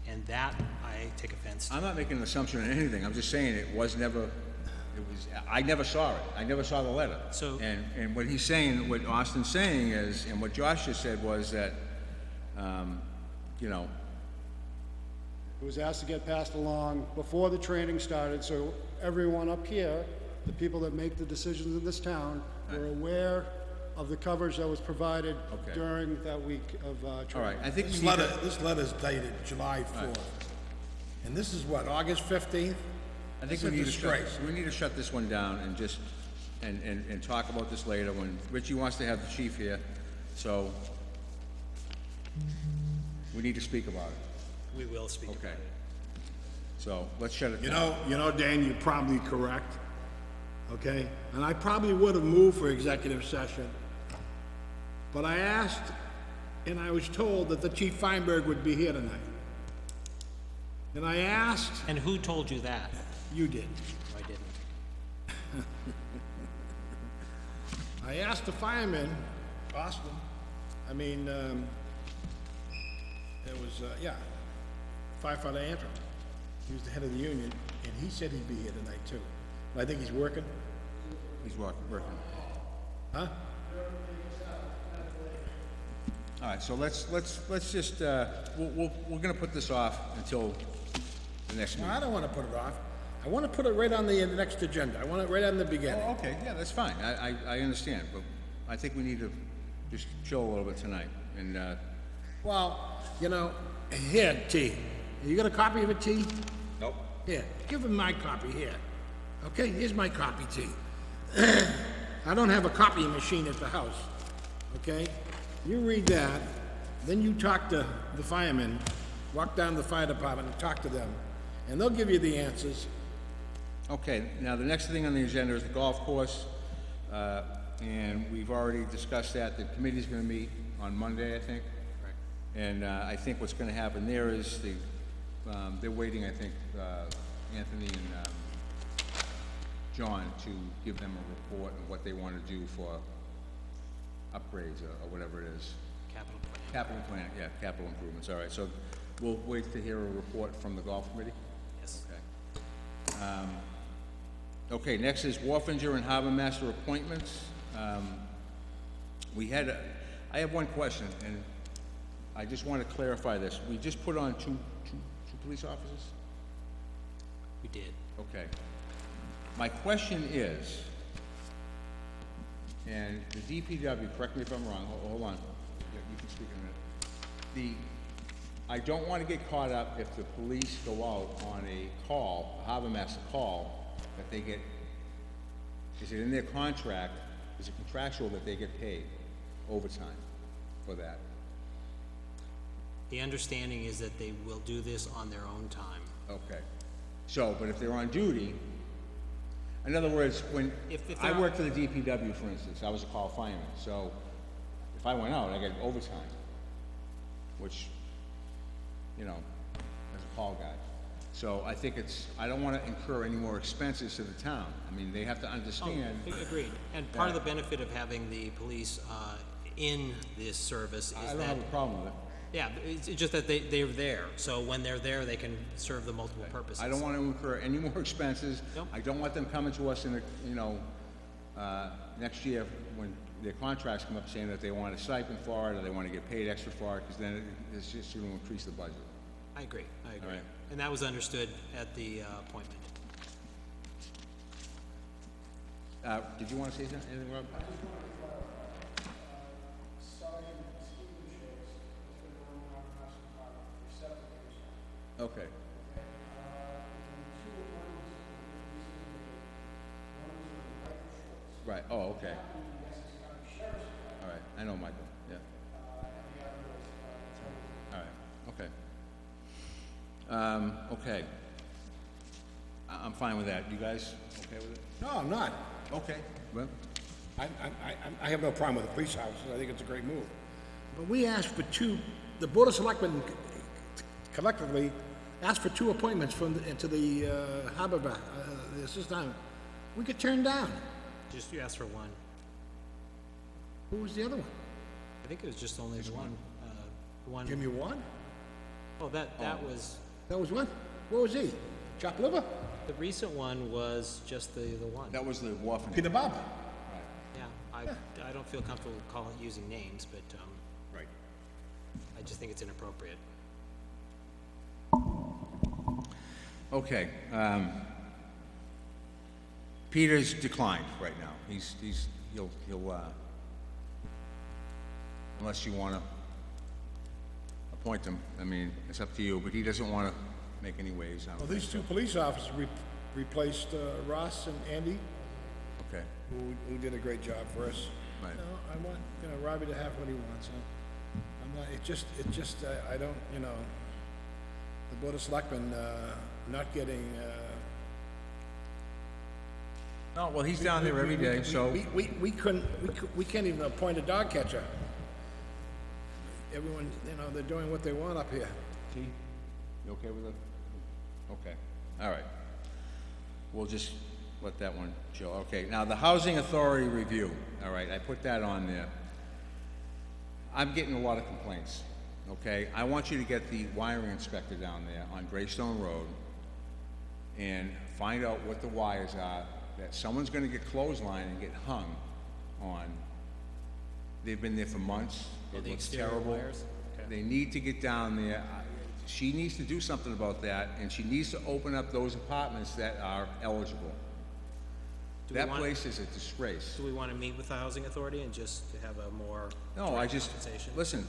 And that I take offense to. I'm not making an assumption on anything, I'm just saying I never saw it, I never saw the letter. So- And what he's saying, what Austin's saying is, and what Josh just said was that, you know, It was asked to get passed along before the training started, so everyone up here, the people that make the decisions in this town, were aware of the coverage that was provided Okay. during that week of training. all right, I think we This need letter, to, this letter's dated July 4th. And this is what, August 15th? I think It's we a need to disgrace. shut this one down and just, and talk about this later when Richie wants to have the chief here, so we need to speak about it. We will speak about Okay. it. So, let's shut it down. You know, Dan, you're probably correct, okay? And I probably would have moved for executive session, but I asked, and I was told that the Chief Feinberg would be here tonight. And I asked, And who told you that? you did. I didn't. I asked the fireman, Austin, I mean, it was, yeah, firefighter Antrim. He was the head of the union, and he said he'd be here tonight too. But I think he's working. He's working. Huh? All right, so let's just, we're gonna put this off until the next No, meeting. I don't wanna put it off. I wanna put it right on the next agenda. I want it right on the beginning. Oh, okay, yeah, that's fine, I understand, but I think we need to just chill a little bit tonight, and, Well, you know, here, T. You got a copy of it, T? Nope. Here, give him my copy here. Okay, here's my copy, T. I don't have a copying machine at the house, okay? You read that, then you talk to the firemen, walk down to the fire department and talk to them, and they'll give you the answers. okay, now the next thing on the agenda is the golf course, and we've already discussed that, the committee's gonna meet on Monday, I think. And, I think what's gonna happen there is they're waiting, I think, Anthony and, John to give them a report of what they wanna do for upgrades or whatever it is. Capital plan. Capital plan, yeah, capital improvements, all right, so we'll wait to hear a report from the golf committee? Yes. Okay. Okay, next is Wharfinger and Harbor Master appointments. I have one question, and I just want to clarify this. We just put on two police officers? We did. Okay. My question is, and the DPW, correct me if I'm wrong, hold on, you can speak in a minute. I don't want to get caught up if the police go out on a call, a harbor master call, that they get, is it in their contract, is it contractual that they get paid overtime for that? The understanding is that they will do this on their own time. Okay. So, but if they're on duty, in other words, when, If I they're- worked for the DPW, for instance, I was a call fireman, so if I went out, I get overtime, which, you know, as a call guy. So I think I don't wanna incur any more expenses to the town. I mean, they have to understand. Agreed. And part of the benefit of having the police in this service I is don't that, have a problem with it. yeah, it's just that they're there. So when they're there, they can serve the multiple purposes. I don't want to incur any more expenses. Nope. I don't want them coming to us in the, you know, next year when their contracts come up saying that they want a stipend for it, or they want to get paid extra for it, because then it's just going to increase the budget. I agree. All right. And that was understood at the appointment. Did you want to say anything, Rob? Okay. Right, oh, okay. All right, I know Michael, yeah. All right, okay. Okay. I'm fine with that. You guys okay with it? No, I'm not. Okay, well, I have no problem with the police officers. I think it's a great move. But we asked for two, the Board of Selectmen collectively asked for two appointments to the harbor, the assistant. We got turned down. Just, you asked for one. Who was the other one? I think it was just only the one. One. Give me one? Well, that was, That was one? What was he? Chop liver? the recent one was just the one. that was the Wharfinger. Peter Barber? Yeah, I don't feel comfortable using names, but, Right. I just think it's inappropriate. Okay, Peter's declined right now. He'll, unless you wanna appoint him, I mean, it's up to you, but he doesn't wanna make any waves. I don't Well, think these two police officers replaced Ross and Andy, so. Okay, who did a great job for us. Right. You know, I want, you know, Robbie to have what he wants, huh? I'm not, it just, I don't, you know, the Board of Selectmen, not getting, no, well, he's down there every day, so, we couldn't, we can't even appoint a dog catcher. Everyone, you know, they're doing what they want up here. T, you okay with it? Okay, all right. We'll just let that one chill. Okay, now the Housing Authority Review, all right, I put that on there. I'm getting a lot of complaints, okay? I want you to get the wiring inspector down there on Greystone Road and find out what the wires are that someone's gonna get clotheslined and get hung on. They've been there for months. It the looks exterior terrible. wires? Okay. They need to get down there. She needs to do something about that, and she needs to open up those apartments that are eligible. Do we That want- place is a disgrace. Do we want to meet with the housing authority and just to have a more No, I just, conversation? listen,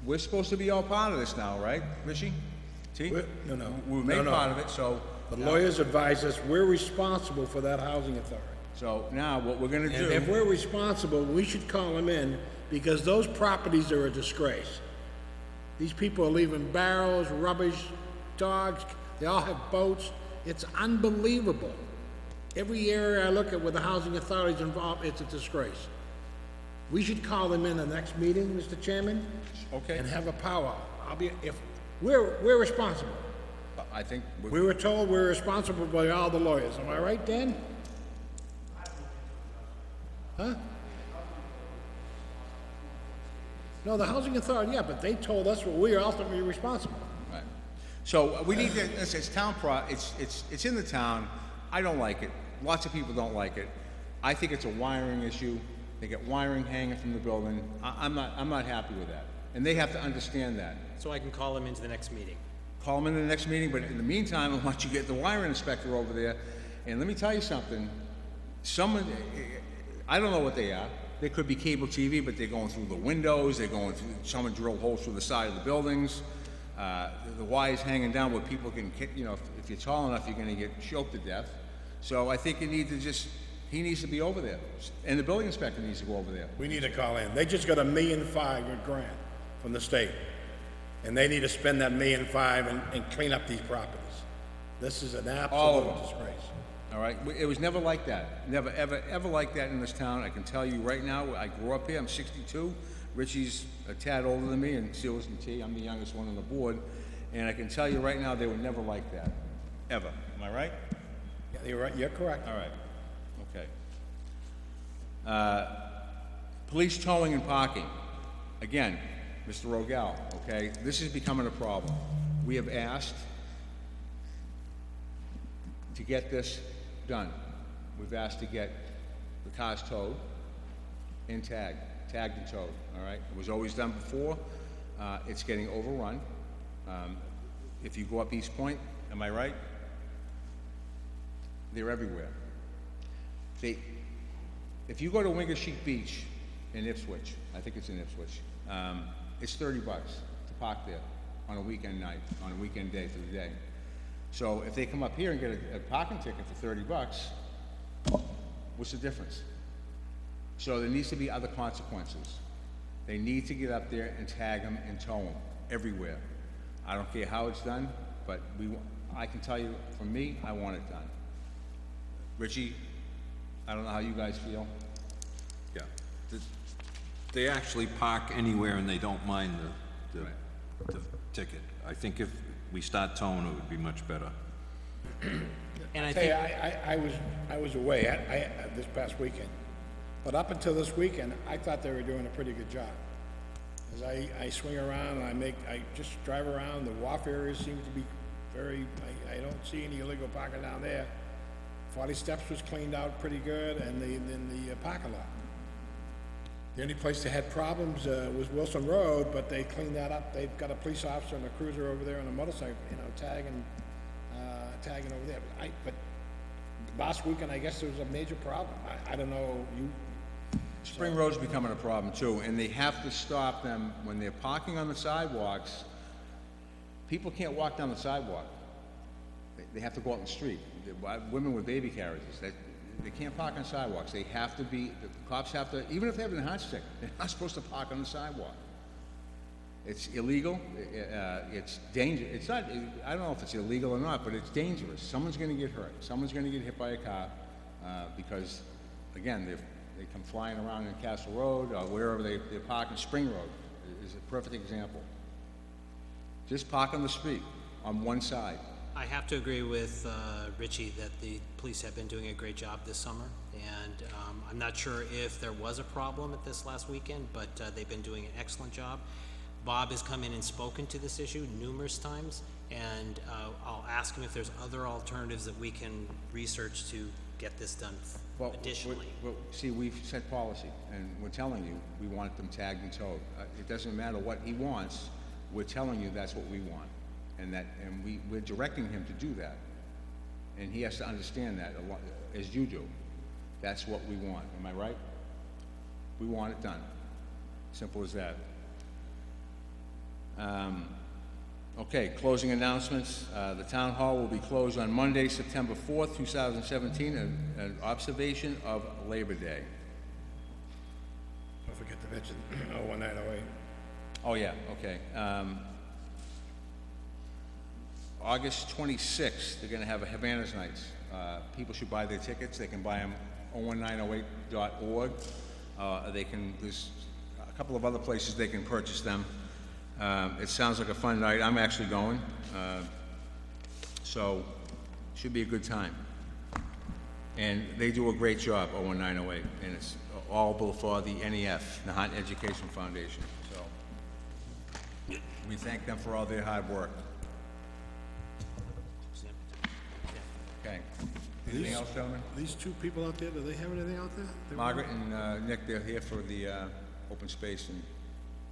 we're supposed to be all part of this now, right, Richie? T? No, no. We're made No, no. part of it, so, The lawyers advise us we're responsible for that housing authority. so now what we're gonna And if do, we're responsible, we should call them in, because those properties are a disgrace. These people are leaving barrels, rubbish, dogs, they all have boats. It's unbelievable. Every area I look at where the housing authority's involved, it's a disgrace. We should call them in the next meeting, Mr. Chairman, okay, and have a powwow. We're responsible. I think, We were told we're responsible by all the lawyers. Am I right, Dan? Huh? No, the housing authority, yeah, but they told us we are ultimately responsible. right. So we need to, it's town it's in the town. I don't like it. Lots of people don't like it. I think it's a wiring issue. They get wiring hanging from the building. I'm not happy with that. And they have to understand that. So I can call them into the next meeting. Call them in the next meeting, but in the meantime, I want you to get the wiring inspector over there. And let me tell you something, I don't know what they are. They could be cable TV, but they're going through the windows, someone drilled holes through the side of the buildings. The wires hanging down where people can, if you're tall enough, you're gonna get choked to death. So I think he needs to be over there. And the building inspector needs to go over there. We need to call in. They just got $1.5 million grant from the state. And they need to spend that $1.5 million and clean up these properties. This is an All of absolute them. disgrace. All right? It was never like that. Never, ever, ever like that in this town. I can tell you right now, I grew up here, I'm 62. Richie's a tad older than me, and so is T. I'm the youngest one on the board. And I can tell you right now, they were never like that. Ever. Am I right? Yeah, you're right, you're correct. All right. Okay. Police towing and parking. Again, Mr. Rogel, okay? This is becoming a problem. We have asked to get this done. We've asked to get the cars towed and tagged and towed, all right? It was always done before. It's getting overrun. If you go up East Point, am I right? They're everywhere. If you go to Wingasheek Beach in Ipswich, I think it's in Ipswich, it's $30 to park there on a weekend night, on a weekend day for the day. So if they come up here and get a parking ticket for $30, what's the difference? So there needs to be other consequences. They need to get up there and tag them and tow them everywhere. I don't care how it's done, but I can tell you, for me, I want it done. Richie, I don't know how you guys feel. Yeah. They actually park anywhere and they don't mind the ticket. I think if we start towing, it would be much better. And I Hey, think, I was away this past weekend, but up until this weekend, I thought they were doing a pretty good job. As I swing around and I just drive around, the wharf areas seem to be I don't see any illegal parking down there. 40 Steps was cleaned out pretty good, and the parking lot. The only place they had problems was Wilson Road, but they cleaned that up. They've got a police officer and a cruiser over there on a motorcycle, tagging over there. But last weekend, I guess there was a major problem. I don't know, Spring Road's becoming a problem too, and they have to stop them when they're parking on the sidewalks. People can't walk down the sidewalk. They have to go out in the street. Women with baby carriages, they can't park on sidewalks. The cops have to, even if they have a hot stick, they're not supposed to park on the sidewalk. It's illegal, it's dangerous. It's not, I don't know if it's illegal or not, but it's dangerous. Someone's gonna get hurt. Someone's gonna get hit by a car, because, again, they come flying around in Castle Road, or wherever they're parking. Spring Road is a perfect example. Just park on the street, on one side. I have to agree with Richie that the police have been doing a great job this summer, and I'm not sure if there was a problem at this last weekend, but they've been doing an excellent job. Bob has come in and spoken to this issue numerous times, and I'll ask him if there's other alternatives that we can research to get this done Well, additionally. see, we've set policy, and we're telling you, we want them tagged and towed. It doesn't matter what he wants, we're telling you that's what we want. And we're directing him to do that. And he has to understand that, as you do. That's what we want, am I right? We want it done. Simple as that. Okay, closing announcements. The town hall will be closed on Monday, September 4th, 2017, an observation of Labor Day. Don't forget to mention 01908. Oh, yeah, okay. August 26th, they're gonna have a Havanas Nights. People should buy their tickets. They can buy them 01908.org. There's a couple of other places they can purchase them. It sounds like a fun night. I'm actually going. So, should be a good time. And they do a great job, 01908, and it's all for the NEF, Nahant Education Foundation. So, we thank them for all their hard work. Okay. Anything else, gentlemen? These two people out there, do they have anything out there? Margaret and Nick, they're here for the open space and,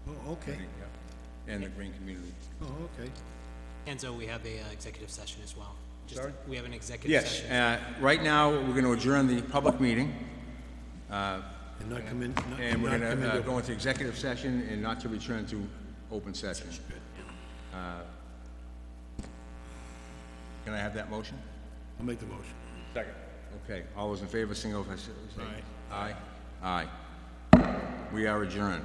Oh, okay. yeah, and the green community. Oh, okay. And so we have a executive session as well. Sorry? We have an executive Yes, session. right now, we're going to adjourn the public meeting, And not come in, and we're not going come to into... go into executive session and not to return to open session. Can I have that motion? I'll make the motion. Second. Okay, all those in favor, signal by saying Aye. aye. Aye. We are adjourned.